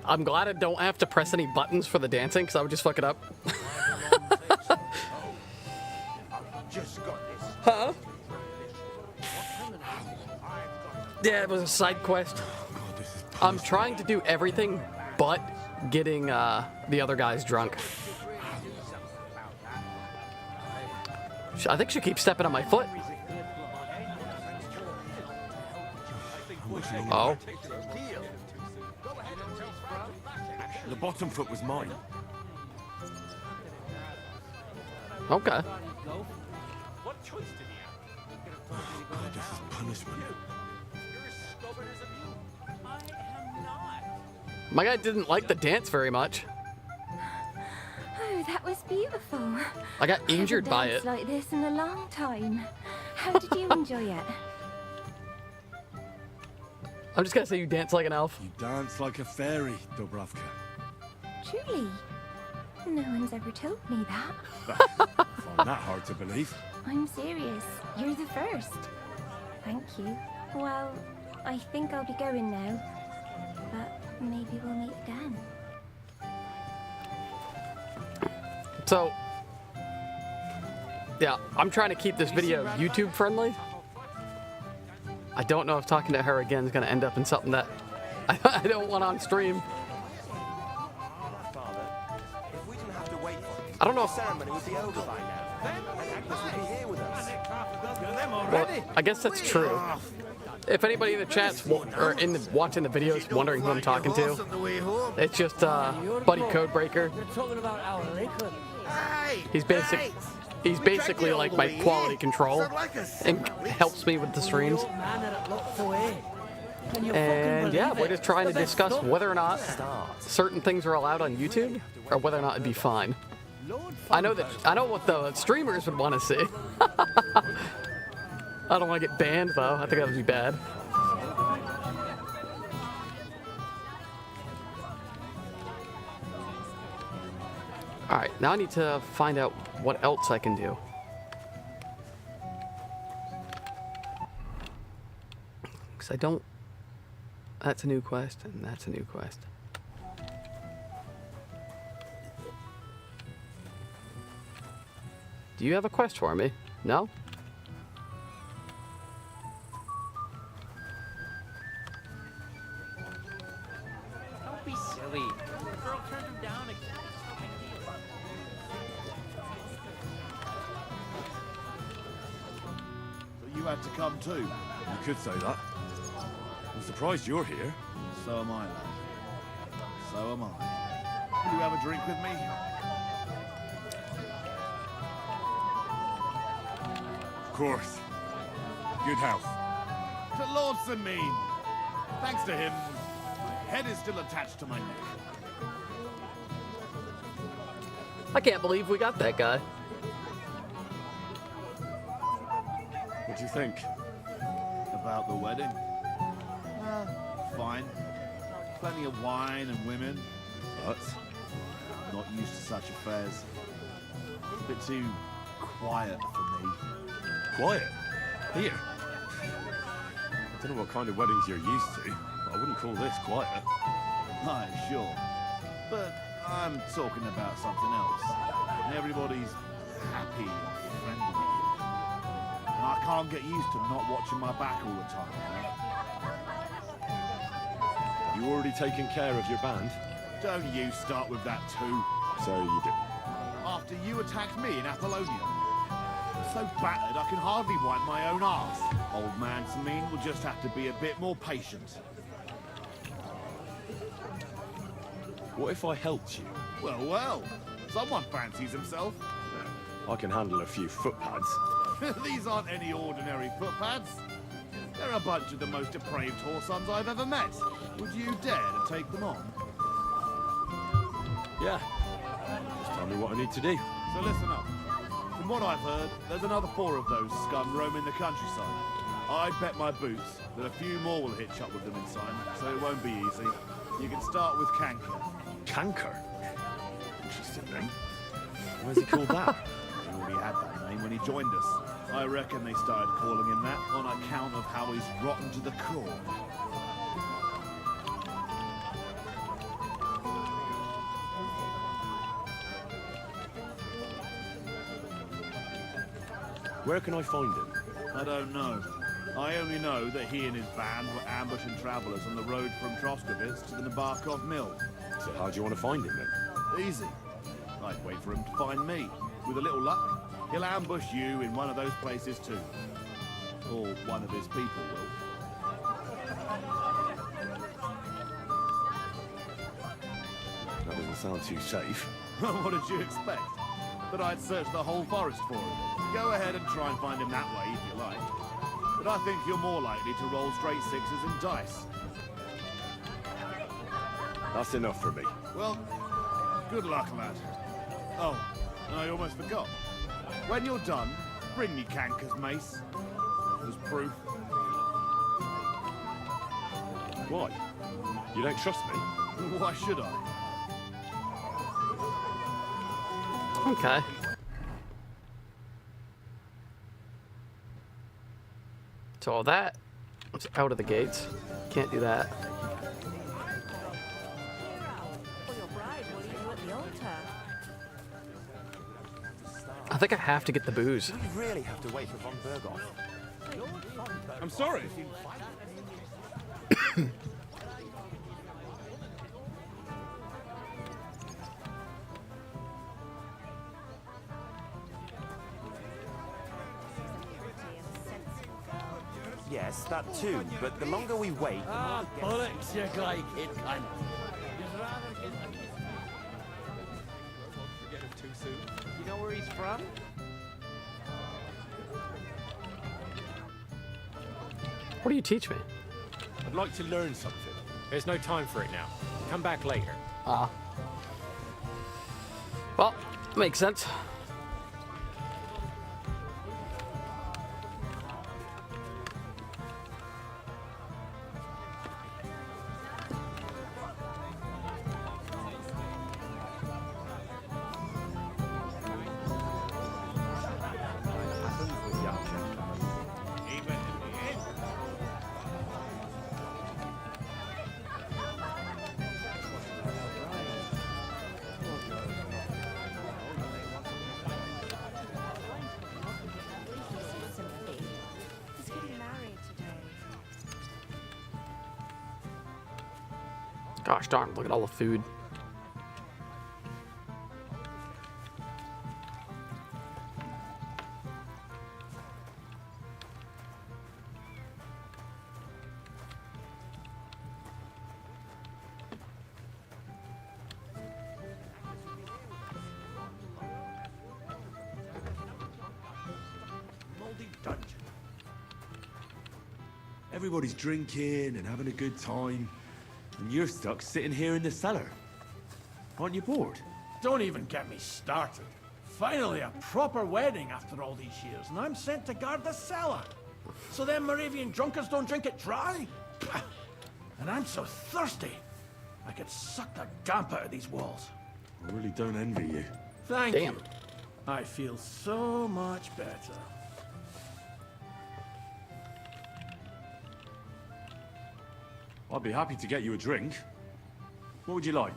I'm glad I don't have to press any buttons for the dancing, because I would just fuck it up. Just got this. Huh? Yeah, it was a side quest. I'm trying to do everything but getting the other guys drunk. I think she keeps stepping on my foot. Oh. The bottom foot was mine. Okay. What choice did he have? Oh, God, this is punishment. You're as stubborn as a mule. I am not. My guy didn't like the dance very much. Oh, that was beautiful. I got injured by I it. haven't danced like this in a long time. How did you enjoy it? I'm just gonna say you dance like an elf. You dance like a fairy, Dubravka. Truly? No one's ever told me that. I find that hard to believe. I'm serious. You're the first. Thank you. Well, I think I'll be going now. But maybe we'll meet again. So, yeah, I'm trying to keep this video YouTube friendly. I don't know if talking to her again is going to end up in something that I don't want on stream. Father, if we didn't have to wait for him, I don't know. the ceremony would be over by now. And Agnes would be here with us. Well, I guess that's true. If anybody in the chat's watching the videos wondering who I'm talking to, it's just Buddy Codebreaker. You're talking about our liquor. He's basically like my quality control and helps me with the streams. And yeah, we're just trying to discuss whether or not certain things are allowed on YouTube or whether or not it'd be fine. I know what the streamers would want to see. I don't want to get banned though. I think that would be bad. Alright, now I need to find out what else I can do. Because I don't... That's a new quest, and that's a new quest. Do you have a quest for me? No? Don't be silly. The girl turned him down again. But you had to come too. You could say that. I'm surprised you're here. So am I, lad. So am I. Will you have a drink with me? Of course. Good health. To Lord Samin. Thanks to him, my head is still attached to my neck. I can't believe we got that guy. What do you think? About the wedding? Fine. Plenty of wine and women. But I'm not used to such affairs. It's a bit too quiet for me. Quiet? Here? I don't know what kind of weddings you're used to, but I wouldn't call this quiet. Aye, sure. But I'm talking about something else. And everybody's happy and friendly. And I can't get used to not watching my back all the time, you know? You already taken care of your band? Don't you start with that too. So you did. After you attacked me in Apollonia. I'm so battered I can hardly wipe my own arse. Old man Samin will just have to be a bit more patient. What if I helped you? Well, well. Someone fancies himself. I can handle a few footpads. These aren't any ordinary footpads. They're a bunch of the most depraved whoresons I've ever met. Would you dare to take them on? Yeah. Just tell me what I need to do. So listen up. From what I've heard, there's another 4 of those scum roaming the countryside. I'd bet my boots that a few more will hitch up with them in time, so it won't be easy. You can start with Canker. Canker? Interesting name. Why's he called that? He already had that name when he joined us. I reckon they started calling him that on account of how he's rotten to the core. Where can I find him? I don't know. I only know that he and his band were ambushing travelers on the road from Troskovitz to the Nabokov Mill. So how do you want to find him then? Easy. I'd wait for him to find me. With a little luck, he'll ambush you in one of those places too. Or one of his people will. That doesn't sound too safe. What did you expect? That I'd search the whole forest for him? Go ahead and try and find him that way if you like. But I think you're more likely to roll straight 6s and dice. That's enough for me. Well, good luck, lad. Oh, and I almost forgot. When you're done, bring me Canker's mace. As proof. Why? You don't trust me? Why should I? Okay. So all that was out of the gates. Can't do that. I think I have to get the booze. We really have to wait for von Berghoff. I'm sorry. Yes, that too, but the longer we wait, the more it gets... Bollocks, you like it, cunt. Too soon. You know where he's from? What do you teach me? I'd like to learn something. There's no time for it now. Come back later. Ah. Well, makes sense. He's getting married today. Gosh darn, look at all the food. Moldy dungeon. Everybody's drinking and having a good time, and you're stuck sitting here in the cellar. Aren't you bored? Don't even get me started. Finally, a proper wedding after all these years, and I'm sent to guard the cellar. So them Moravian drunkards don't drink it dry? And I'm so thirsty, I could suck the damp out of these walls. I really don't envy you. Thank you. I feel so much better. I'd be happy to get you a drink. What would you like?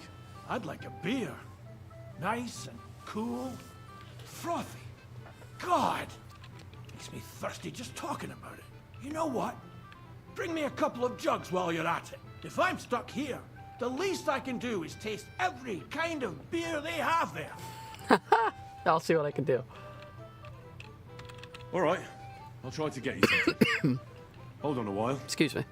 I'd like a beer. Nice and cool. Frothy. God! Makes me thirsty just talking about it. You know what? Bring me a couple of jugs while you're at it. If I'm stuck here, the least I can do is taste every kind of beer they have there. I'll see what I can do. All right. I'll try to get you something. Hold on a while. Excuse me.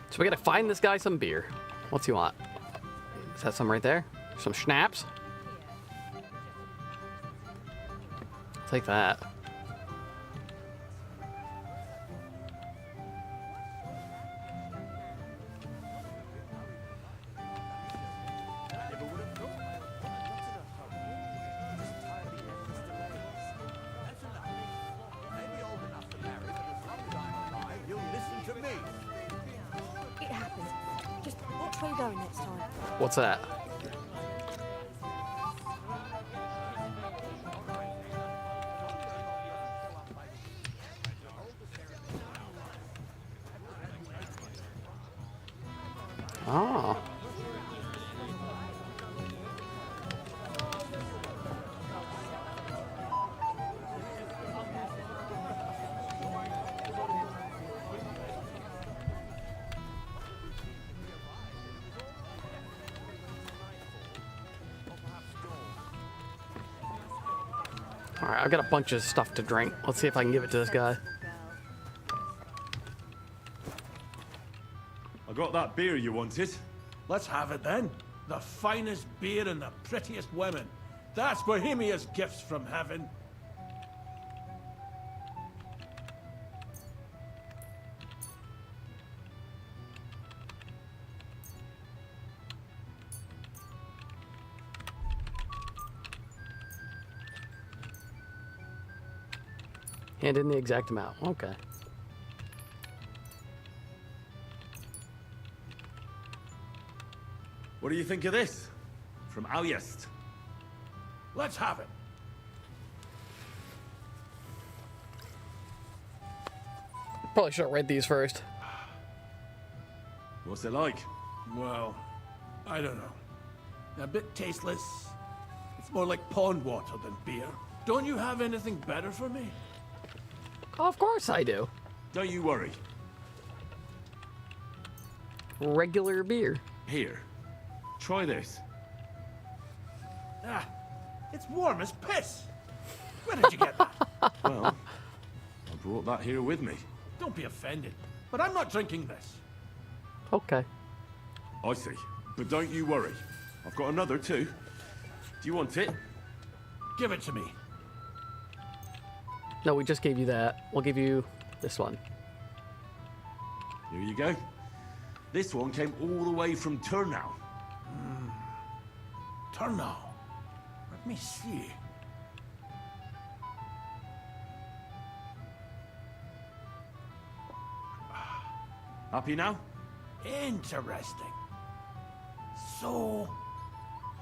So we gotta find this guy some beer. What's he want? Is that some right there? Some schnapps? Take that. It happens. Just watch where you're going next time. What's that? Oh. Alright, I've got a bunch of stuff to drink. Let's see if I can give it to this guy. I got that beer you wanted. Let's have it then. The finest beer and the prettiest women. That's Bohemia's gifts from heaven. Hand in the exact amount. Okay. What do you think of this? From Alyest. Let's have it. Probably should have read these first. What's it like? Well, I don't know. A bit tasteless. It's more like pond water than beer. Don't you have anything better for me? Of course I do. Don't you worry. Regular beer. Here. Try this. Ah, it's warm as piss. Where did you get that? Well, brought that here with me. Don't be offended, but I'm not drinking this. Okay. I see. But don't you worry. I've got another too. Do you want it? Give it to me. No, we just gave you that. We'll give you this one. Here you go. This one came all the way from Turnau. Turnau. Let me see. Happy now? Interesting. So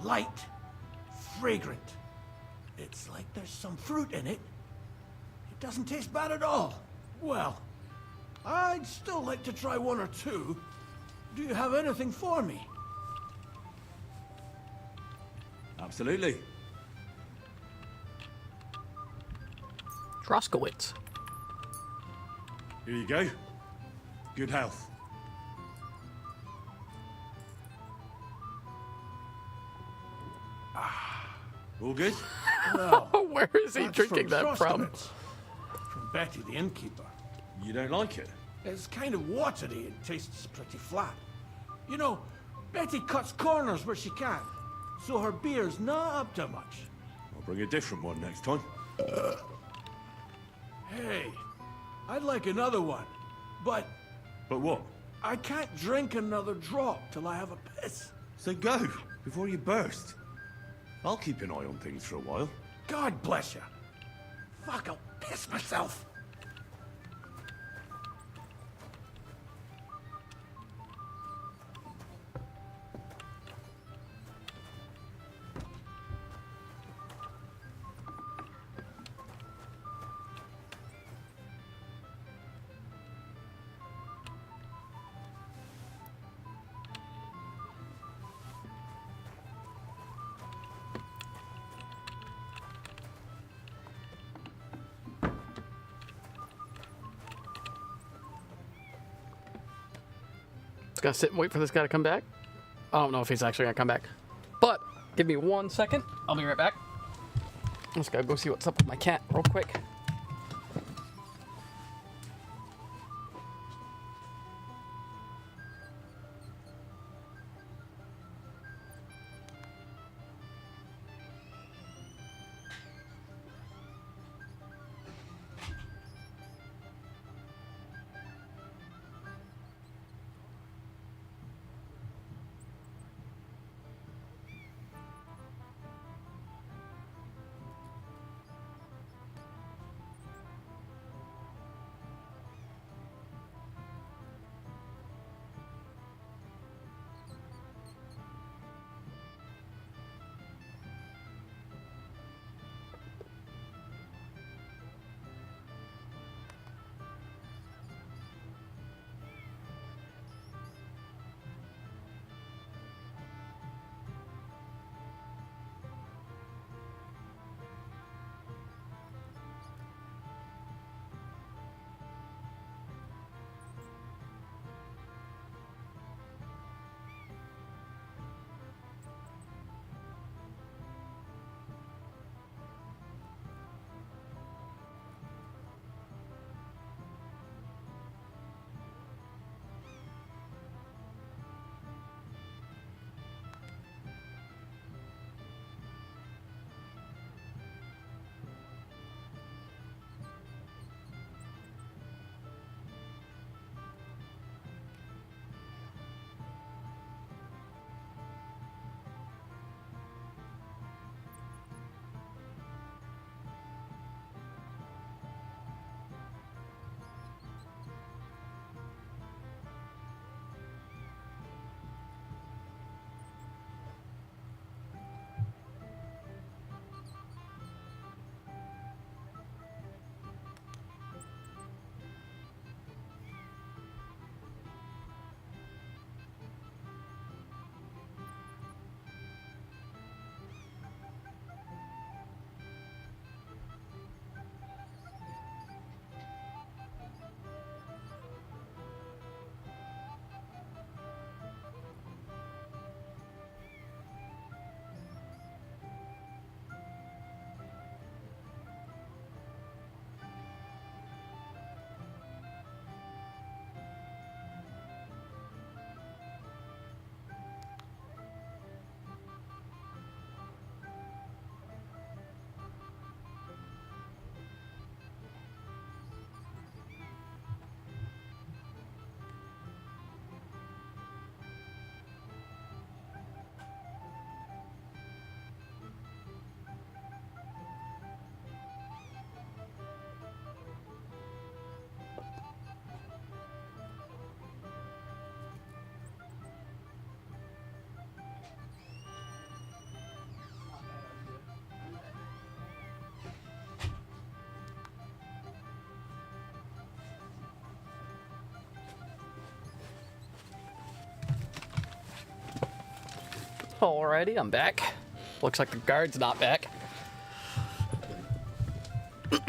light, fragrant. It's like there's some fruit in it. It doesn't taste bad at all. Well, I'd still like to try one or two. Do you have anything for me? Absolutely. Droskowitz. Here you go. Good health. All good? No. Where is he That's drinking that from? Droskowitz. From Betty the innkeeper. You don't like it? It's kind of watery and tastes pretty flat. You know, Betty cuts corners where she can, so her beer's not up to much. I'll bring a different one next time. Hey, I'd like another one, but But what? I can't drink another drop till I have a piss. So go, before you burst. I'll keep an eye on things for a while. God bless you. Fuck, I'll piss myself. Just gonna sit and wait for this guy to come back. I don't know if he's actually gonna come back. But give me 1 second. I'll be right back. I'm just gonna go see what's up with my cat real quick. Alrighty, I'm back. Looks like the guard's not back. The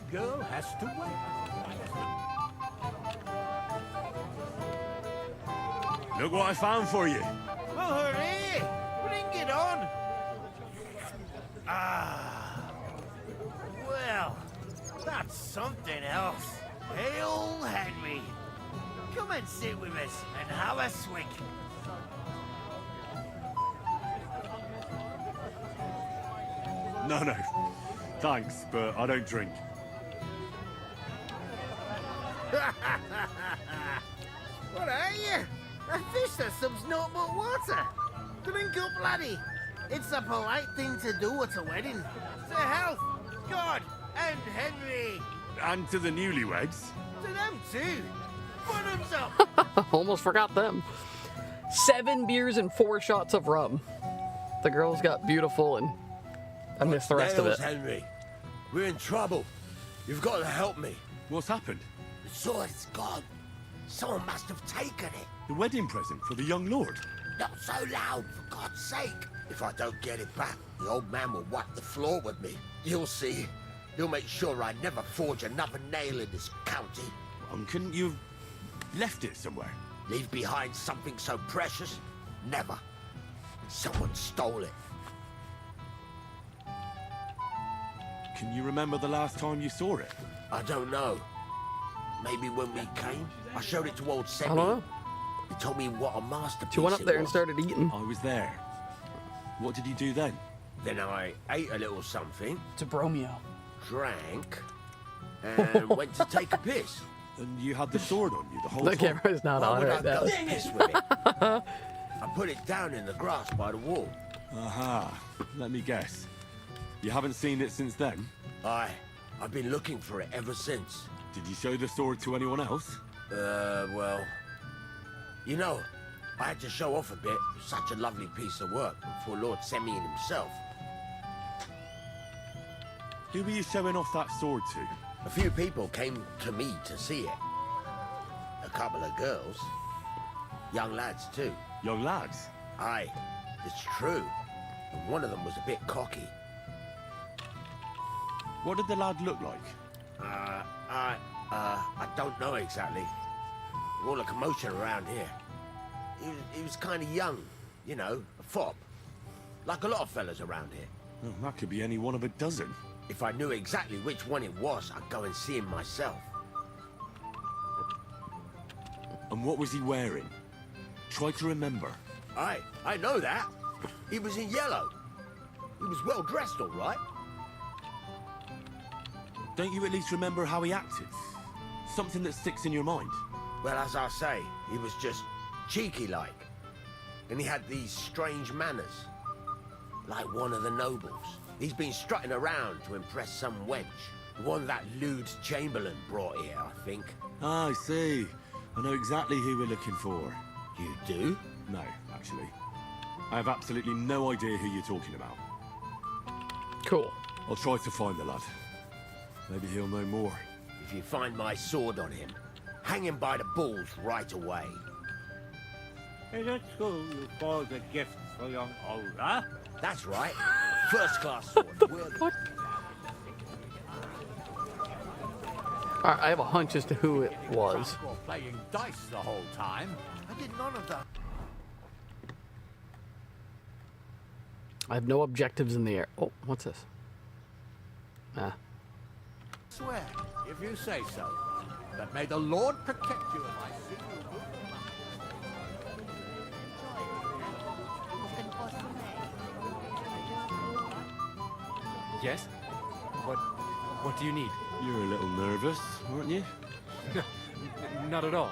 girl has to wait. Look what I found for you. Well, hooray! Bring it on! Ah. Well, that's something else. Hail Henry! Come and sit with us and have a swig. No. Thanks, but I don't drink. What are you? A fish that subs naught but water. Drink up, laddie. It's a polite thing to do at a wedding. To health, God, and Henry. And to the newlyweds. To them too. Bottoms up. Almost forgot them. 7 beers and 4 shots of rum. The girls got beautiful and I missed the rest of it. Henry, we're in trouble. You've got to help me. What's happened? The sword's gone. Someone must have taken it. The wedding present for the young lord? Not so loud, for God's sake. If I don't get it back, the old man will wipe the floor with me. You'll see. He'll make sure I never forge another nail in this county. Couldn't you have left it somewhere? Leave behind something so precious? Never. Someone stole it. Can you remember the last time you saw it? I don't know. Maybe when we came, I showed it to old Semi. I don't know. He told me what a masterpiece She went up there it and was. started eating. I was there. What did you do then? Then I ate a little something. It's a bromeo. Drank. And went to take a piss. And you had the sword on you the whole The time? camera's not Why on would right I now. go piss with it? I put it down in the grass by the wall. Aha. Let me guess. You haven't seen it since then? I've been looking for it ever since. Did you show the sword to anyone else? Well... You know, I had to show off a bit. Such a lovely piece of work for Lord Semyon himself. Who were you showing off that sword to? A few people came to me to see it. A couple of girls. Young lads, too. Young lads? Aye, it's true. And one of them was a bit cocky. What did the lad look like? I don't know exactly. All the commotion around here. He was kind of young, you know, a fop. Like a lot of fellas around here. Oh, that could be any one of a dozen. If I knew exactly which one it was, I'd go and see him myself. And what was he wearing? Try to remember. Aye, I know that. He was in yellow. He was well dressed, all right. Don't you at least remember how he acted? Something that sticks in your mind? Well, as I say, he was just cheeky-like. And he had these strange manners. Like one of the nobles. He's been strutting around to impress some wench. One that lewd Chamberlain brought here, I think. Ah, I see. I know exactly who we're looking for. You do? No, actually. I have absolutely no idea who you're talking about. Cool. I'll try to find the lad. Maybe he'll know more. If you find my sword on him, hang him by the balls right away. Is it true you forged a gift for young Olga? That's right. First-class sword. Worthy. Alright, I have a hunch as to who it was. We're playing dice the whole time. I did none of that. I have no objectives in the air. Oh, what's this? Ah. Swear, if you say so, that may the Lord protect you if I see you. Yes? What do you need? You're a little nervous, aren't you? Not at all.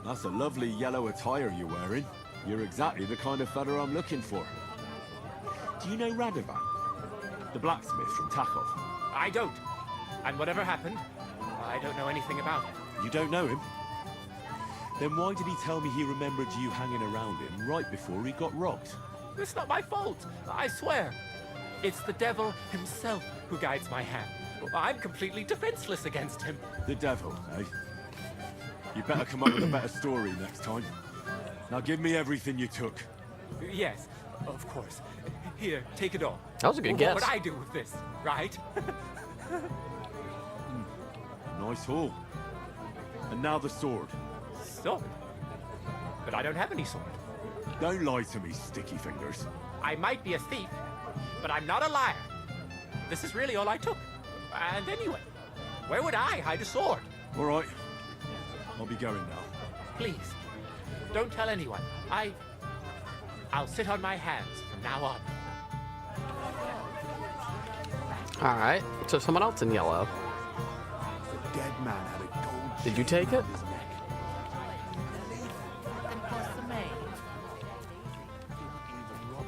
That's a lovely yellow attire you're wearing. You're exactly the kind of fella I'm looking for. Do you know Radovan? The blacksmith from Takov? I don't. And whatever happened, I don't know anything about it. You don't know him? Then why did he tell me he remembered you hanging around him right before he got robbed? It's not my fault, I swear. It's the devil himself who guides my hand. I'm completely defenseless against him. The devil, eh? You better come up with a better story next time. Now give me everything you took. Yes, of course. Here, take it all. That was a good What guess. would I do with this, right? Nice haul. And now the sword. Sword? But I don't have any sword. Don't lie to me, sticky fingers. I might be a thief, but I'm not a liar. This is really all I took. And anyway, where would I hide a sword? All right. I'll be going now. Please, don't tell anyone. I'll sit on my hands from now on. All right, so someone else in yellow. The dead man had a gold Did you take it? chain around his neck. Even rob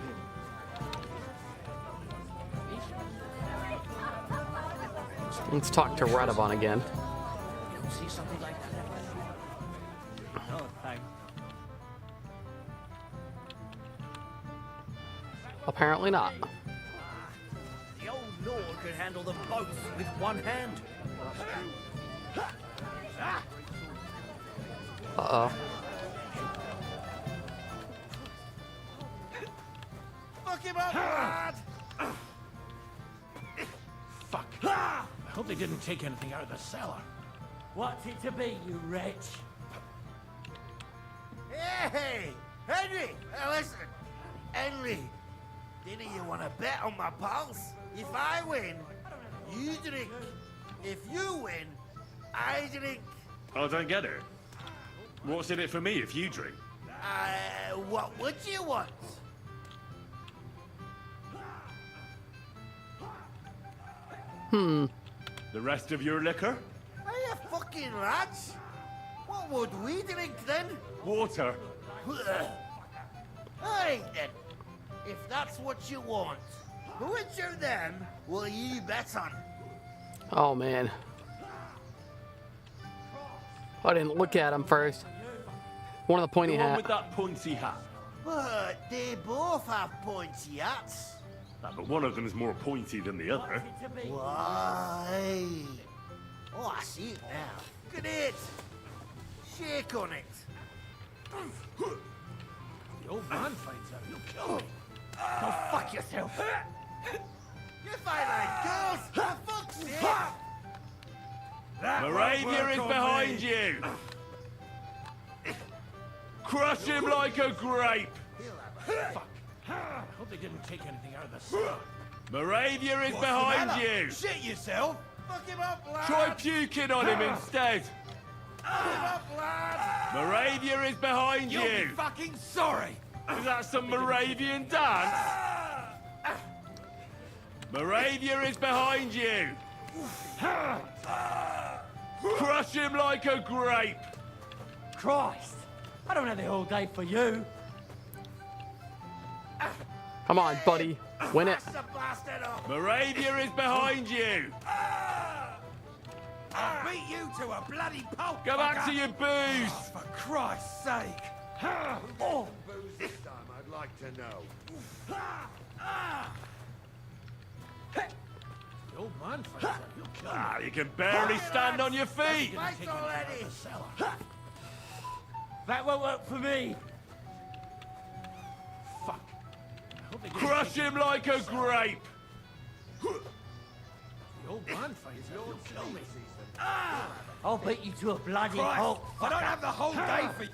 him. Let's talk to Radovan again. You don't see something like that ever? No, thanks. Apparently not. The old lord could handle them both with one hand. Uh-oh. Fuck him up, lad! Fuck. I hope they didn't take anything out of the cellar. What's it to be, you wretch? Hey! Henry! Listen! Henry! Didn't you want to bet on my pulse? If I win, you drink. If you win, I drink. I don't get it. What's in it for me if you drink? What would you want? The rest of your liquor? Are you fucking rats? What would we drink then? Water. Alright then. If that's what you want, which of them will you bet on? Oh, man. I didn't look at him first. One of the pointy The one hat. with that pointy hat. But they both have pointy hats. But one of them's more pointy than the other. Why? Oh, I see it now. Look at it. Shake on it. The old man finds out, he'll kill me. Go fuck yourself. You fight like girls, for fuck's sake. Moravia is behind you. Crush him like a grape. Fuck. I hope they didn't take anything out of the cellar. Moravia is behind you. Shit yourself. Fuck him up, lad. Try puking on him instead. Fuck him up, lad. Moravia is behind You'll you. be fucking sorry. Is that some Moravian dance? Moravia is behind you. Crush him like a grape. Christ! I don't have the whole day for you. Come on, buddy. Win it. That's the bastard up. Moravia is behind you. I'll beat you to a bloody pulp. Go back to your booze. For Christ's sake. Oh. Booze this time, I'd like to know. The old man finds out, he'll kill me. You can barely stand on your feet. Fight already. That won't work for me. Fuck. I hope they didn't Crush take him like a grape. The old man finds out, he'll kill me. I'll beat you to a bloody pulp. I don't have the whole day for you.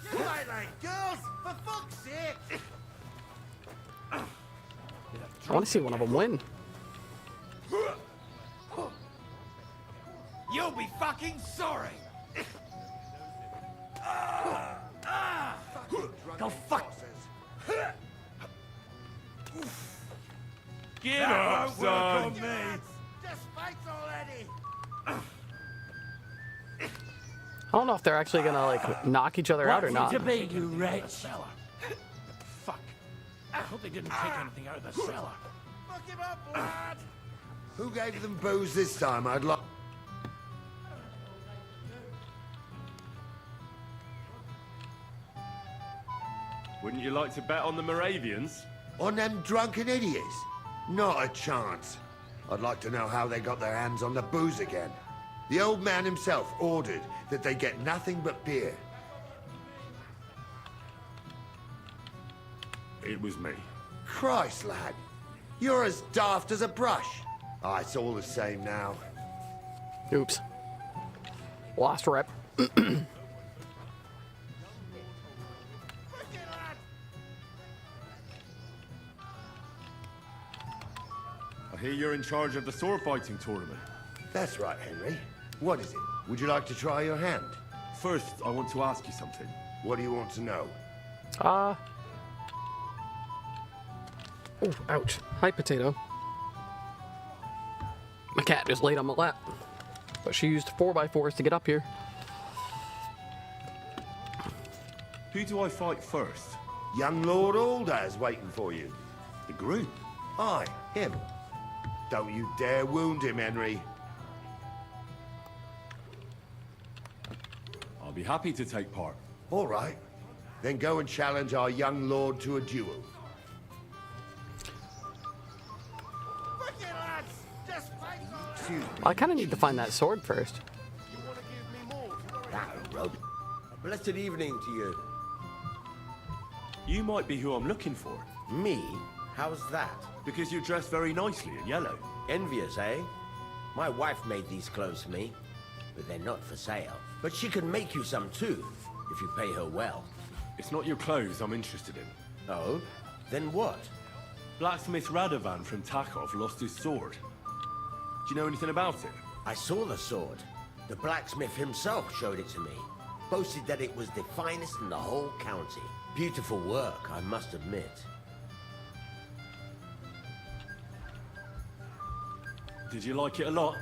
You fight like girls, for fuck's sake. I want to see one of them win. You'll be fucking sorry. Go fuck. Give up, son. Just fight already. I don't know if they're actually gonna like knock each other out or not. What's it to be, you wretch? Fuck. I hope they didn't take anything out of the cellar. Fuck him up, lad. Who gave them booze this time? I'd like... Wouldn't you like to bet on the Moravians? On them drunken idiots? Not a chance. I'd like to know how they got their hands on the booze again. The old man himself ordered that they get nothing but beer. It was me. Christ, lad. You're as daft as a brush. Ah, it's all the same now. Oops. Lost rep. I hear you're in charge of the sword fighting tournament. That's right, Henry. What is it? Would you like to try your hand? First, I want to ask you something. What do you want to know? Oh, ouch. Hi, Potato. My cat just laid on my lap. But she used 4x4s to get up here. Who do I fight first? Young Lord Alder's waiting for you. The groom? Aye, him. Don't you dare wound him, Henry. I'll be happy to take part. All right. Then go and challenge our young lord to a duel. I kind of need to find that sword first. That'll rub. A blessed evening to you. You might be who I'm looking for. Me? How's that? Because you're dressed very nicely in yellow. Envious, eh? My wife made these clothes for me, but they're not for sale. But she can make you some too, if you pay her well. It's not your clothes I'm interested in. Oh? Then what? Blacksmith Radovan from Takov lost his sword. Do you know anything about it? I saw the sword. The blacksmith himself showed it to me. Boasted that it was the finest in the whole county. Beautiful work, I must admit. Did you like it a lot?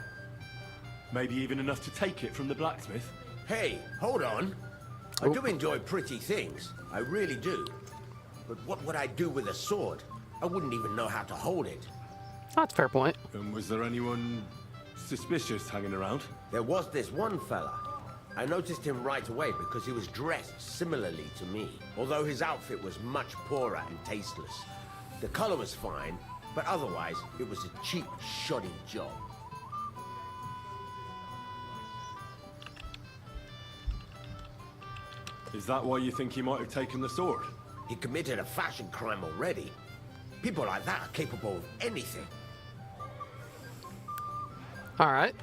Maybe even enough to take it from the blacksmith? Hey, hold on. I do enjoy pretty things. I really do. But what would I do with a sword? I wouldn't even know how to hold it. That's a fair point. And was there anyone suspicious hanging around? There was this one fella. I noticed him right away because he was dressed similarly to me, although his outfit was much poorer and tasteless. The color was fine, but otherwise it was a cheap, shoddy job. Is that why you think he might have taken the sword? He committed a fashion crime already. People like that are capable of anything. Alright.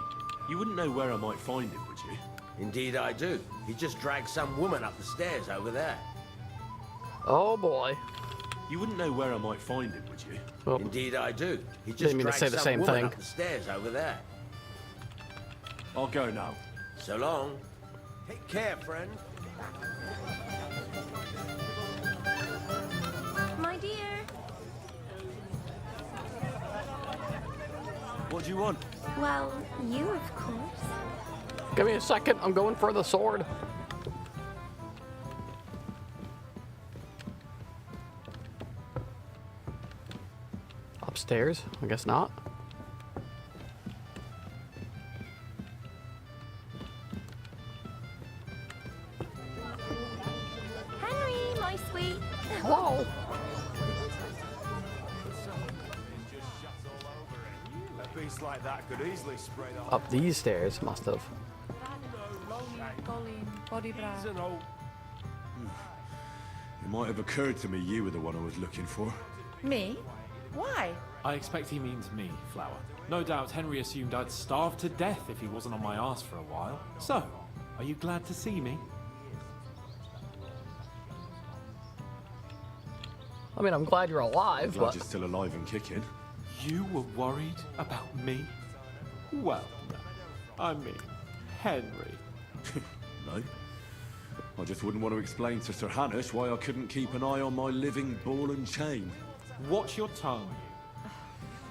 You wouldn't know where I might find him, would you? Indeed I do. He just dragged some woman up the stairs over there. Oh boy. You wouldn't know where I might find him, would you? Well, indeed I do. He just didn't mean to dragged say the some same woman thing. up the stairs over there. I'll go now. So long. Take care, friend. My dear. What do you want? Well, you, of course. Give me a second. I'm going for the sword. Upstairs? I guess not. Henry, my sweet. Whoa. A beast like that could easily spread off. Up these stairs, must have. It might have occurred to me you were the one I was looking for. Me? Why? I expect he means me, Flower. No doubt Henry assumed I'd starve to death if he wasn't on my arse for a while. So, are you glad to see me? I mean, I'm glad you're alive, Glad but... you're still alive and kicking. You were worried about me? Well, no. I mean, Henry. No. I just wouldn't want to explain to Sir Hanush why I couldn't keep an eye on my living ball and chain. Watch your tongue.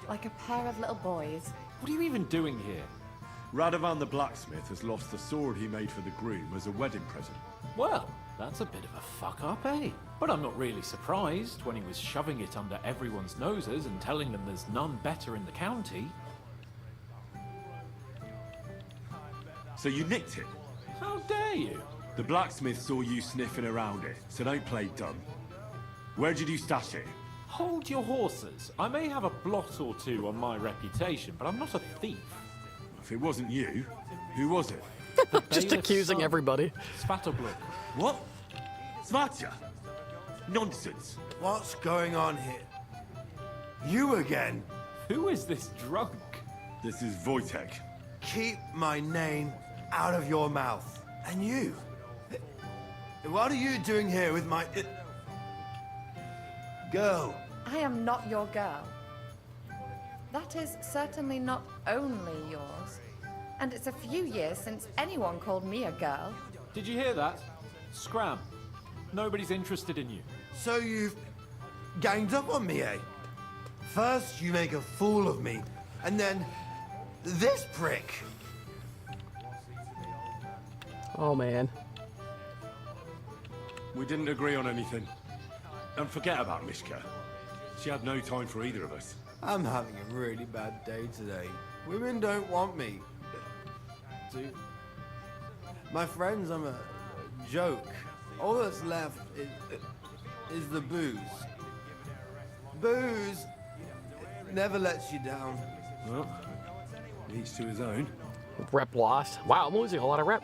Like a pair of little boys. What are you even doing here? Radovan the blacksmith has lost the sword he made for the groom as a wedding present. Well, that's a bit of a fuck up, eh? But I'm not really surprised when he was shoving it under everyone's noses and telling them there's none better in the county. So you nicked it? How dare you? The blacksmith saw you sniffing around it, so don't play dumb. Where did you stash it? Hold your horses. I may have a blot or two on my reputation, but I'm not a thief. If it wasn't you, who was it? Just accusing everybody. Svatobluk. What? Svatya? Nonsense. What's going on here? You again? Who is this drunk? This is Wojtek. Keep my name out of your mouth. And you? What are you doing here with my... girl? I am not your girl. That is certainly not only yours. And it's a few years since anyone called me a girl. Did you hear that? Scram. Nobody's interested in you. So you've ganged up on me, eh? First you make a fool of me, and then this prick. Oh, man. We didn't agree on anything. And forget about Mishka. She had no time for either of us. I'm having a really bad day today. Women don't want me. My friends, I'm a joke. All that's left is the booze. Booze never lets you down. Well, each to his own. Rep lost. Wow, I'm losing a lot of rep.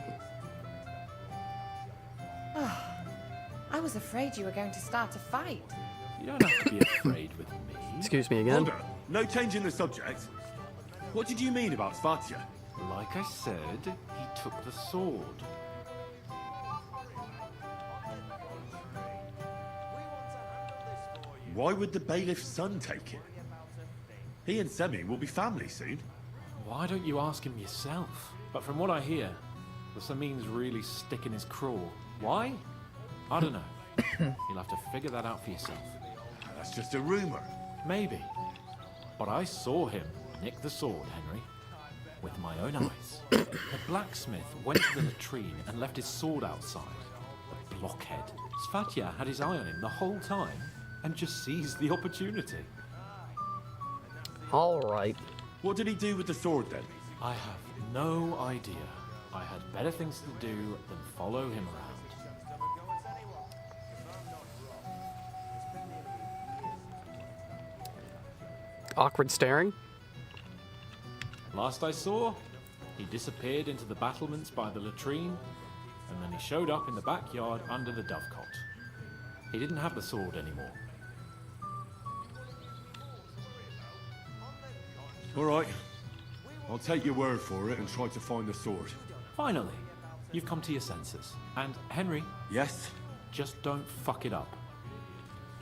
I was afraid you were going to start a fight. You don't have to be afraid with me. Excuse me again. Hold on. No change in the subject. What did you mean about Svatya? Like I said, he took the sword. Why would the bailiff's son take it? He and Semi will be family soon. Why don't you ask him yourself? But from what I hear, the Samin's really sticking his craw. Why? I don't know. You'll have to figure that out for yourself. That's just a rumor. Maybe. But I saw him nick the sword, Henry. With my own eyes. The blacksmith went to the latrine and left his sword outside. The blockhead. Svatya had his eye on him the whole time and just seized the opportunity. All right. What did he do with the sword then? I have no idea. I had better things to do than follow him around. Awkward staring. Last I saw, he disappeared into the battlements by the latrine, and then he showed up in the backyard under the dovecot. He didn't have the sword anymore. All right. I'll take your word for it and try to find the sword. Finally, you've come to your senses. And Henry? Yes? Just don't fuck it up.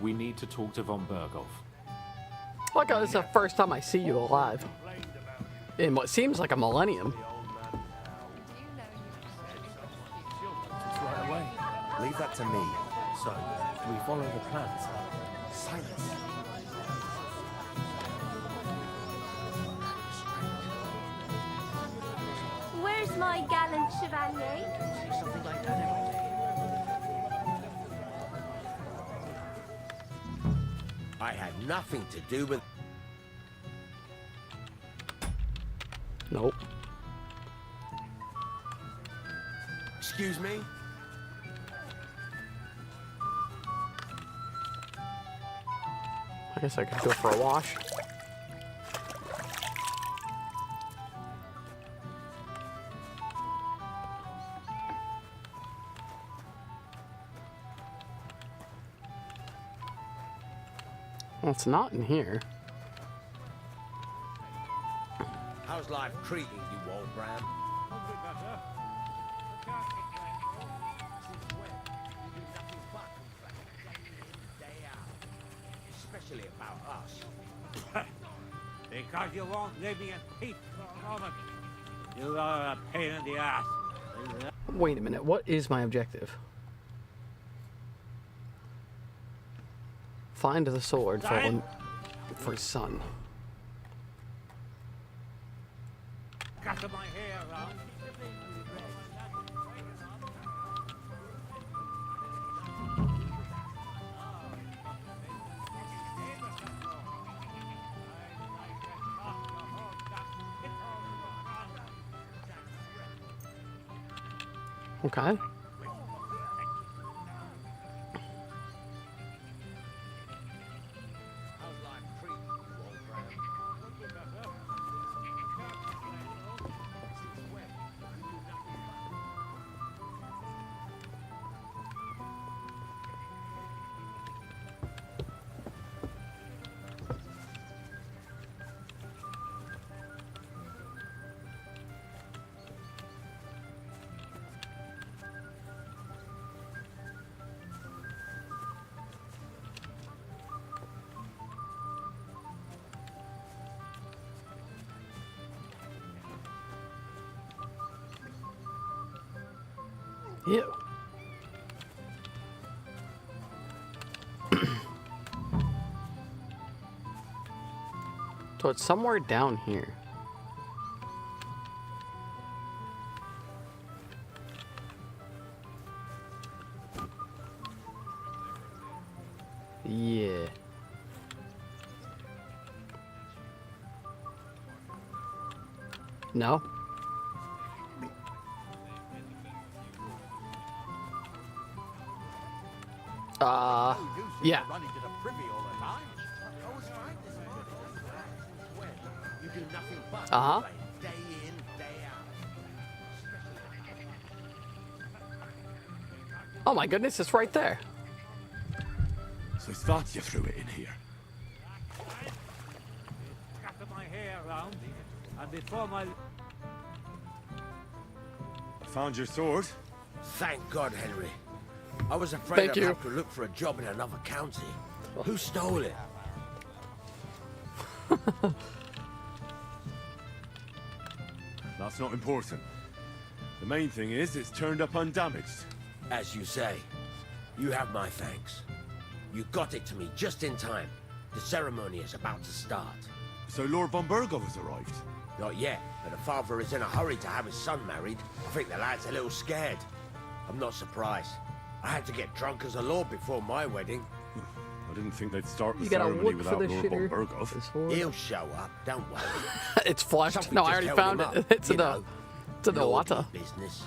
We need to talk to von Berghoff. Look, this is the first time I see you alive. In what seems like a millennium. Right away. Leave that to me. So, do we follow the plans? Silence. Where's my gallant chevalier? See something like that every day. I had nothing to do with... Nope. Excuse me? I guess I could go for a wash. Well, it's not in here. How's life treating you, old Bram? Especially about us. Because you won't leave me in peace for a moment. You are a pain in the ass. Wait a minute, what is my objective? Find the sword for his son. Got my hair on. Okay. Ew. So it's somewhere down here. Yeah. No? Yeah. Running to the privy all the time. You do nothing but Uh-huh. play day in, day out. Oh my goodness, it's right there. So it's that you threw it in here. Scattered my hair around, and before my... I found your sword. Thank God, Henry. I was afraid Thank I'd you. have to look for a job in another county. Who stole it? That's not important. The main thing is it's turned up undamaged. As you say, you have my thanks. You got it to me just in time. The ceremony is about to start. So Lord von Burgo has arrived? Not yet, but the father is in a hurry to have his son married. I think the lad's a little scared. I'm not surprised. I had to get drunk as a lord before my wedding. I didn't think they'd start the You gotta ceremony look for without the Lord von shitter. Burgo. He'll show up, don't worry. It's flushed. Something No, I just already held found him it. up, It's in you the know. it's in the Lordly water. business.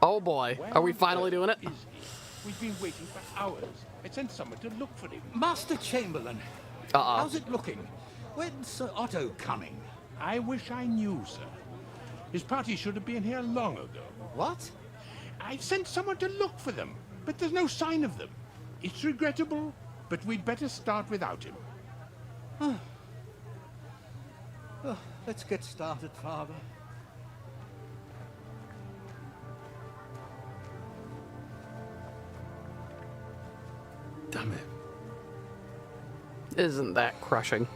Oh boy. Are we finally doing it? We've been waiting for hours. I sent someone to look for him. Master Chamberlain, Uh-oh. how's it looking? When's Sir Otto coming? I wish I knew, sir. His party should have been here long ago. What? I sent someone to look for them, but there's no sign of them. It's regrettable, but we'd better start without him. Oh, let's get started, Father. Damn it. Isn't that crushing?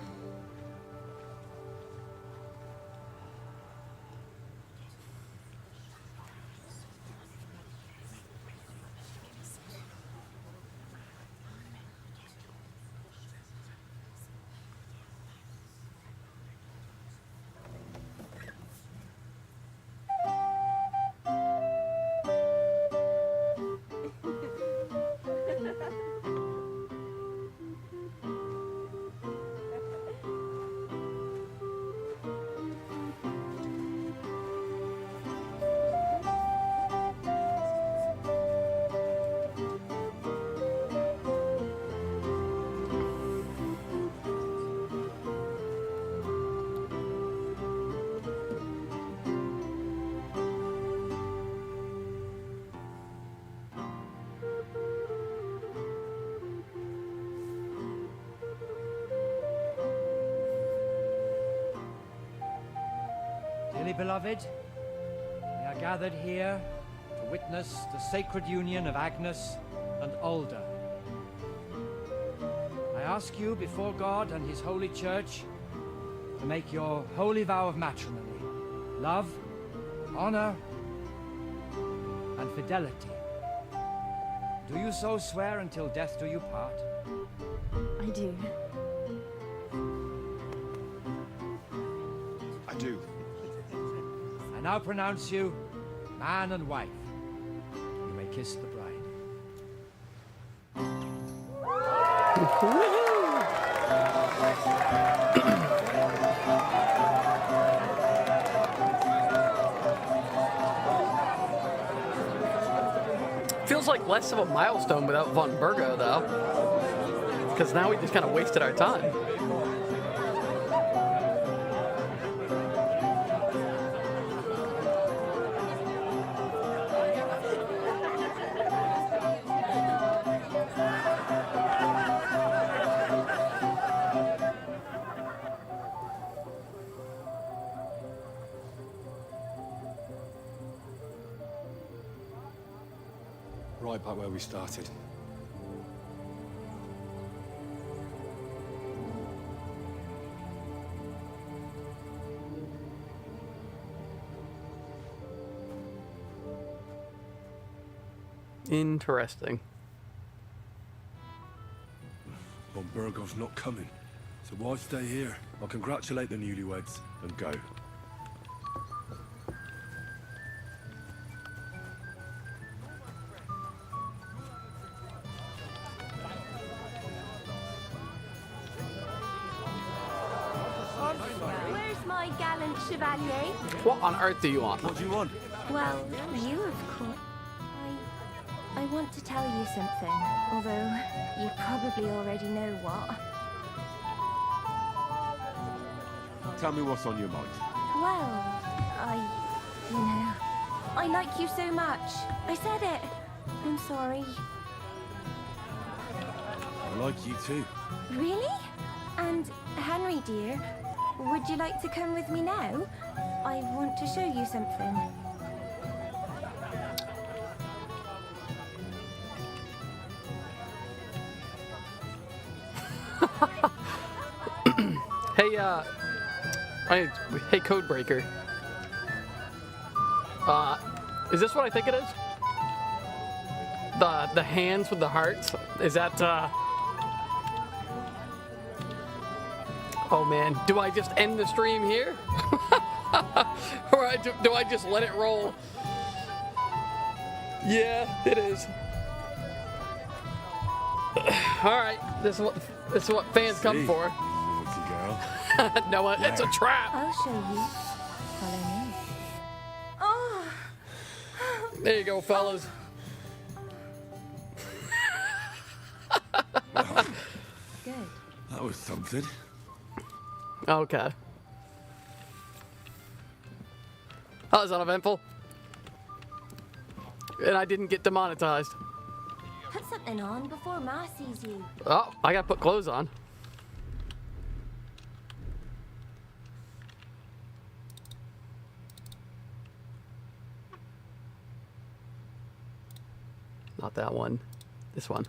Dearly beloved, we are gathered here to witness the sacred union of Agnes and Alda. I ask you before God and His holy church to make your holy vow of matrimony, love, honor, and fidelity. Do you so swear until death do you part? I do. I do. I now pronounce you man and wife. You may kiss the bride. Feels like less of a milestone without Von Burgo, though. Because now we just kind of wasted our time. Right back where we started. Interesting. Von Burgov's not coming, so why stay here? I'll congratulate the newlyweds and go. Where's my gallant chevalier? What on earth do you want? What do you want? Well, you of course. I want to tell you something, although you probably already know what. Tell me what's on your mind. Well, I like you so much. I said it. I'm sorry. I like you too. Really? And Henry, dear, would you like to come with me now? I want to show you something. Hey, Codebreaker. Is this what I think it is? The hands with the hearts? Is that, Oh man, do I just end the stream here? Or do I just let it roll? Yeah, it is. Alright, this is what fans come for. Girl. No, it's a trap. I'll show you. Follow me. Oh. There you go, fellas. Good. That was something. Okay. That was uneventful. And I didn't get demonetized. Put something on before Ma sees you. Oh, I gotta put clothes on. Not that one. This one.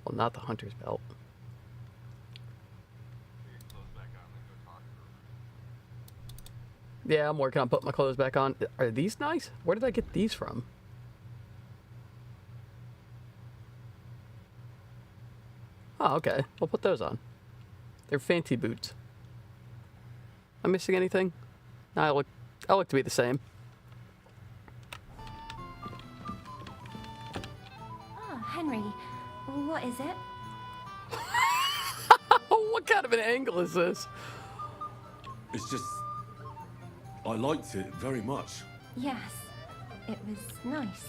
Well, not the hunter's belt. Yeah, I'm working on putting my clothes back on. Are these nice? Where did I get these from? Oh, okay. We'll put those on. They're fancy boots. Am I missing anything? No, I look to be the same. Oh, Henry, what is it? What kind of an angle is this? It's just... I liked it very much. Yes, it was nice.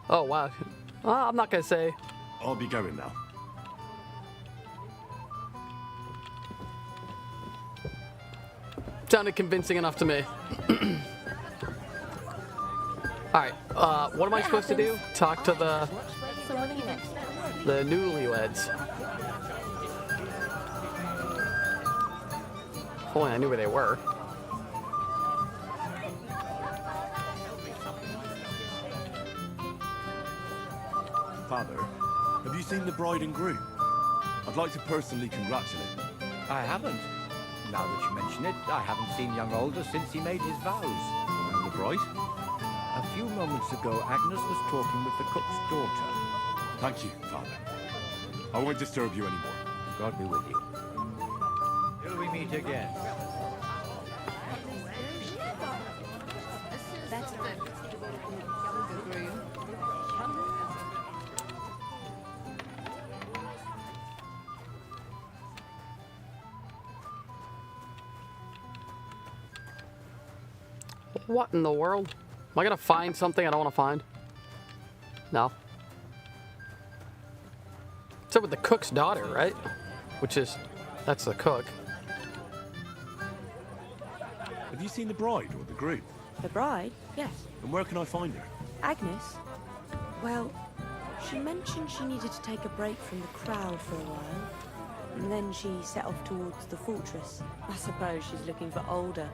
Oh, wow. Well, I'm not gonna say. I'll be going now. Sounded convincing enough to me. Alright, what am I supposed to do? Talk to the newlyweds. If only I knew where they were. Father, have you seen the bride and groom? I'd like to personally congratulate them. I haven't. Now that you mention it, I haven't seen young Alder since he made his vows. And the bride? A few moments ago, Agnes was talking with the cook's daughter. Thank you, Father. I won't disturb you anymore. God be with you. Till we meet again. That's the younger groom. What in the world? Am I gonna find something I don't want to find? No. It's up with the cook's daughter, right? Which is, that's the cook. Have you seen the bride or the groom? The bride? Yes. And where can I find her? Agnes? Well, she mentioned she needed to take a break from the crowd for a while. And then she set off towards the fortress. I suppose she's looking for Alder.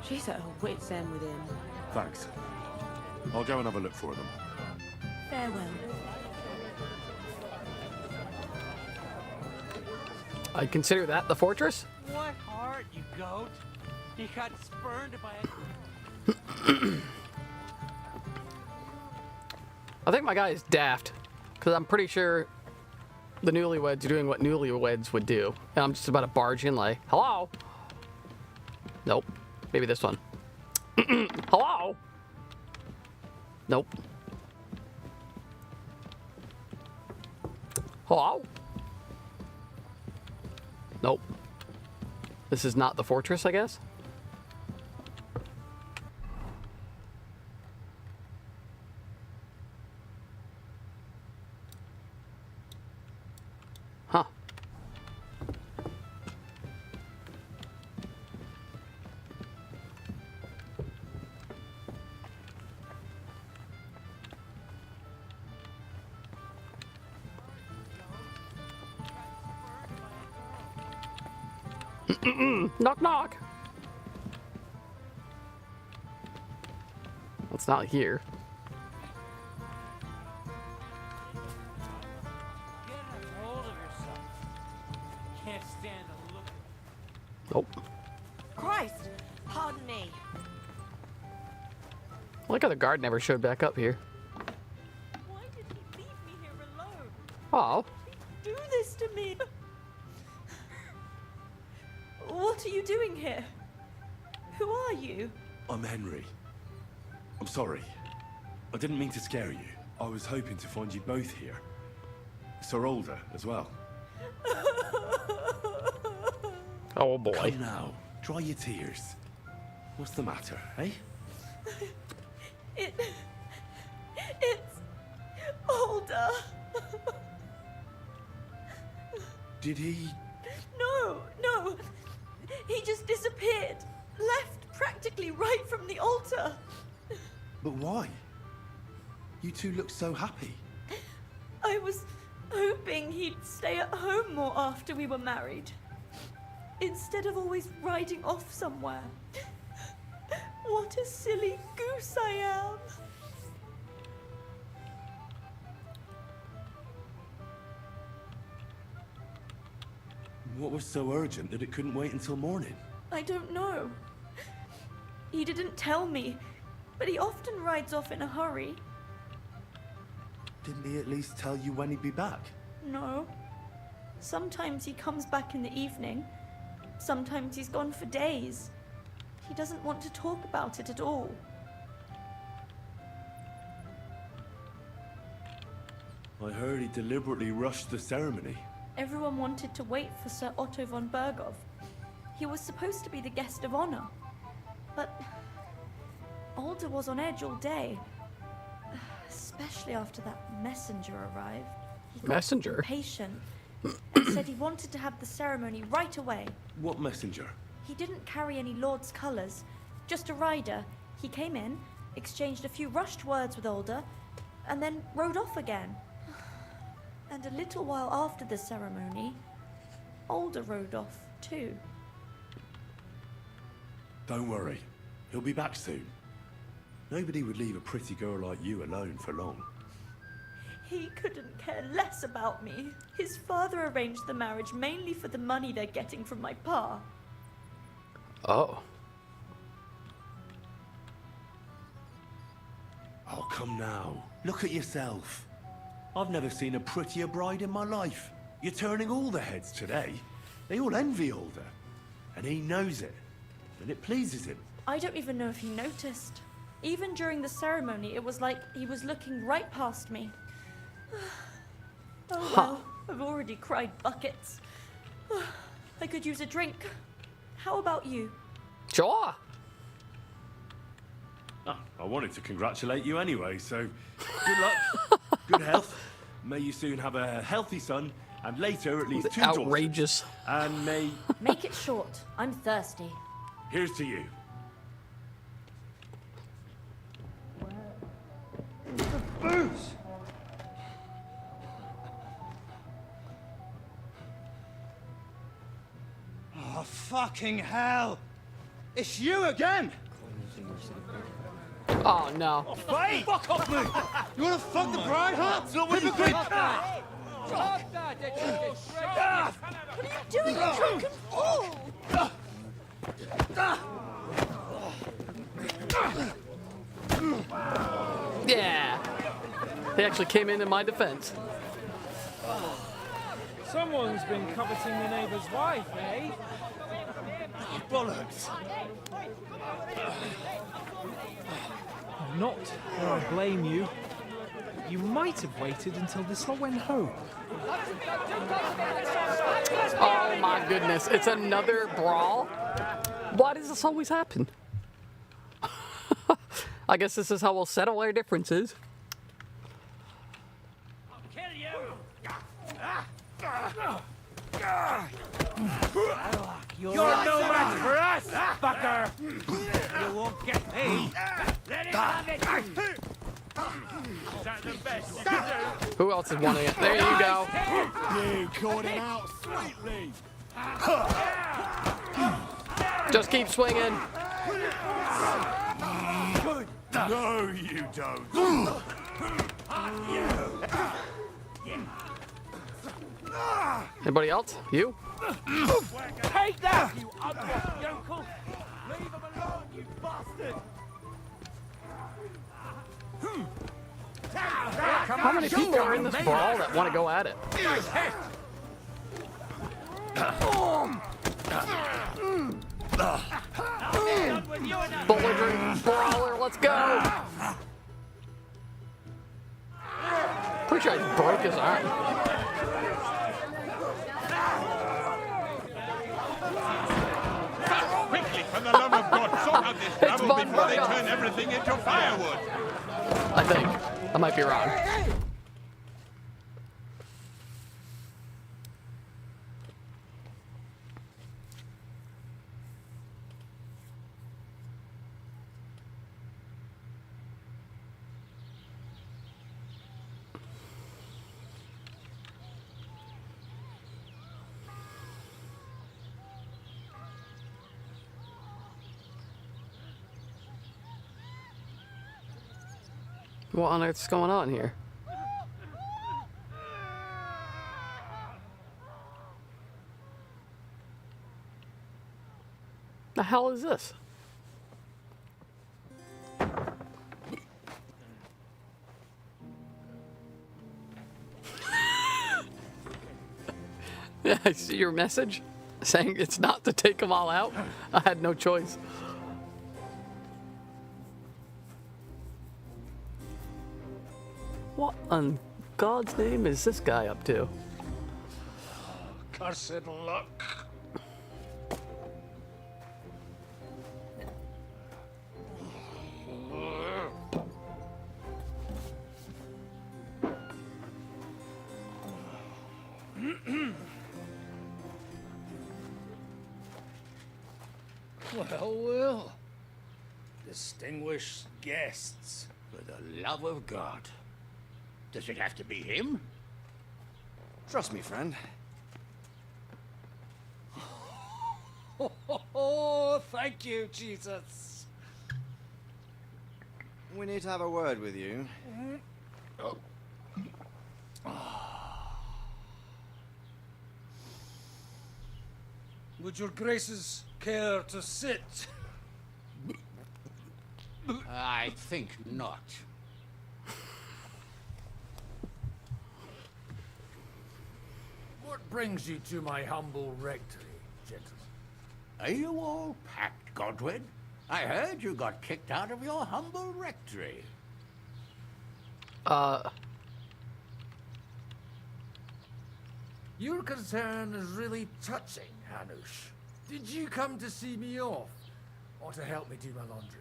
She's at her wit's end with him. Thanks. I'll go and have a look for them. Farewell. I consider that the fortress? What heart, you goat? He got spurned by a... I think my guy is daft, because I'm pretty sure the newlyweds are doing what newlyweds would do. And I'm just about to barge in like, hello? Nope. Maybe this one. Hello? Nope. Hello? Nope. This is not the fortress, I guess? Huh. Knock, knock. It's not here. Get a hold of yourself. Can't stand the look of... Nope. Christ! Pardon me. I like how the guard never showed back up here. Why did he leave me here alone? Oh. Do this to me. What are you doing here? Who are you? I'm Henry. I'm sorry. I didn't mean to scare you. I was hoping to find you both here. Sir Alder as well. Oh boy. Come now. Dry your tears. What's the matter, eh? It's Alder. Did he... No. He just disappeared. Left practically right from the altar. But why? You two look so happy. I was hoping he'd stay at home more after we were married. Instead of always riding off somewhere. What a silly goose I am. What was so urgent that it couldn't wait until morning? I don't know. He didn't tell me, but he often rides off in a hurry. Didn't he at least tell you when he'd be back? No. Sometimes he comes back in the evening. Sometimes he's gone for days. He doesn't want to talk about it at all. I heard he deliberately rushed the ceremony. Everyone wanted to wait for Sir Otto von Berghoff. He was supposed to be the guest of honor. But Alder was on edge all day. Especially after that messenger arrived. He got impatient and said he wanted to have the ceremony right away. What messenger? He didn't carry any lord's colours, just a rider. He came in, exchanged a few rushed words with Alder, and then rode off again. And a little while after the ceremony, Alder rode off too. Don't worry. He'll be back soon. Nobody would leave a pretty girl like you alone for long. He couldn't care less about me. His father arranged the marriage mainly for the money they're getting from my pa. Oh. Oh, come now. Look at yourself. I've never seen a prettier bride in my life. You're turning all the heads today. They all envy Alder. And he knows it. And it pleases him. I don't even know if he noticed. Even during the ceremony, it was like he was looking right past me. Oh well, I've already cried buckets. I could use a drink. How about you? Sure. Ah, I wanted to congratulate you anyway, so good luck, good health. May you soon have a healthy son, and later at least 2 outrageous daughters. And may... Make it short. I'm thirsty. Here's to you. Booze! Oh, fucking hell! It's you again! Oh no. Hey! Fuck off me! You wanna fuck the bride, huh? Hypocrite! What are you doing, you drunken fool? actually came in my defense. Someone's been coveting the neighbour's wife, eh? Bollocks! Not that I blame you. You might have waited until this lot went home. Oh my goodness, it's another brawl? Why does this always happen? I guess this is how we'll settle our differences. You're no match for us, fucker! You won't get me! Let him have it! Is that the best you can do? Who else is wanting it? There you go. You caught him out sweetly. Just keep swinging. No, you don't. Anybody else? You? Take that, you unwashed yokel! Leave him alone, you bastard! How many people are in this brawl that want to go at it? Belligerent brawler, let's go! Pretty sure I broke his arm. Quickly, for the love of God, sort out this trouble before they turn everything into firewood. I think. I might be wrong. What on earth's going on here? The hell is this? Yeah, I see your message saying it's not to take them all out. I had no choice. What on God's name is this guy up to? Cursed luck. Well. Distinguished guests, for the love of God. Does it have to be him? Trust me, friend. Oh, thank you, Jesus. We need to have a word with you. Oh. Would your graces care to sit? I think not. What brings you to my humble rectory, gentlemen? Are you all packed, Godwin? I heard you got kicked out of your humble rectory. Your concern is really touching, Hanush. Did you come to see me off, or to help me do my laundry?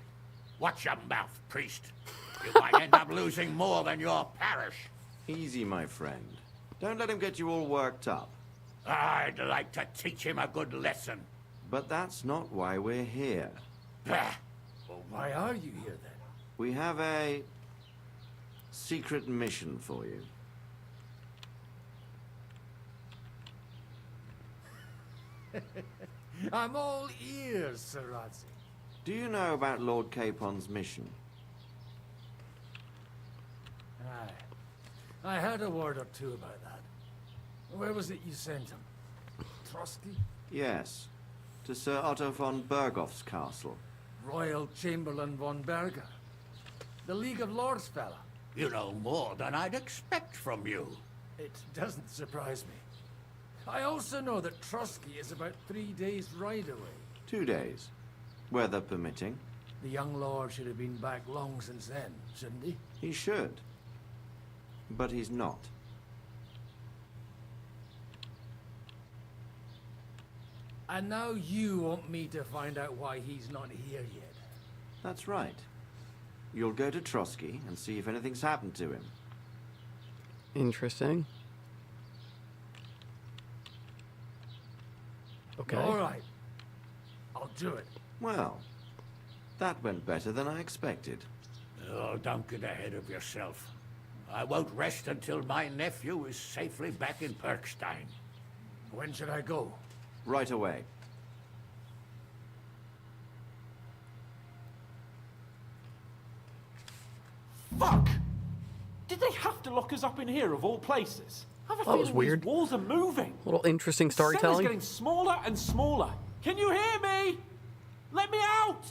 Watch your mouth, priest. You might end up losing more than your parish. Easy, my friend. Don't let him get you all worked up. I'd like to teach him a good lesson. But that's not why we're here. Bah. Well, why are you here then? We have a secret mission for you. I'm all ears, Sir Razi. Do you know about Lord Capon's mission? Aye. I heard a word or two about that. Where was it you sent him? Trotsky? Yes. To Sir Otto von Bergoff's castle. Royal Chamberlain von Berger. The League of Lords fella. You know more than I'd expect from you. It doesn't surprise me. I also know that Trotsky is about 3 days' ride away. 2 days. Weather permitting. The young lord should have been back long since then, shouldn't he? He should. But he's not. And now you want me to find out why he's not here yet. That's right. You'll go to Trotsky and see if anything's happened to him. Interesting. Okay. All right. I'll do it. Well, that went better than I expected. Oh, don't get ahead of yourself. I won't rest until my nephew is safely back in Perkstein. When should I go? Right away. Fuck! Did they have to lock us up in here of all places? I have a That was feeling weird. these walls are moving. A little interesting Cellar's storytelling. getting smaller and smaller. Can you hear me? Let me out!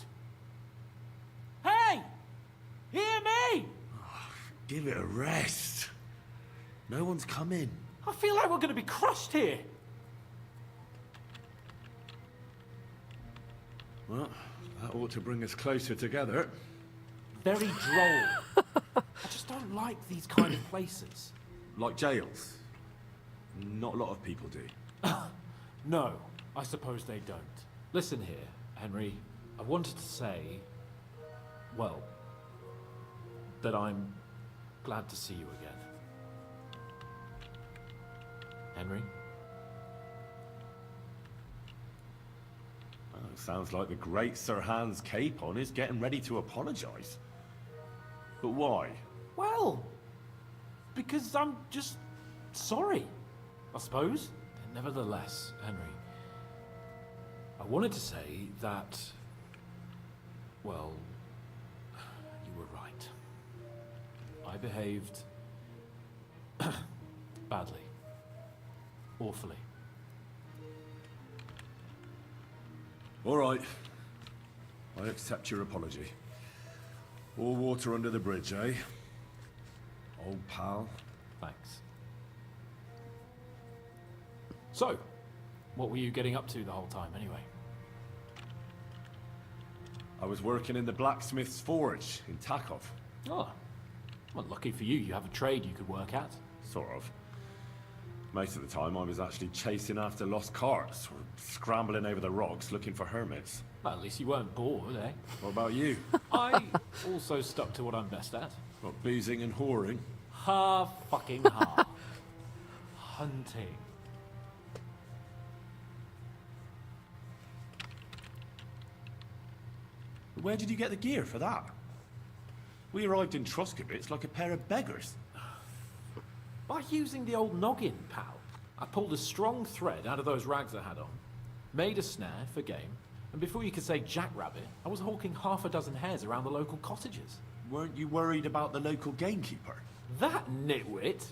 Hey! Hear me! Give it a rest. No one's come in. I feel like we're going to be crushed here. Well, that ought to bring us closer together. Very droll. I just don't like these kind of places. Like jails. Not a lot of people do. No, I suppose they don't. Listen here, Henry. I wanted to say, well, that I'm glad to see you again. Henry? Well, it sounds like the great Sir Hans Capon is getting ready to apologise. But why? Well, because I'm just sorry, I suppose. Nevertheless, Henry, I wanted to say that, well, you were right. I behaved badly. Awfully. All right. I accept your apology. All water under the bridge, eh? Old pal. Thanks. So, what were you getting up to the whole time, anyway? I was working in the blacksmith's forge in Takov. Oh, well, lucky for you, you have a trade you could work at. Sort of. Most of the time I was actually chasing after lost carts or scrambling over the rocks looking for hermits. Well, at least you weren't bored, eh? What about you? I also stuck to what I'm best at. What, boozing and whoring? Ha fucking ha. Hunting. Where did you get the gear for that? We arrived in Troskowitz like a pair of beggars. By using the old noggin, pal. I pulled a strong thread out of those rags I had on, made a snare for game, and before you could say jackrabbit, I was hawking half a dozen hares around the local cottages. Weren't you worried about the local gamekeeper? That nitwit!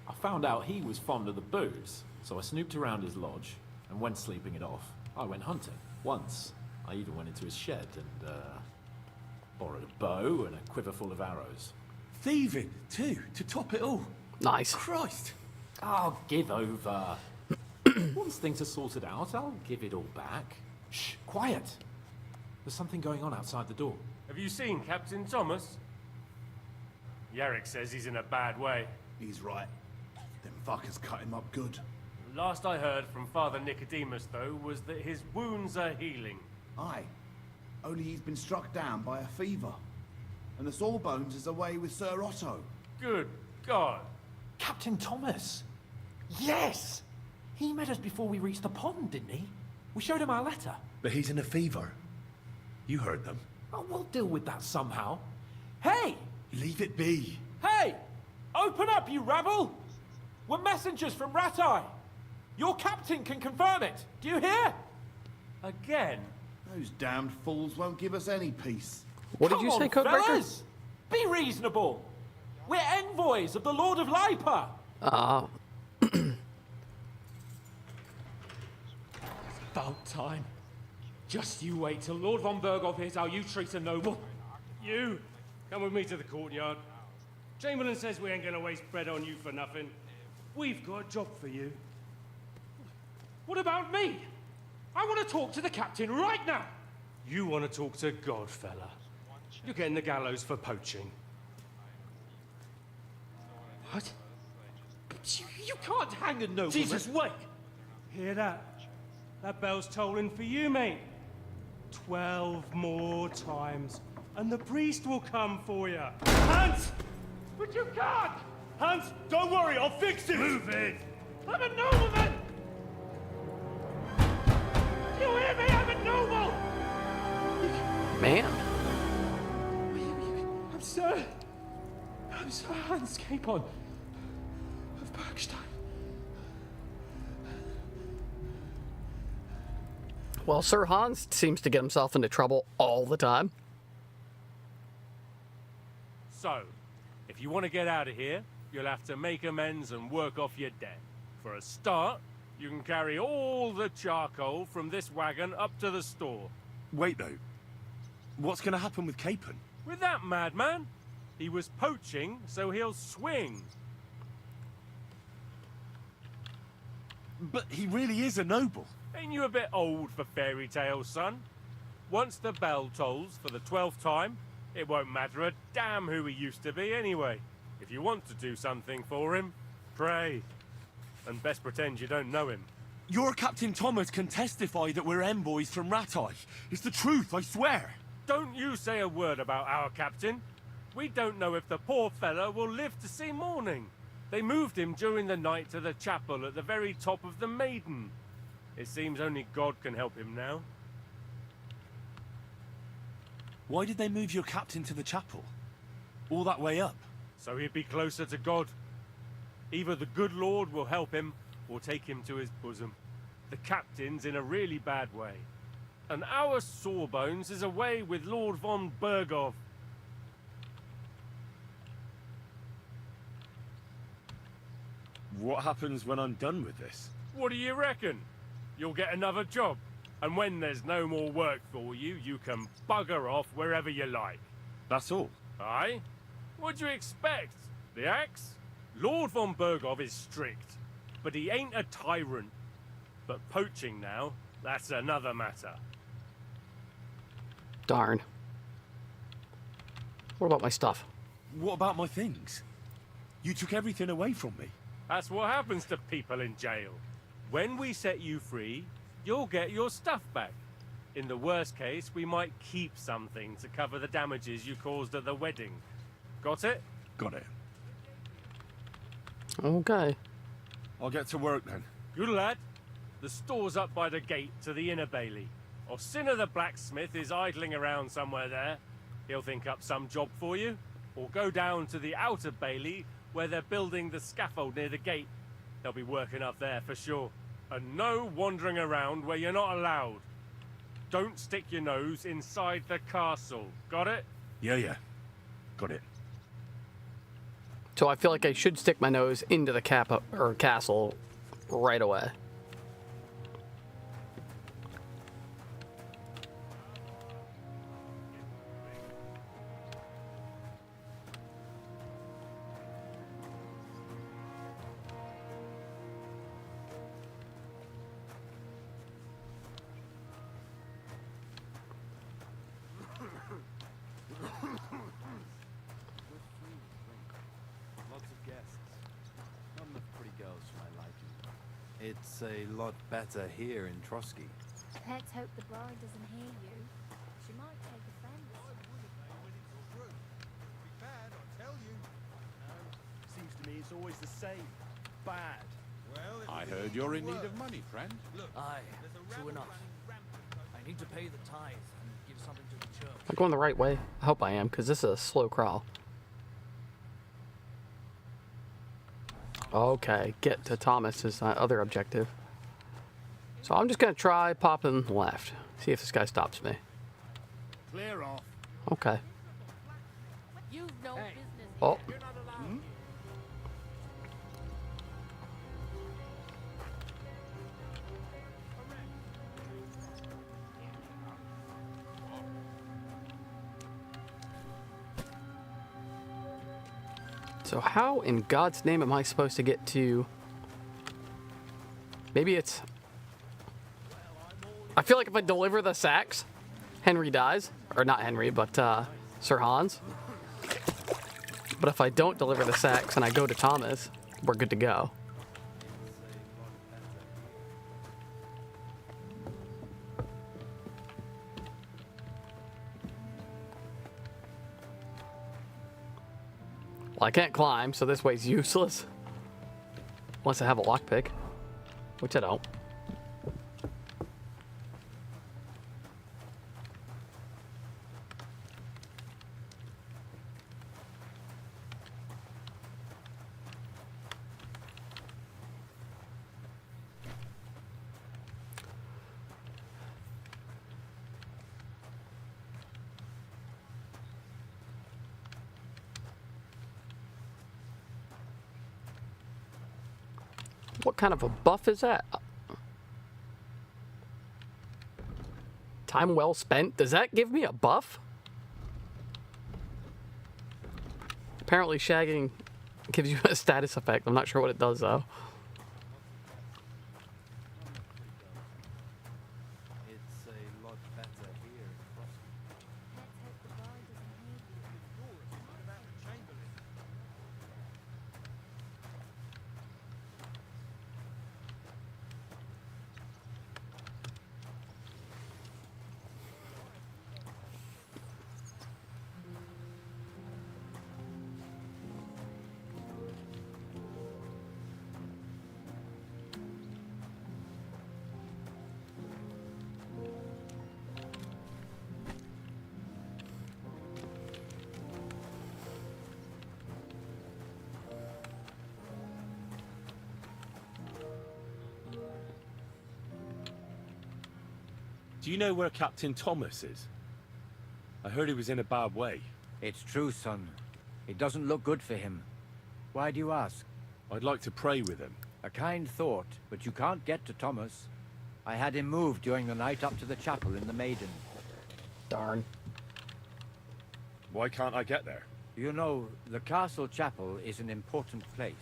I found out he was fond of the booze, so I snooped around his lodge, and when sleeping it off, I went hunting. Once, I even went into his shed and, borrowed a bow and a quiver full of arrows. Thieving, too, to top it all. Nice. Christ! Oh, give over. Once things are sorted out, I'll give it all back. Shh, quiet. There's something going on outside the door. Have you seen Captain Thomas? Yarrick says he's in a bad way. He's right. Them fuckers cut him up good. Last I heard from Father Nicodemus, though, was that his wounds are healing. Aye. Only he's been struck down by a fever. And the Sawbones is away with Sir Otto. Good God. Captain Thomas! Yes! He met us before we reached the pond, didn't he? We showed him our letter. But he's in a fever. You heard them. Oh, we'll deal with that somehow. Hey! Leave it be. Hey! Open up, you rabble! We're messengers from Ratai. Your captain can confirm it. Do you hear? Again? Those damned fools won't give us any peace. What did you say, Codebreaker? Fellas! Be reasonable! We're envoys of the Lord of Lipa! About time. Just you wait till Lord von Berghoff hears how you treat a noble. You! Come with me to the courtyard. Chamberlain says we ain't gonna waste bread on you for nothing. We've got a job for you. What about me? I want to talk to the captain right now. You want to talk to God, fella. You're getting the gallows for poaching. What? You can't hang a nobleman. Jesus, wait! Hear that? That bell's tolling for you, mate. 12 more times, and the priest will come for you. Hans! But you can't! Hans, don't worry, I'll fix it! Move it! I'm a nobleman! Do you hear me? I'm a noble! Man. I'm Sir Hans Capon of Bergstein. Well, Sir Hans seems to get himself into trouble all the time. So, if you want to get out of here, you'll have to make amends and work off your debt. For a start, you can carry all the charcoal from this wagon up to the store. Wait, though. What's going to happen with Capon? With that madman? He was poaching, so he'll swing. But he really is a noble. Ain't you a bit old for fairy tales, son? Once the bell tolls for the 12th time, it won't matter a damn who he used to be anyway. If you want to do something for him, pray. And best pretend you don't know him. Your Captain Thomas can testify that we're envoys from Ratai. It's the truth, I swear. Don't you say a word about our captain. We don't know if the poor fellow will live to see morning. They moved him during the night to the chapel at the very top of the Maiden. It seems only God can help him now. Why did they move your captain to the chapel? All that way up? So he'd be closer to God. Either the good Lord will help him, or take him to his bosom. The captain's in a really bad way. And our Sawbones is away with Lord von Bergov. What happens when I'm done with this? What do you reckon? You'll get another job. And when there's no more work for you, you can bugger off wherever you like. That's all? Aye? What do you expect? The axe? Lord von Bergov is strict, but he ain't a tyrant. But poaching now, that's another matter. Darn. What about my stuff? What about my things? You took everything away from me. That's what happens to people in jail. When we set you free, you'll get your stuff back. In the worst case, we might keep something to cover the damages you caused at the wedding. Got it? Got it. Okay. I'll get to work then. Good lad. The store's up by the gate to the inner bailey. Orsina the blacksmith is idling around somewhere there. He'll think up some job for you. Or go down to the outer bailey where they're building the scaffold near the gate. They'll be working up there for sure. And no wandering around where you're not allowed. Don't stick your nose inside the castle. Got it? Yeah. Got it. So I feel like I should stick my nose into the castle right away. It's a lot better here in Trotsky. Let's hope the bride doesn't hear you. She might take offense. Bad, I tell you. No, seems to me it's always the same. Bad. Well, I heard you're in need of money, friend. Look, Aye, true enough. I need to pay the tithe and give something to the church. Am I going the right way? I hope I am, because this is a slow crawl. Okay, get to Thomas is my other objective. So I'm just going to try popping left. See if this guy stops me. Clear off. Okay. You've no business. Oh. So how in God's name am I supposed to get to... Maybe it's... I feel like if I deliver the sacks, Henry dies. Or not Henry, but Sir Hans. But if I don't deliver the sacks and I go to Thomas, we're good to go. Well, I can't climb, so this way's useless. Unless I have a lockpick, which I don't. What kind of a buff is that? Time well spent? Does that give me a buff? Apparently shagging gives you a status effect. I'm not sure what it does though. It's a lot better here in Do you know where Captain Thomas is? I heard he was in a bad way. It's true, son. It doesn't look good for him. Why do you ask? I'd like to pray with him. A kind thought, but you can't get to Thomas. I had him moved during the night up to the chapel in the Maiden. Darn. Why can't I get there? You know, the castle chapel is an important place.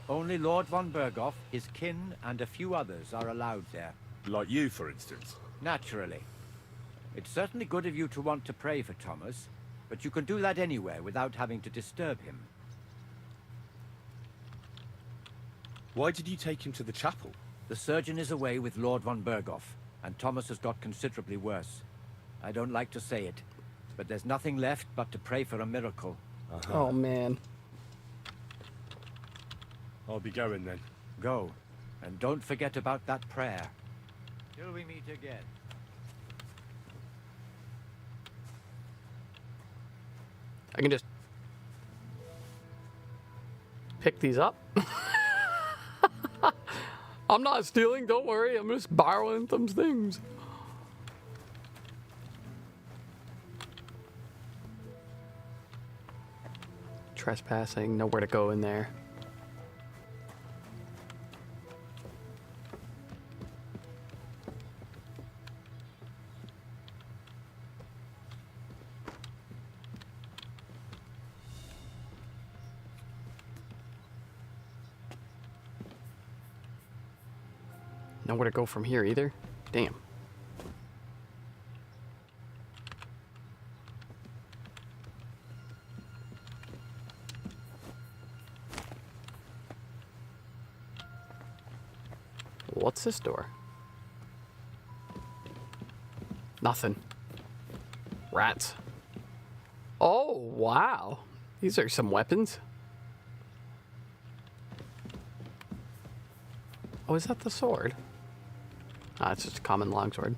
Only Lord von Berghoff, his kin, and a few others are allowed there. Like you, for instance. Naturally. It's certainly good of you to want to pray for Thomas, but you can do that anywhere without having to disturb him. Why did you take him to the chapel? The surgeon is away with Lord von Berghoff, and Thomas has got considerably worse. I don't like to say it, but there's nothing left but to pray for a miracle. Oh, man. I'll be going then. Go, and don't forget about that prayer. Till we meet again. I can just pick these up. I'm not stealing, don't worry. I'm just borrowing some things. Trespassing, nowhere to go in there. Nowhere to go from here either. Damn. What's this door? Nothing. Rats. Oh, wow. These are some weapons. Oh, is that the sword? Ah, it's just a common longsword.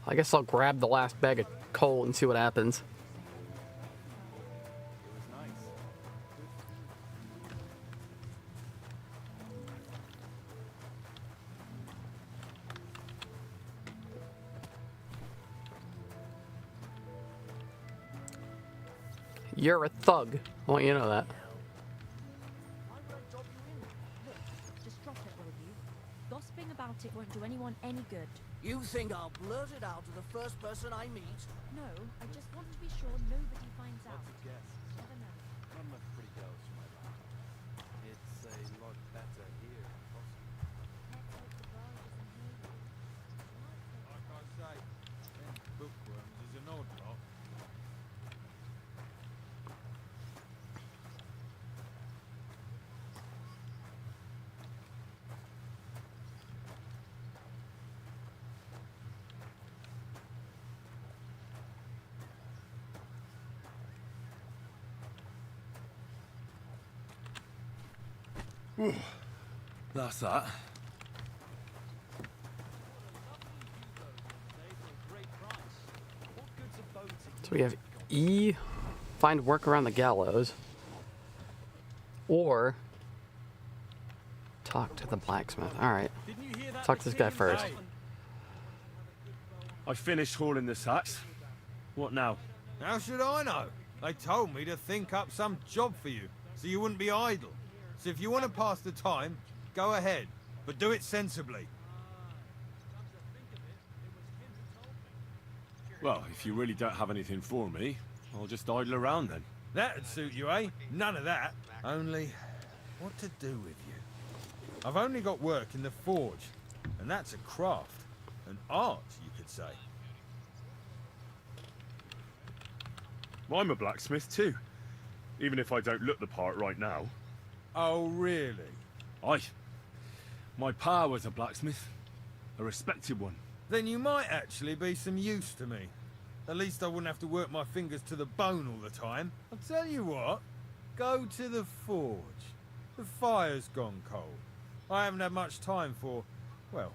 I guess I'll grab the last bag of coal and see what happens. You're a thug. I want you to know that. Just drop it when it won't do anyone any good. You think I'll blurt it out to the first person I meet? No, I just want to be sure nobody finds out. guess. Never know. Not enough pretty girls for my lap. It's a lot better here. Let's hope the barge isn't here. Like I say, them bookworms is an odd lot. That's that. So we have E, find work around the gallows, or talk to the blacksmith. All right, talk to this guy first. I finished hauling the sacks. What now? How should I know? They told me to think up some job for you, so you wouldn't be idle. So if you want to pass the time, go ahead, but do it sensibly. Well, if you really don't have anything for me, I'll just idle around then. That'd suit you, eh? None of that. Only, what to do with you? I've only got work in the forge, and that's a craft, an art, you could say. I'm a blacksmith too, even if I don't look the part right now. Oh, really? Aye. My pa was a blacksmith, a respected one. Then you might actually be some use to me. At least I wouldn't have to work my fingers to the bone all the time. I'll tell you what, go to the forge. The fire's gone cold. I haven't had much time for, well,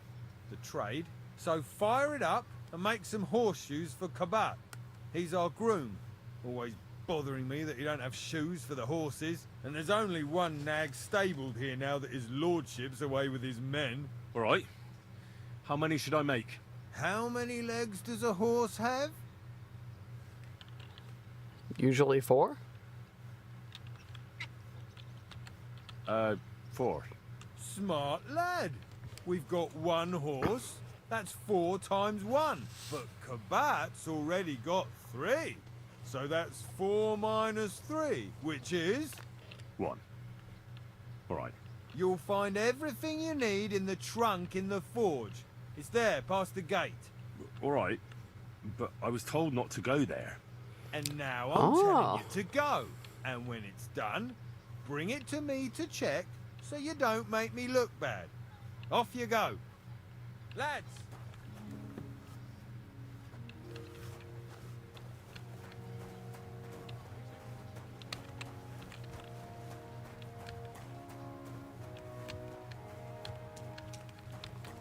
the trade. So fire it up and make some horseshoes for Kabat. He's our groom. Always bothering me that you don't have shoes for the horses. And there's only one nag stabled here now that his lordship's away with his men. All right. How many should I make? How many legs does a horse have? Usually 4. 4. Smart lad. We've got one horse. That's 4 times 1. But Kabat's already got 3. So that's 4 minus 3, which is... 1. All right. You'll find everything you need in the trunk in the forge. It's there, past the gate. All right. But I was told not to go there. And now I'm telling you to go. And when it's done, bring it to me to check so you don't make me look bad. Off you go. Lads!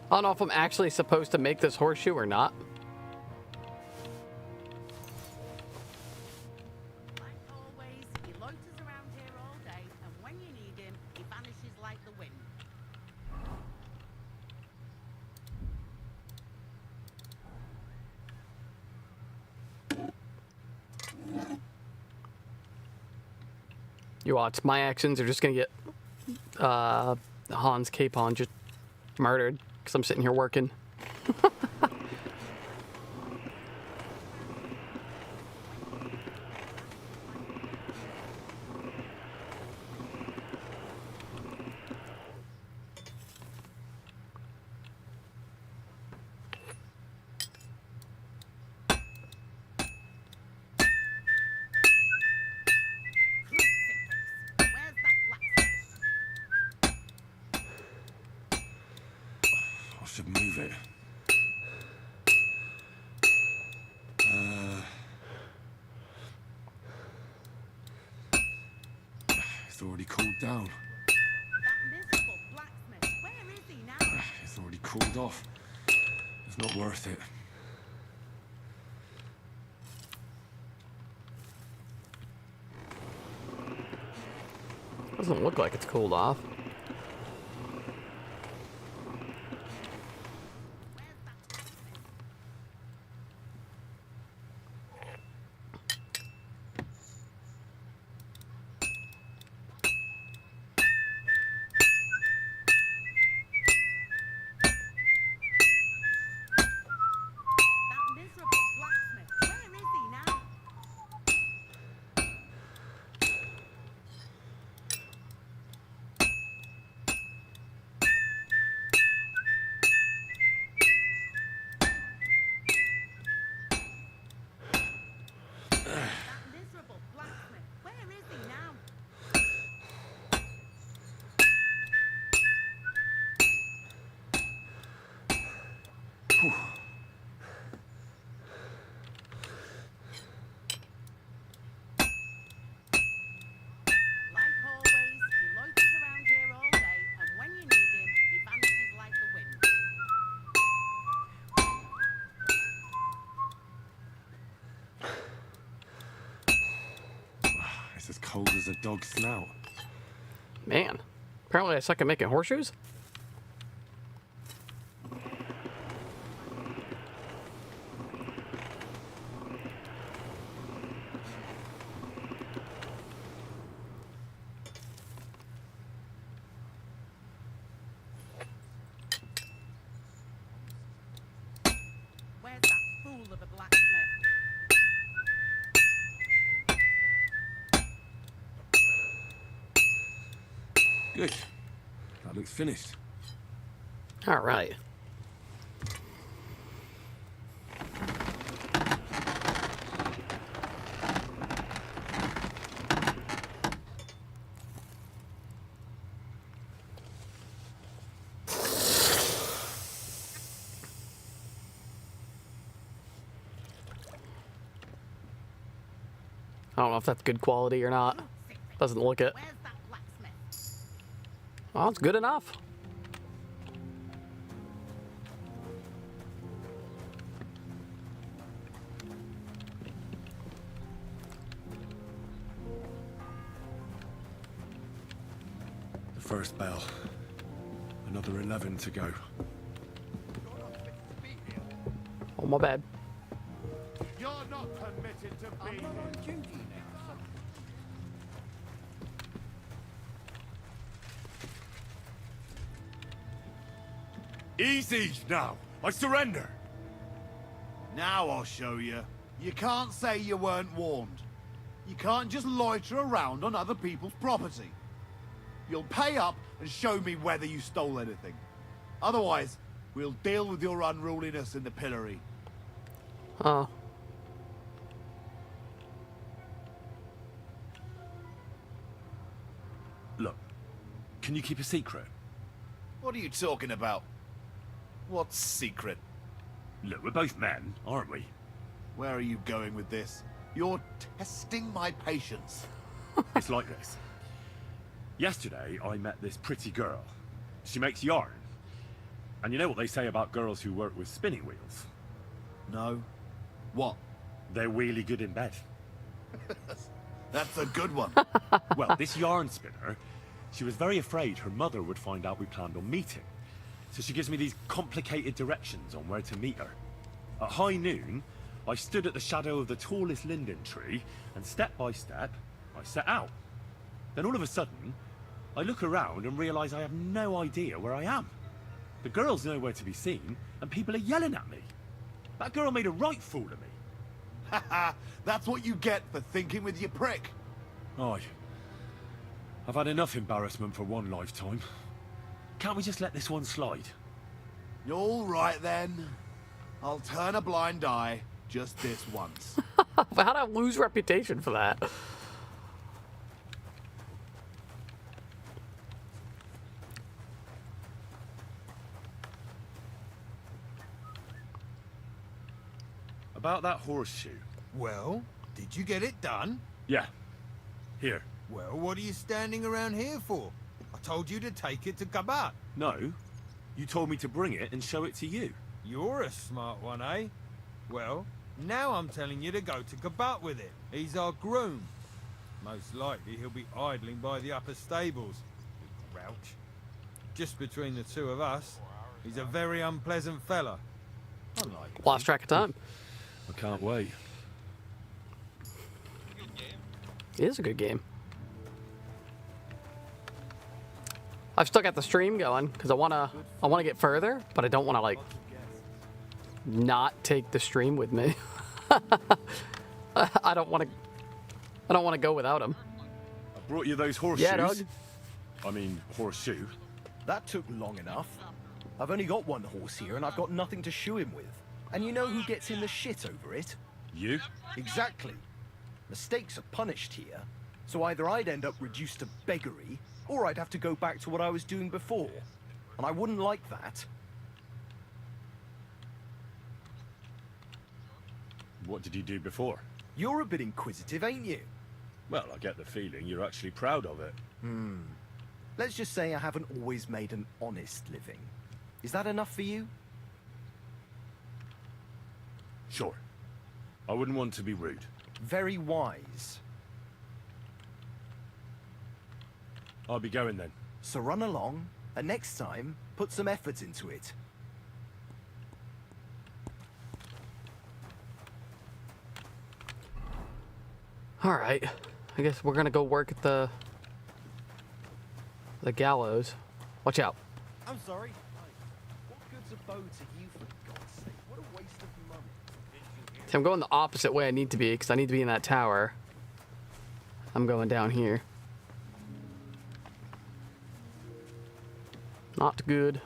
I don't know if I'm actually supposed to make this horseshoe or not. Like always, he loiters around here all day, and when you need him, he vanishes like the wind. You watch, my actions are just gonna get Hans Capon just murdered because I'm sitting here working. I should move it. It's already cooled down. That miserable blacksmith, where is he now? It's already cooled off. It's not worth it. Doesn't look like it's cooled off. cold as a dog's snout. Man, apparently I suck at making horseshoes. Where's that fool of a blacksmith? Good. That looks finished. All right. I don't know if that's good quality or not. Doesn't look it. Well, it's good enough. The first bell. Another 11 to go. Oh, my bad. You're not permitted to be here. Easy now. I surrender. Now I'll show you. You can't say you weren't warned. You can't just loiter around on other people's property. You'll pay up and show me whether you stole anything. Otherwise, we'll deal with your unruliness in the pillory. Oh. Look, can you keep a secret? What are you talking about? What's secret? Look, we're both men, aren't we? Where are you going with this? You're testing my patience. It's like this. Yesterday, I met this pretty girl. She makes yarn. And you know what they say about girls who work with spinning wheels? No. What? They're really good in bed. That's a good one. Well, this yarn spinner, she was very afraid her mother would find out we planned on meeting. So she gives me these complicated directions on where to meet her. At high noon, I stood at the shadow of the tallest linden tree, and step by step, I set out. Then all of a sudden, I look around and realise I have no idea where I am. The girl's nowhere to be seen, and people are yelling at me. That girl made a right fool of me. Haha, that's what you get for thinking with your prick. Aye. I've had enough embarrassment for one lifetime. Can't we just let this one slide? All right then. I'll turn a blind eye just this once. How'd I lose reputation for that? About that horseshoe. Well, did you get it done? Yeah. Here. Well, what are you standing around here for? I told you to take it to Gabat. No. You told me to bring it and show it to you. You're a smart one, eh? Well, now I'm telling you to go to Gabat with it. He's our groom. Most likely he'll be idling by the upper stables. Grouch. Just between the two of us, he's a very unpleasant fella. Lost track of time. I can't wait. It is a good game. I've still got the stream going because I wanna get further, but I don't wanna like not take the stream with me. I don't wanna go without him. I brought you those horseshoes. Yeah, dog. I mean, horseshoe. That took long enough. I've only got one horse here and I've got nothing to shoe him with. And you know who gets in the shit over it? You? Exactly. Mistakes are punished here, so either I'd end up reduced to beggary, or I'd have to go back to what I was doing before. And I wouldn't like that. What did you do before? You're a bit inquisitive, ain't you? Well, I get the feeling you're actually proud of it. Let's just say I haven't always made an honest living. Is that enough for you? Sure. I wouldn't want to be rude. Very wise. I'll be going then. So run along, and next time, put some effort into it. Alright. I guess we're gonna go work at the gallows. Watch out. I'm sorry. What good's a bow to you, for God's sake? What a waste of money. See, I'm going the opposite way I need to be, because I need to be in that tower. I'm going down here. Not good.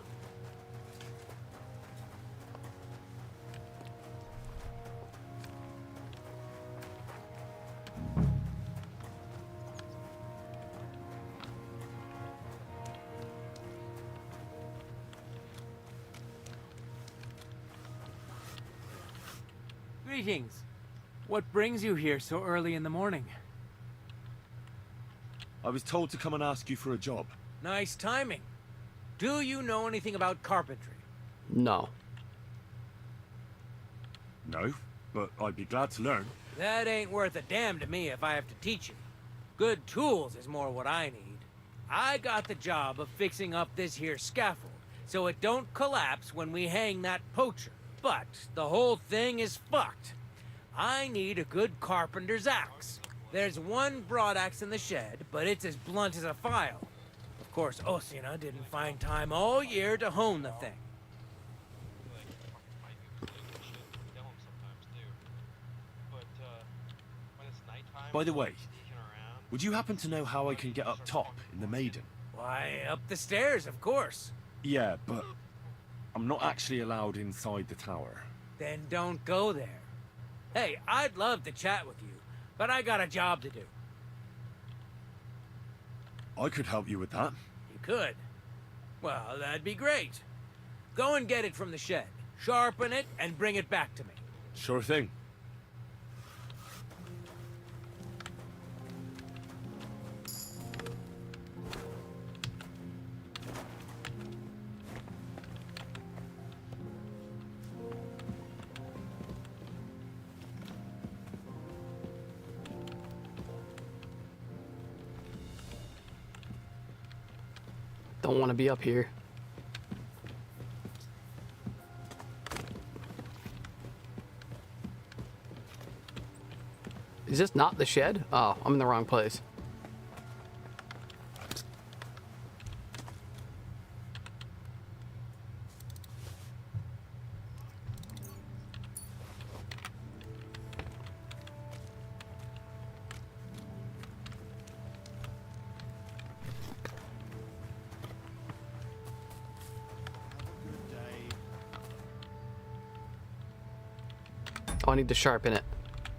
Greetings. What brings you here so early in the morning? I was told to come and ask you for a job. Nice timing. Do you know anything about carpentry? No. No, but I'd be glad to learn. That ain't worth a damn to me if I have to teach you. Good tools is more what I need. I got the job of fixing up this here scaffold, so it don't collapse when we hang that poacher. But the whole thing is fucked. I need a good carpenter's axe. There's one broadaxe in the shed, but it's as blunt as a file. Of course, Osina didn't find time all year to hone the thing. By the way, would you happen to know how I can get up top in the Maiden? Why, up the stairs, of course. Yeah, but I'm not actually allowed inside the tower. Then don't go there. Hey, I'd love to chat with you, but I got a job to do. I could help you with that. You could? Well, that'd be great. Go and get it from the shed, sharpen it, and bring it back to me. Sure thing. Don't want to be up here. Is this not the shed? Oh, I'm in the wrong place. Oh, I need to sharpen it.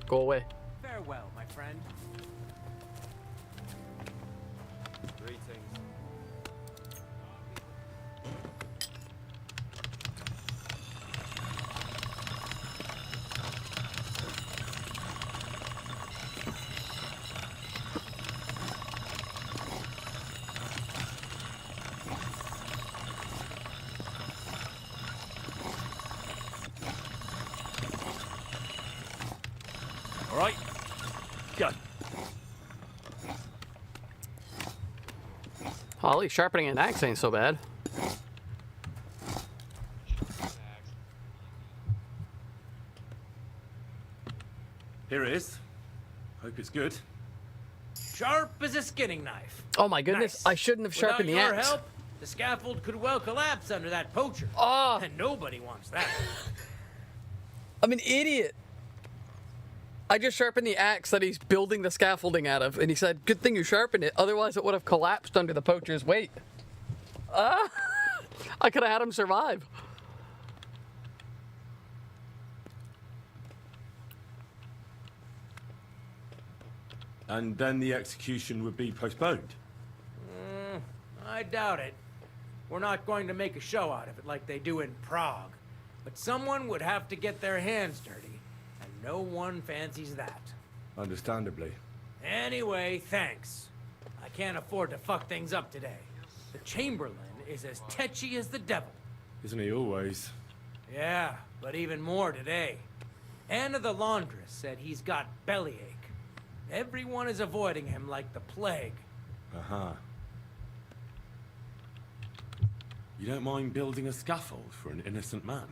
Go away. Farewell, my friend. Greetings. All right, go. Well, at least sharpening an axe ain't so bad. Here it is. Hope it's good. Sharp as a skinning knife. Oh my goodness, Nice. I shouldn't have sharpened the Without your axe. help, the scaffold could well collapse under that poacher. Oh. And nobody wants that. I'm an idiot. I just sharpened the axe that he's building the scaffolding out of, and he said, good thing you sharpened it, otherwise it would have collapsed under the poacher's weight. I could have had him survive. And then the execution would be postponed. I doubt it. We're not going to make a show out of it like they do in Prague. But someone would have to get their hands dirty, and no one fancies that. Understandably. Anyway, thanks. I can't afford to fuck things up today. The Chamberlain is as tetchy as the devil. Isn't he always? Yeah, but even more today. Anna the laundress said he's got bellyache. Everyone is avoiding him like the plague. Uh-huh. You don't mind building a scaffold for an innocent man?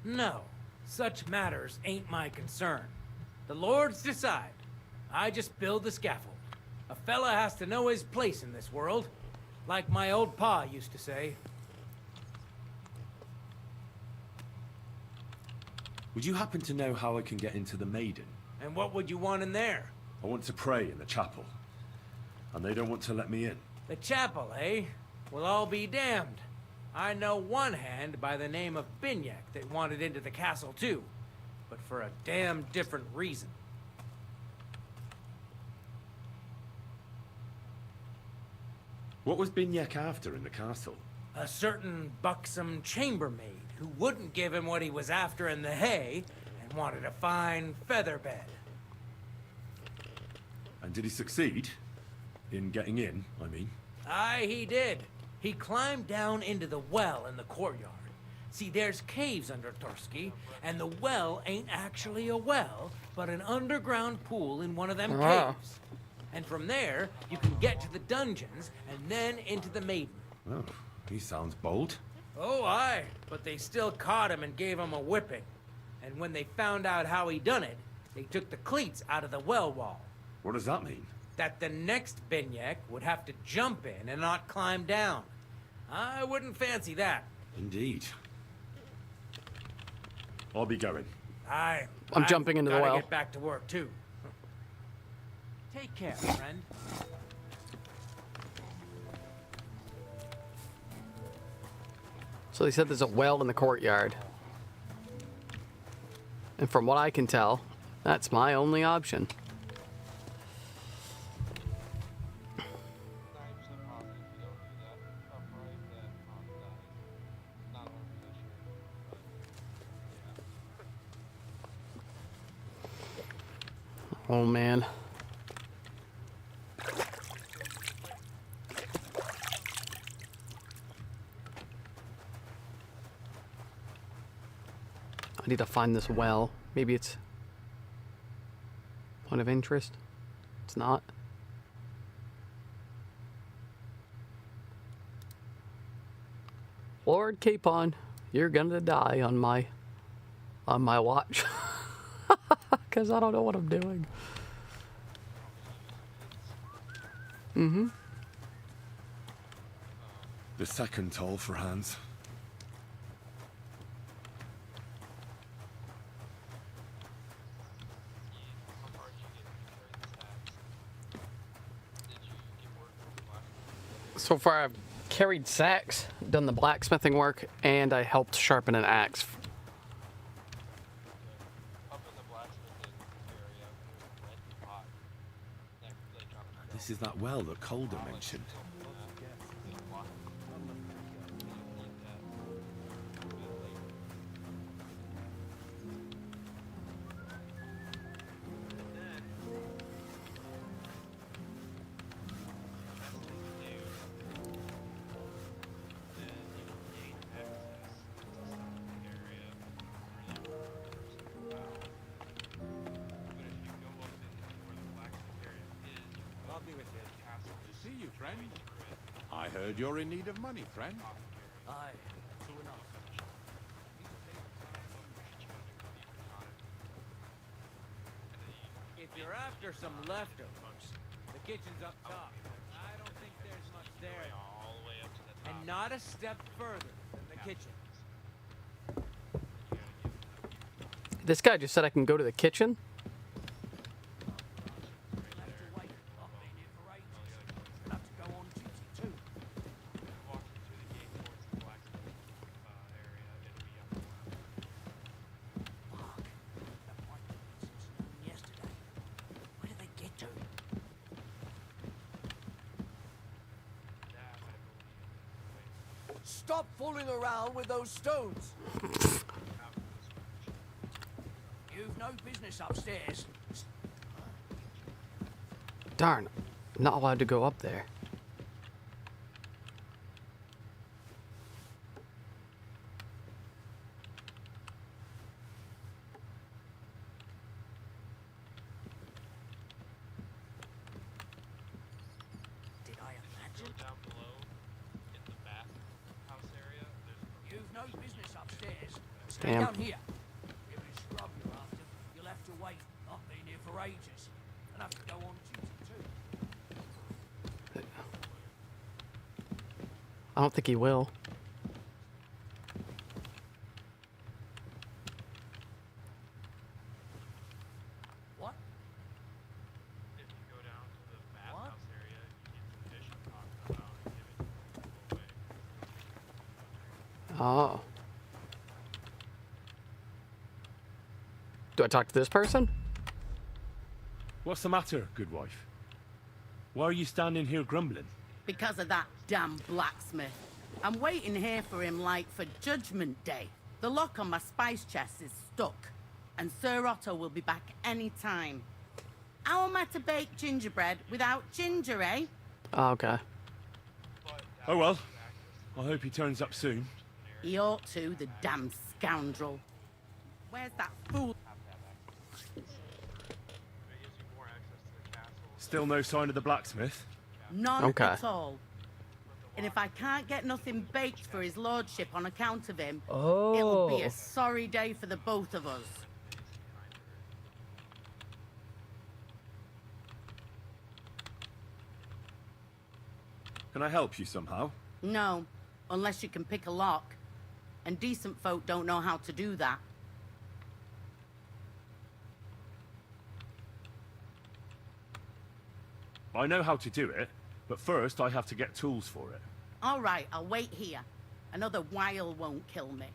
No, such matters ain't my concern. The lords decide. I just build the scaffold. A fella has to know his place in this world, like my old pa used to say. Would you happen to know how I can get into the Maiden? And what would you want in there? I want to pray in the chapel, and they don't want to let me in. The chapel, eh? Well, I'll be damned. I know one hand by the name of Binyak that wanted into the castle too, but for a damn different reason. What was Binyak after in the castle? A certain buxom chambermaid who wouldn't give him what he was after in the hay and wanted a fine feather bed. And did he succeed? In getting in, I mean? Aye, he did. He climbed down into the well in the courtyard. See, there's caves under Torsky, and the well ain't actually a well, but an underground pool in one of them caves. And from there, you can get to the dungeons, and then into the Maiden. Oh, he sounds bold. Oh, aye, but they still caught him and gave him a whipping. And when they found out how he done it, they took the cleats out of the well wall. What does that mean? That the next Binyak would have to jump in and not climb down. I wouldn't fancy that. Indeed. I'll be going. I'm jumping into the well. Get back to work too. Take care, friend. So they said there's a well in the courtyard. And from what I can tell, that's my only option. Oh man. I need to find this well. Maybe it's point of interest. It's not. Lord Capon, you're gonna die on my watch. Because I don't know what I'm doing. Mm-hmm. The second toll for Hans. So far I've carried sacks, done the blacksmithing work, and I helped sharpen an axe. This is that well that Calder mentioned. See you, friend. I heard you're in need of money, friend. Aye, true enough. If you're after some leftovers, the kitchen's up top. I don't think there's much there. And not a step further than the kitchen. This guy just said I can go to the kitchen? Stop fooling around with those stones. You've no business upstairs. Darn, I'm not allowed to go up there. Did I imagine? Down below, in the bathhouse area, Stay Damn. down here. If it's scrub you're after, you'll have to wait. I've been here for ages. And have to go on duty too. I don't think he will. What? Oh. Do I talk to this person? What's the matter, good wife? Why are you standing here grumbling? Because of that damn blacksmith. I'm waiting here for him like for Judgment Day. The lock on my spice chest is stuck, and Sir Otto will be back any time. How am I to bake gingerbread without ginger, eh? Oh, okay. Oh well. I hope he turns up soon. He ought to, the damn scoundrel. Where's that fool? Still no sign of the blacksmith? None at all. And if I can't get nothing baked for his lordship on account of him, it'll be a sorry day for the both of us. Can I help you somehow? No, unless you can pick a lock. And decent folk don't know how to do that. I know how to do it, but first I have to get tools for it. All right, I'll wait here. Another while won't kill me.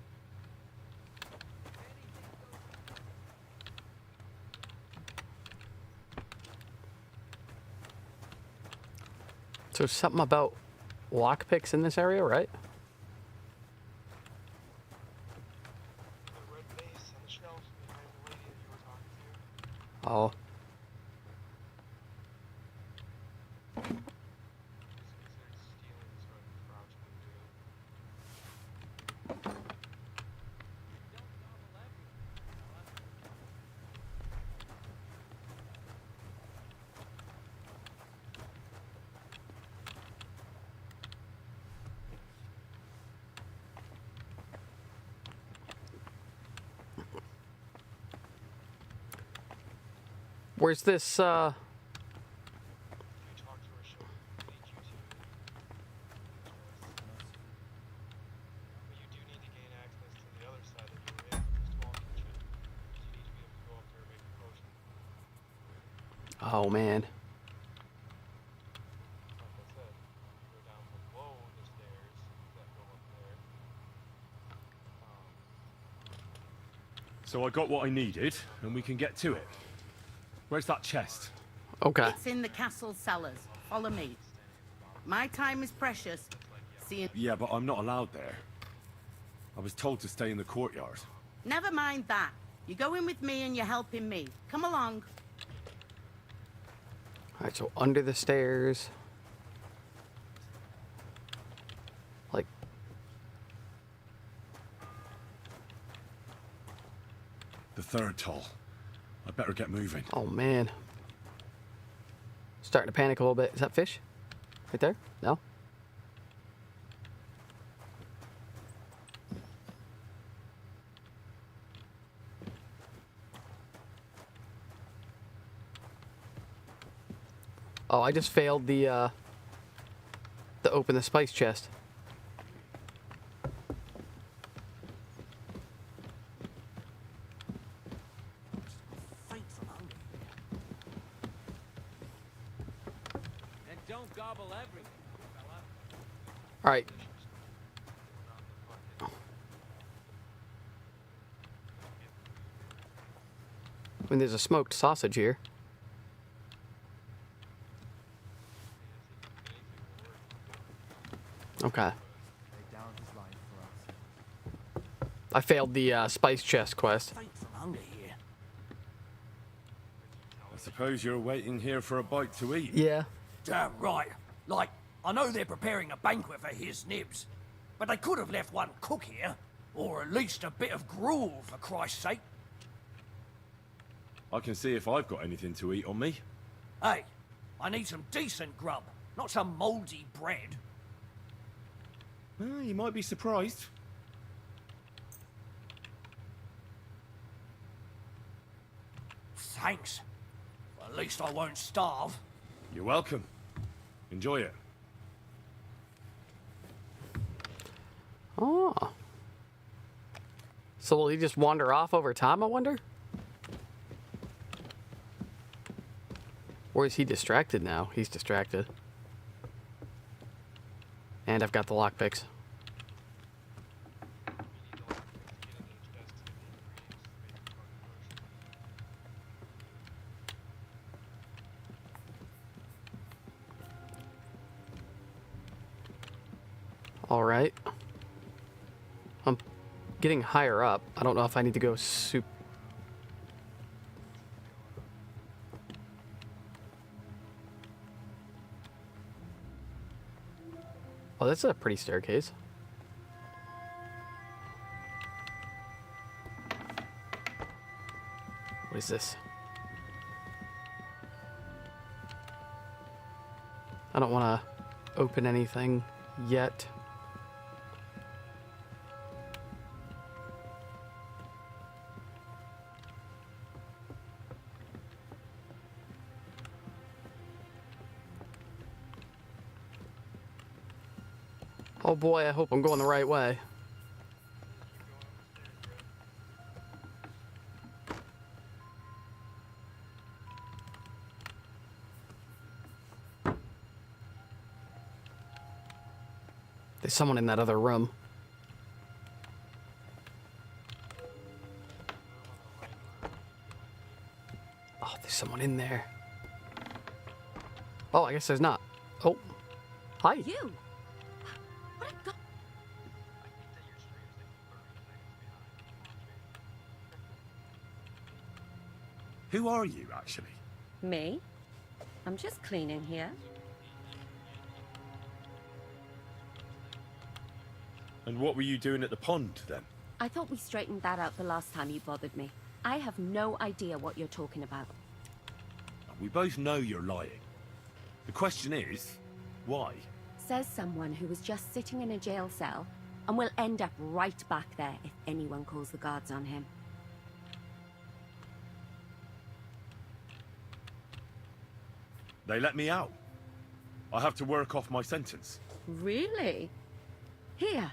So something about lockpicks in this area, right? Oh. Where's this, Oh, man. So I got what I needed, and we can get to it. Where's that chest? Okay. It's in the castle cellars. Follow me. My time is precious. Seeing... Yeah, but I'm not allowed there. I was told to stay in the courtyard. Never mind that. You go in with me and you're helping me. Come along. Alright, so under the stairs. Like... The third tall. I better get moving. Oh, man. Starting to panic a little bit. Is that fish? Right there? No? Oh, I just failed the open the spice chest. And don't gobble everything, fella. All right. I mean, there's a smoked sausage here. Okay. I failed the spice chest quest. Faint from hunger here. I suppose you're waiting here for a bite to eat. Yeah. Damn right. Like, I know they're preparing a banquet for his nibs, but they could have left one cook here, or at least a bit of gruel, for Christ's sake. I can see if I've got anything to eat on me. Hey, I need some decent grub, not some mouldy bread. You might be surprised. Thanks. At least I won't starve. You're welcome. Enjoy it. Oh. So will he just wander off over time, I wonder? Or is he distracted now? He's distracted. And I've got the lockpicks. All right. I'm getting higher up. I don't know if I need to go soup. Oh, that's a pretty staircase. What is this? I don't want to open anything yet. Oh boy, I hope I'm going the right way. There's someone in that other room. Oh, there's someone in there. Oh, I guess there's not. Oh. Hi. You! Who are you, actually? Me? I'm just cleaning here. And what were you doing at the pond, then? I thought we straightened that out the last time you bothered me. I have no idea what you're talking about. We both know you're lying. The question is, why? Says someone who was just sitting in a jail cell and will end up right back there if anyone calls the guards on him. They let me out. I have to work off my sentence. Really? Here.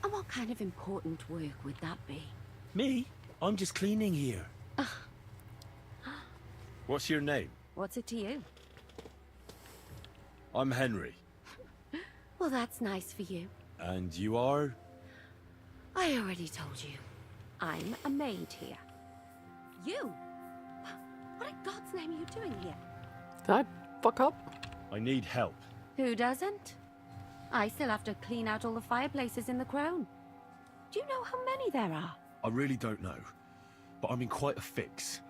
And what kind of important work would that be? Me? I'm just cleaning here. What's your name? What's it to you? I'm Henry. Well, that's nice for you. And you are? I already told you. I'm a maid here. You? What in God's name are you doing here? Did I fuck up? I need help. Who doesn't? I still have to clean out all the fireplaces in the Crown. Do you know how many there are? I really don't know. But I'm in quite a fix.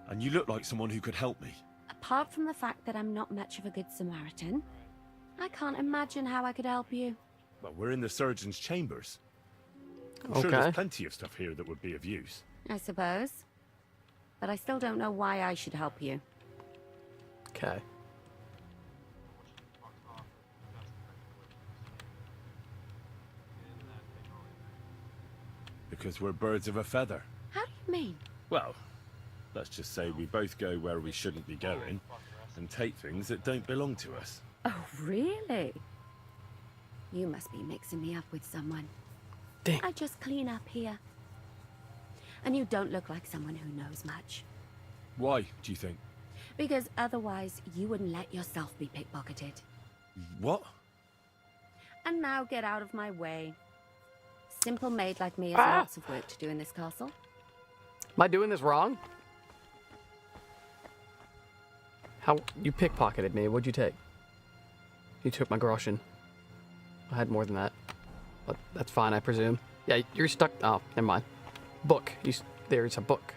And you look like someone who could help me. Apart from the fact that I'm not much of a good Samaritan, I can't imagine how I could help you. Well, we're in the surgeon's chambers. I'm sure there's plenty of stuff here that would be of use. I suppose. But I still don't know why I should help you. Okay. Because we're birds of a feather. How do you mean? Well, let's just say we both go where we shouldn't be going and take things that don't belong to us. Oh, really? You must be mixing me up with someone. Dang. I just clean up here. And you don't look like someone who knows much. Why, do you think? Because otherwise, you wouldn't let yourself be pickpocketed. What? And now get out of my way. Simple maid like me has lots of work to do in this castle. Am I doing this wrong? How? You pickpocketed me. What'd you take? You took my groschen. I had more than that. But that's fine, I presume. Yeah, you're stuck. Oh, never mind. Book. There's a book.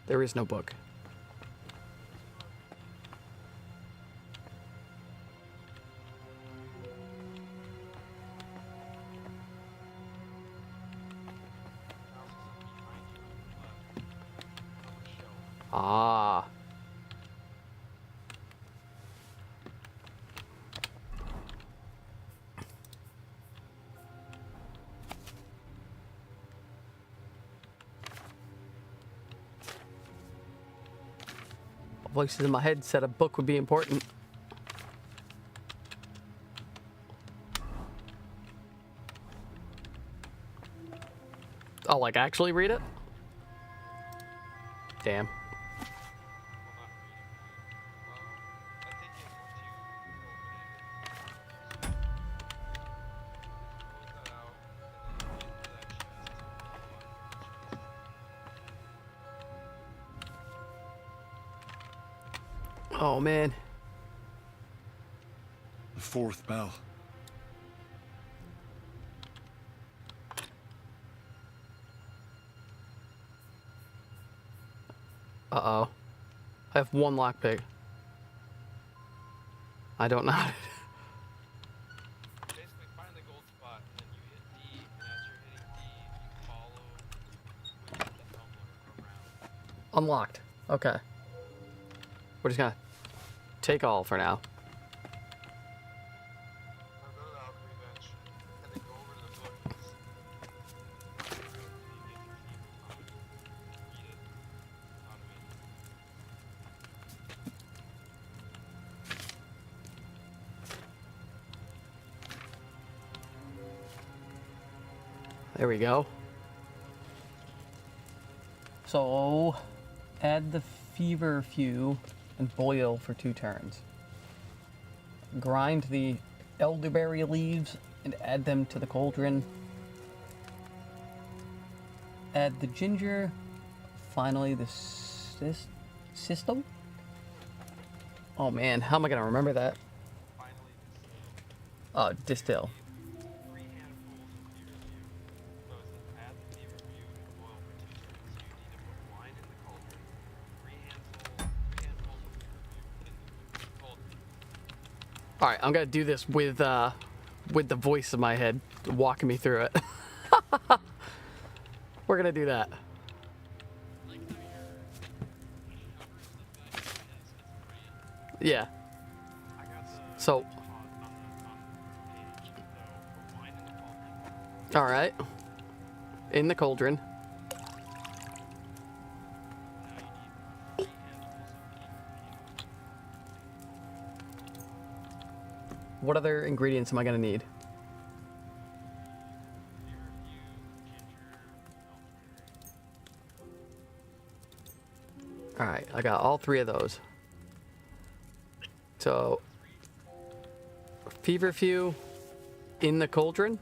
There is no book. Ah. Voices in my head said a book would be important. Oh, like actually read it? Damn. Oh, man. The fourth bell. Uh-oh. I have one lockpick. I don't know how to... Basically, find the gold spot, and then you hit D, and as you're hitting D, you follow with the tumbler around. Unlocked. Okay. We're just gonna take all for now. Now go to the alchemy bench, and then go over to the book. Read it. Automate. There we go. So, add the feverfew and boil for 2 turns. Grind the elderberry leaves and add them to the cauldron. Add the ginger. Finally, the system. Oh man, how am I gonna remember that? Distill. All right, I'm gonna do this with the voice in my head walking me through it. We're gonna do that. Yeah. So. All right. In the cauldron. What other ingredients am I gonna need? All right, I got all 3 of those. So, feverfew in the cauldron.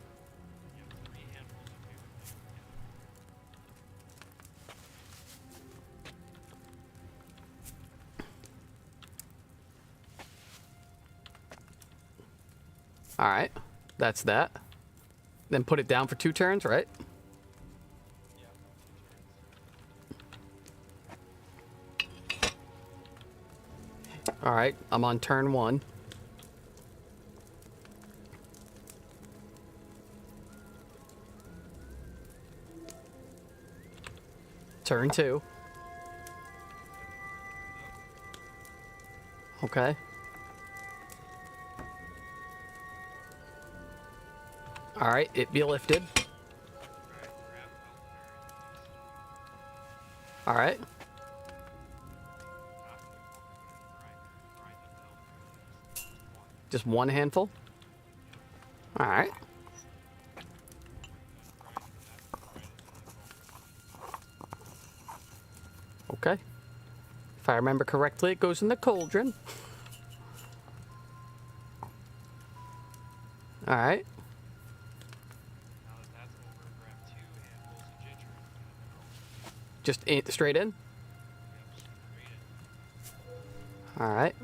All right, that's that. Then put it down for 2 turns, right? All right, I'm on turn 1. Turn 2. Okay. All right, it be lifted. All right. Just 1 handful? All right. Okay. If I remember correctly, it goes in the cauldron. All right. Just straight in? All right.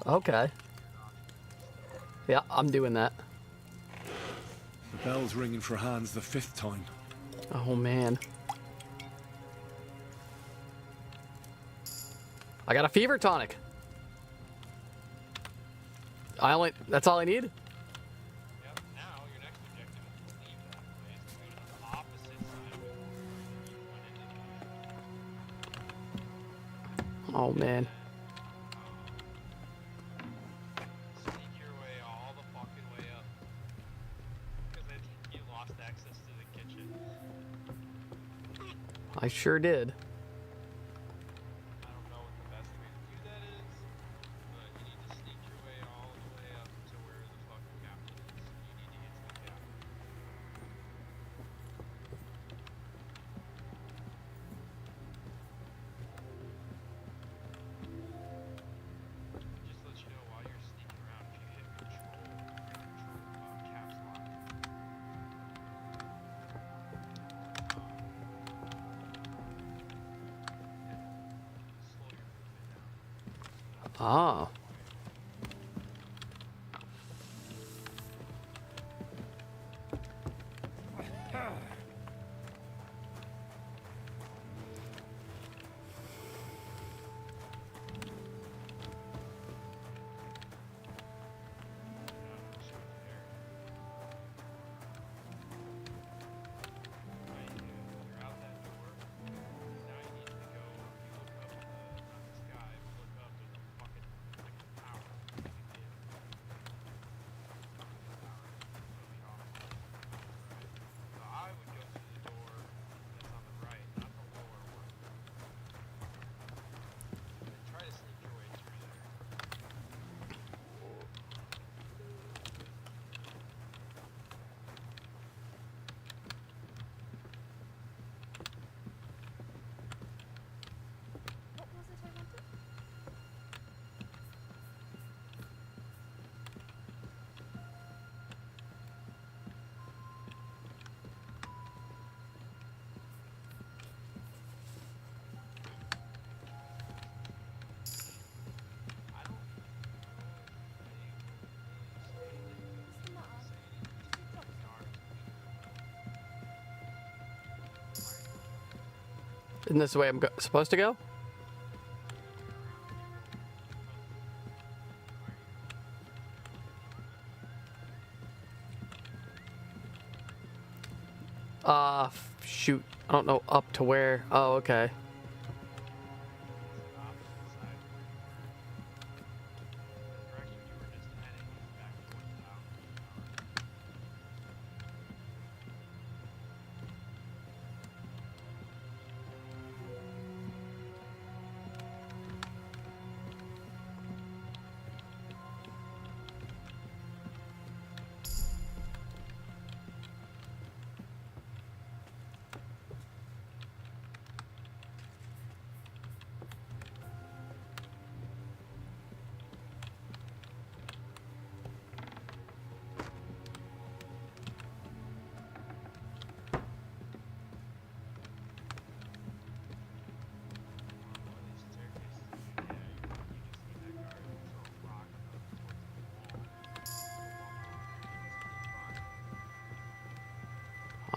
Okay. Yeah, I'm doing that. The bell's ringing for Hans the 5th time. Oh, man. I got a fever tonic. That's all I need? Oh, man. I sure did. I don't know what the best way to do that is, but you need to sneak your way all the way up to where the fucking captain is. You need to get to the captain. Just to let you know, while you're sneaking around, if you hit caps lock. Ah. Isn't this the way I'm supposed to go? Shoot. I don't know up to where. Oh, okay.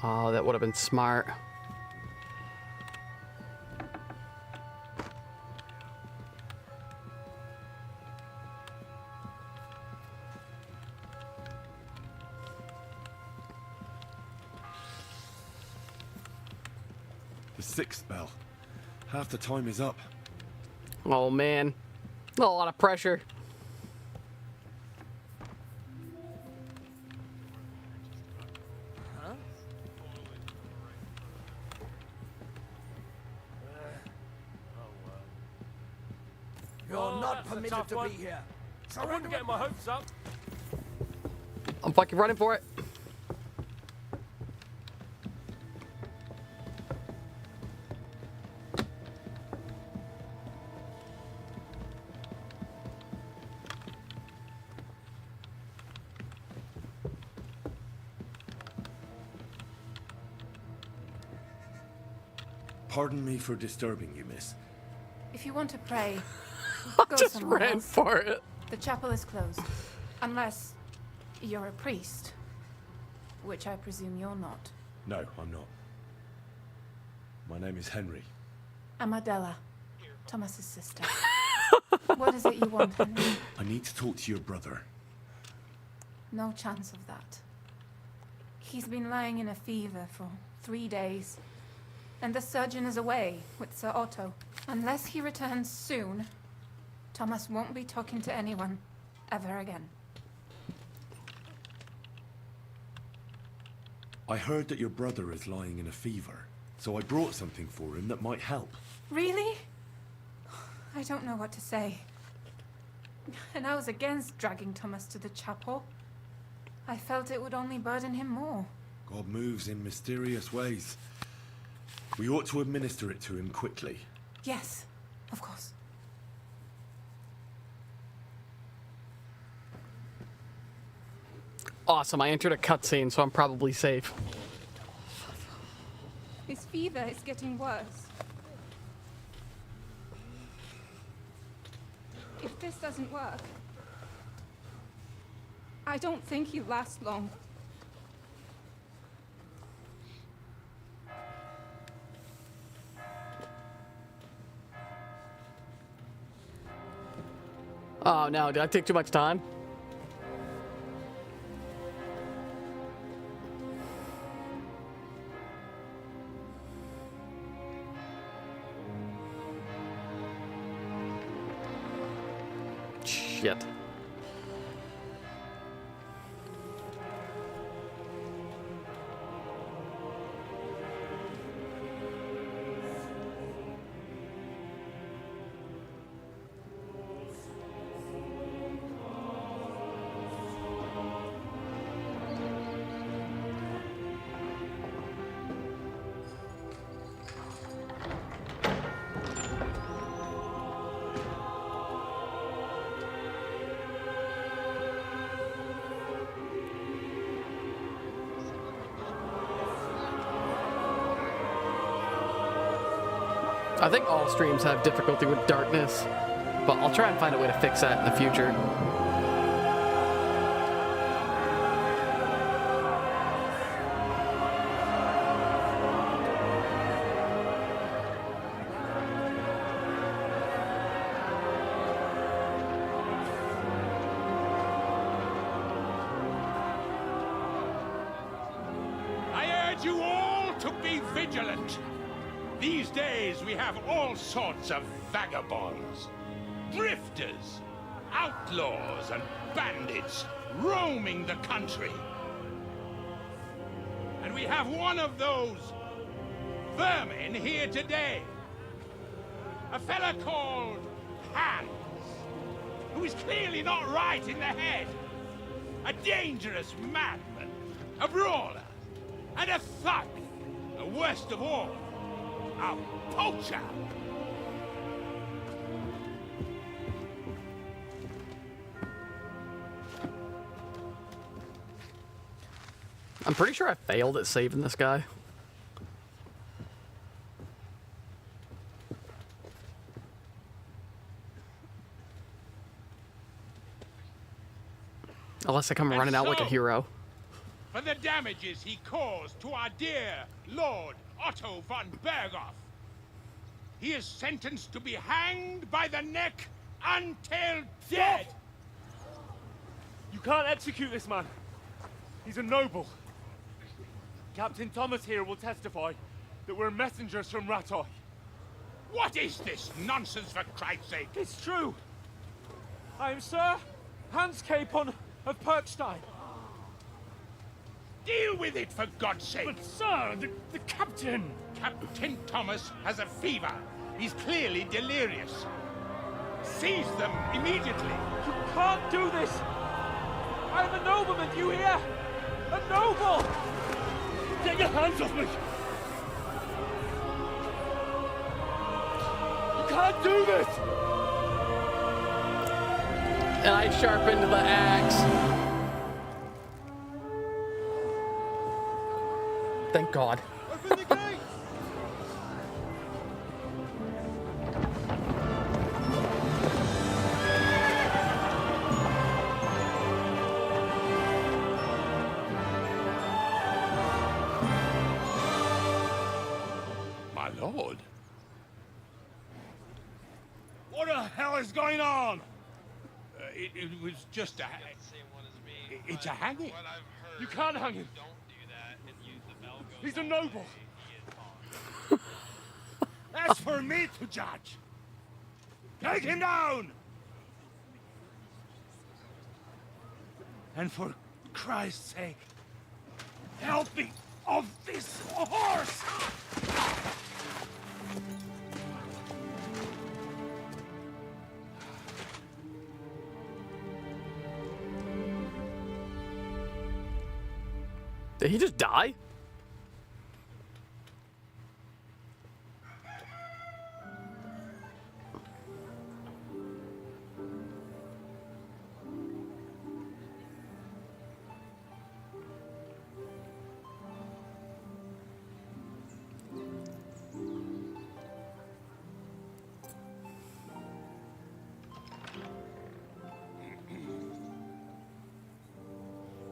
Oh, that would have been smart. The sixth bell. Half the time is up. Oh, man. A lot of pressure. You're not permitted to be here. I wouldn't get my hopes up. I'm fucking running for it. Pardon me for disturbing you, miss. If you want to pray, I go just somewhere ran else. for it. The chapel is closed. Unless you're a priest. Which I presume you're not. No, I'm not. My name is Henry. I'm Adela, Thomas's sister. What is it you want, Henry? I need to talk to your brother. No chance of that. He's been lying in a fever for 3 days. And the surgeon is away with Sir Otto. Unless he returns soon, Thomas won't be talking to anyone ever again. I heard that your brother is lying in a fever. so I brought something for him that might help. Really? I don't know what to say. And I was against dragging Thomas to the chapel. I felt it would only burden him more. God moves in mysterious ways. We ought to administer it to him quickly. Yes, of course. Awesome, I entered a cutscene, so I'm probably safe. His fever is getting worse. If this doesn't work, I don't think he'll last long. Oh no, did I take too much time? Shit. I think all streams have difficulty with darkness, but I'll try and find a way to fix that in the future. I urge you all to be vigilant. These days we have all sorts of vagabonds, drifters, outlaws and bandits roaming the country. And we have one of those vermin here today. A fella called Hans, who is clearly not right in the head. A dangerous madman, a brawler, and a thug, and worst of all, a poacher! I'm pretty sure I failed at saving this guy. Unless I come running out like a hero. For the damages he caused to our dear Lord Otto von Berghoff, he is sentenced to be hanged by the neck until dead! You can't execute this man. He's a noble. Captain Thomas here will testify that we're messengers from Ratoi. What is this nonsense, for Christ's sake? It's true. I am Sir Hans Capon of Perkstein. Deal with it, for God's sake! But sir, the captain... Captain Thomas has a fever. He's clearly delirious. Seize them immediately. You can't do this. I'm a nobleman, do you hear? A noble! Get your hands off me! You can't do this! And I sharpened the axe. Thank God. Open the gate! My lord? What the hell is going on? It was just a... It's a hanging. You can't hang him. He's a noble. That's for me to judge. Take him down! And for Christ's sake, help me off this horse! Did he just die?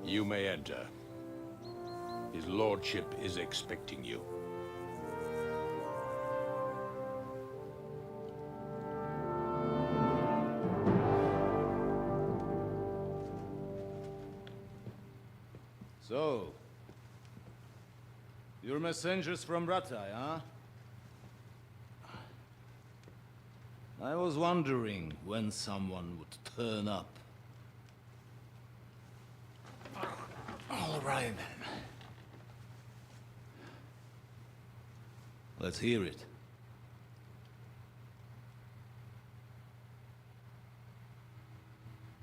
You may enter. His lordship is expecting you. So, you're messengers from Rattay, huh? I was wondering when someone would turn up. All right, then. Let's hear it.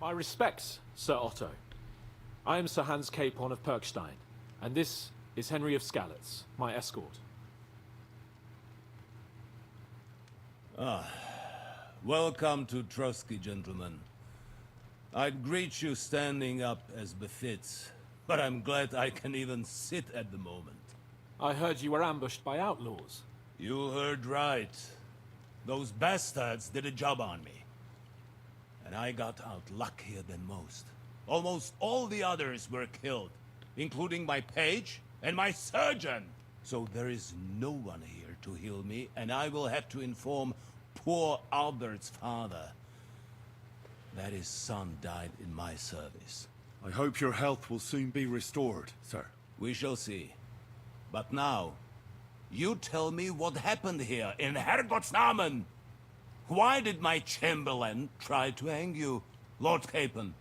My respects, Sir Otto. I am Sir Hans Capon of Perkstein, and this is Henry of Skalitz, my escort. Welcome to Trusky, gentlemen. I'd greet you standing up as befits, but I'm glad I can even sit at the moment. I heard you were ambushed by outlaws. You heard right. Those bastards did a job on me. And I got out luckier than most. Almost all the others were killed, including my page and my surgeon. So there is no one here to heal me, and I will have to inform poor Albert's father that his son died in my service. I hope your health will soon be restored, sir. We shall see. But now, you tell me what happened here in Herrgottsnamen. Why did my chamberlain try to hang you, Lord Capon?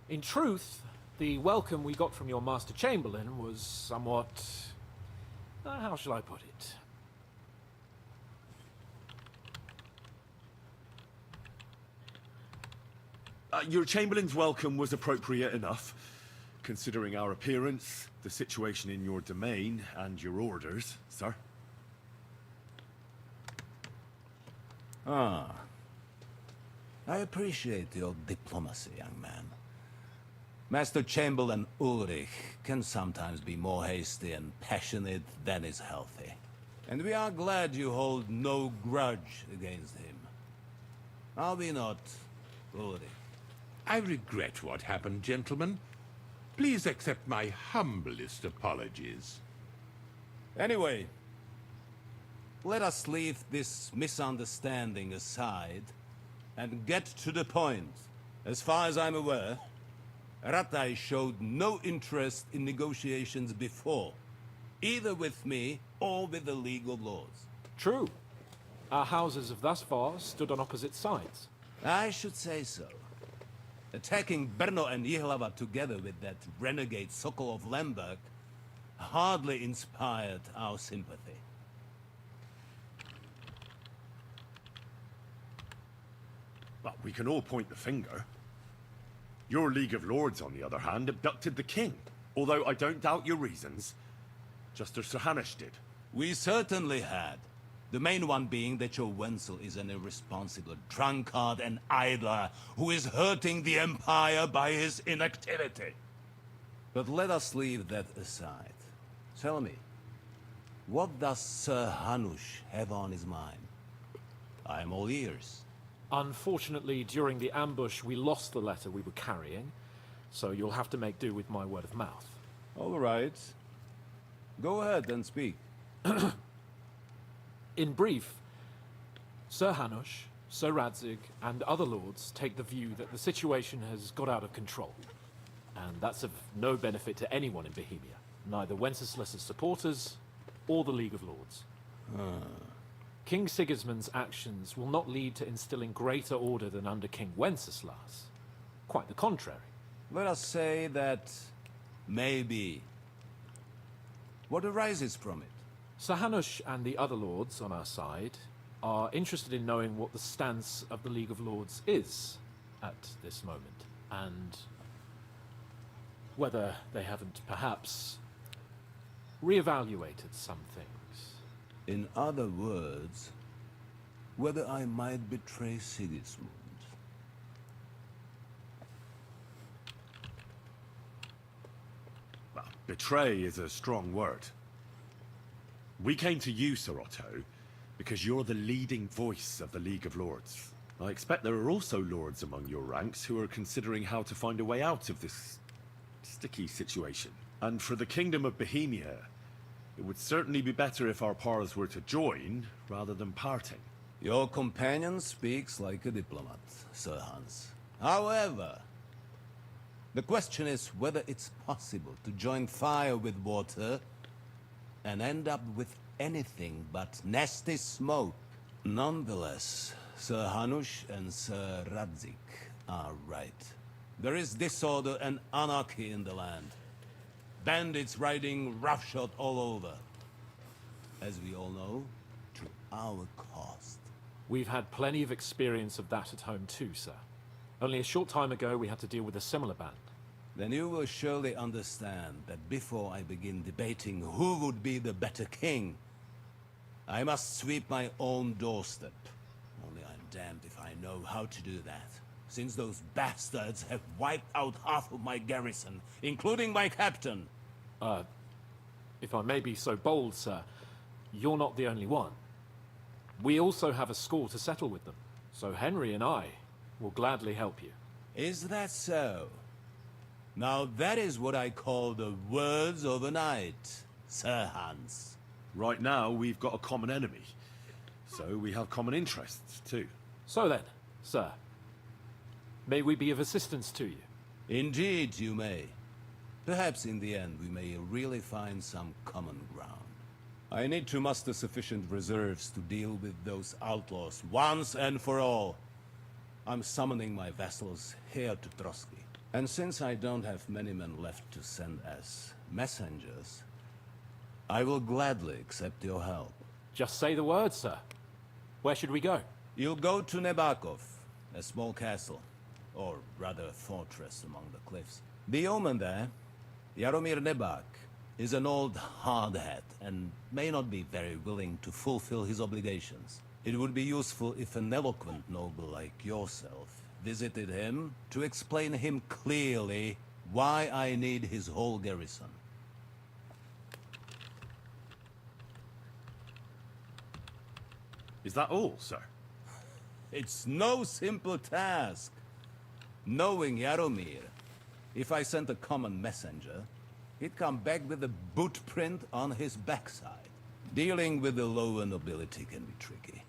In truth, the welcome we got from your Master Chamberlain was somewhat... how shall I put it? Your Chamberlain's welcome was appropriate enough, considering our appearance, the situation in your domain, and your orders, sir. I appreciate your diplomacy, young man. Master Chamberlain Ulrich can sometimes be more hasty and passionate than is healthy. And we are glad you hold no grudge against him. Are we not, Ulrich? I regret what happened, gentlemen. Please accept my humblest apologies. Anyway, let us leave this misunderstanding aside and get to the point. As far as I'm aware, Rattay showed no interest in negotiations before, either with me or with the League of Lords. True. Our houses have thus far stood on opposite sides. I should say so. Attacking Brno and Jihlava together with that renegade Sokol of Lemberg hardly inspired our sympathy. But we can all point the finger. Your League of Lords, on the other hand, abducted the king. Although I don't doubt your reasons, just as Sir Hanush did. We certainly had. The main one being that your Wenzel is an irresponsible drunkard and idler who is hurting the Empire by his inactivity. But let us leave that aside. Tell me, what does Sir Hanush have on his mind? I am all ears. Unfortunately, during the ambush, we lost the letter we were carrying, so you'll have to make do with my word of mouth. All right. Go ahead and speak. In brief, Sir Hanush, Sir Radzig, and other lords take the view that the situation has got out of control. And that's of no benefit to anyone in Bohemia, neither Wenceslas's supporters or the League of Lords. King Sigismund's actions will not lead to instilling greater order than under King Wenceslas. Quite the contrary. Let us say that maybe. What arises from it? Sir Hanush and the other lords on our side are interested in knowing what the stance of the League of Lords is at this moment. And whether they haven't perhaps reevaluated some things. In other words, whether I might betray Sigismund. Well, betray is a strong word. We came to you, Sir Otto, because you're the leading voice of the League of Lords. I expect there are also lords among your ranks who are considering how to find a way out of this sticky situation. And for the Kingdom of Bohemia, it would certainly be better if our paths were to join rather than parting. Your companion speaks like a diplomat, Sir Hans. However, the question is whether it's possible to join fire with water and end up with anything but nasty smoke. Nonetheless, Sir Hanush and Sir Radzik are right. There is disorder and anarchy in the land. Bandits riding roughshod all over. As we all know, to our cost. We've had plenty of experience of that at home too, sir. Only a short time ago we had to deal with a similar band. Then you will surely understand that before I begin debating who would be the better king, I must sweep my own doorstep. Only I'm damned if I know how to do that, since those bastards have wiped out half of my garrison, including my captain. If I may be so bold, sir, you're not the only one. We also have a score to settle with them, so Henry and I will gladly help you. Is that so? Now that is what I call the words of a knight, Sir Hans. Right now, we've got a common enemy, so we have common interests too. So then, sir, may we be of assistance to you? Indeed you may. Perhaps in the end we may really find some common ground. I need to muster sufficient reserves to deal with those outlaws once and for all. I'm summoning my vassals here to Trotsky. And since I don't have many men left to send as messengers, I will gladly accept your help. Just say the word, sir. Where should we go? You'll go to Nebakov, a small castle, or rather a fortress among the cliffs. The yeoman there, Jaromir Nebak, is an old hardhat and may not be very willing to fulfill his obligations. It would be useful if an eloquent noble like yourself visited him to explain him clearly why I need his whole garrison. Is that all, sir? It's no simple task. Knowing Jaromir, if I sent a common messenger, he'd come back with a boot print on his backside. Dealing with the lower nobility can be tricky.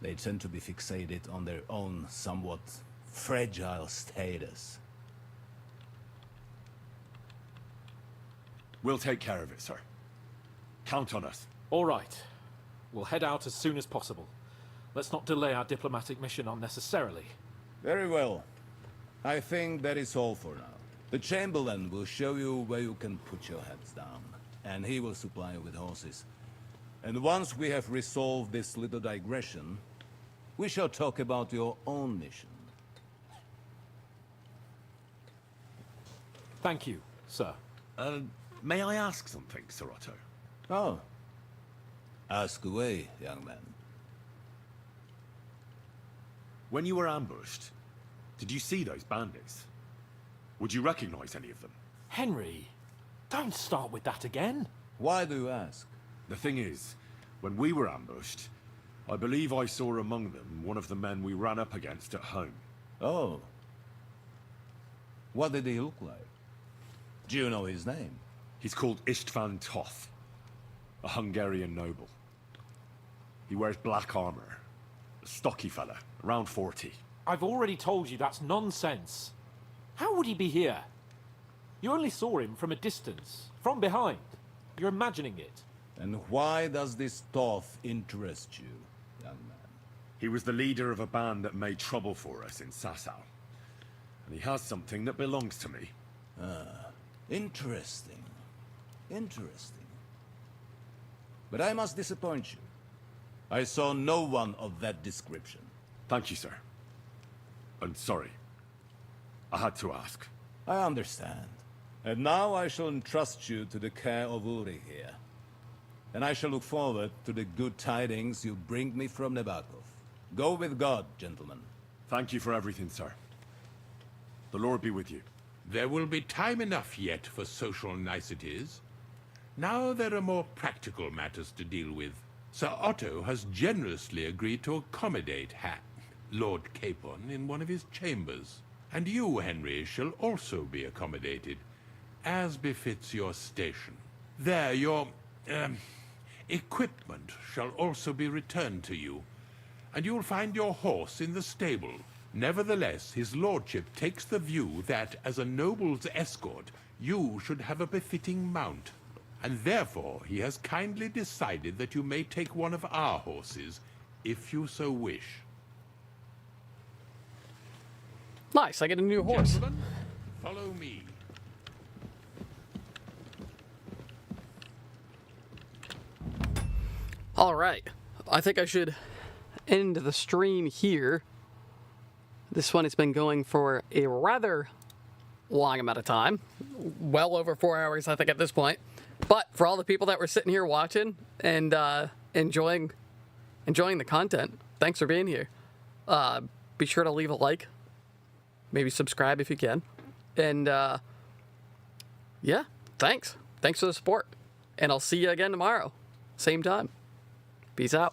They tend to be fixated on their own somewhat fragile status. We'll take care of it, sir. Count on us. All right. We'll head out as soon as possible. Let's not delay our diplomatic mission unnecessarily. Very well. I think that is all for now. The Chamberlain will show you where you can put your heads down, and he will supply you with horses. And once we have resolved this little digression, we shall talk about your own mission. Thank you, sir. May I ask something, Sir Otto? Oh. Ask away, young man. When you were ambushed, did you see those bandits? Would you recognize any of them? Henry, don't start with that again. Why do you ask? The thing is, when we were ambushed, I believe I saw among them one of the men we ran up against at home. Oh. What did he look like? Do you know his name? He's called Istvan Toth, a Hungarian noble. He wears black armor. A stocky fella, around 40. I've already told you that's nonsense. How would he be here? You only saw him from a distance, from behind. You're imagining it. And why does this Toth interest you, young man? He was the leader of a band that made trouble for us in Sasau. And he has something that belongs to me. Ah, interesting. Interesting. But I must disappoint you. I saw no one of that description. Thank you, sir. I'm sorry. I had to ask. I understand. And now I shall entrust you to the care of Uri here. And I shall look forward to the good tidings you bring me from Nebakov. Go with God, gentlemen. Thank you for everything, sir. The Lord be with you. There will be time enough yet for social niceties. Now there are more practical matters to deal with. Sir Otto has generously agreed to accommodate Lord Capon in one of his chambers. And you, Henry, shall also be accommodated, as befits your station. There, your, equipment shall also be returned to you, and you'll find your horse in the stable. Nevertheless, his lordship takes the view that, as a noble's escort, you should have a befitting mount, and therefore he has kindly decided that you may take one of our horses, if you so wish. Nice, I get a new horse. Gentlemen, follow me. All right, I think I should end the stream here. This one has been going for a rather long amount of time, well over 4 hours, I think, at this point. But for all the people that were sitting here watching and enjoying the content, thanks for being here. Be sure to leave a like, maybe subscribe if you can, and yeah, thanks for the support, and I'll see you again tomorrow, same time. Peace out.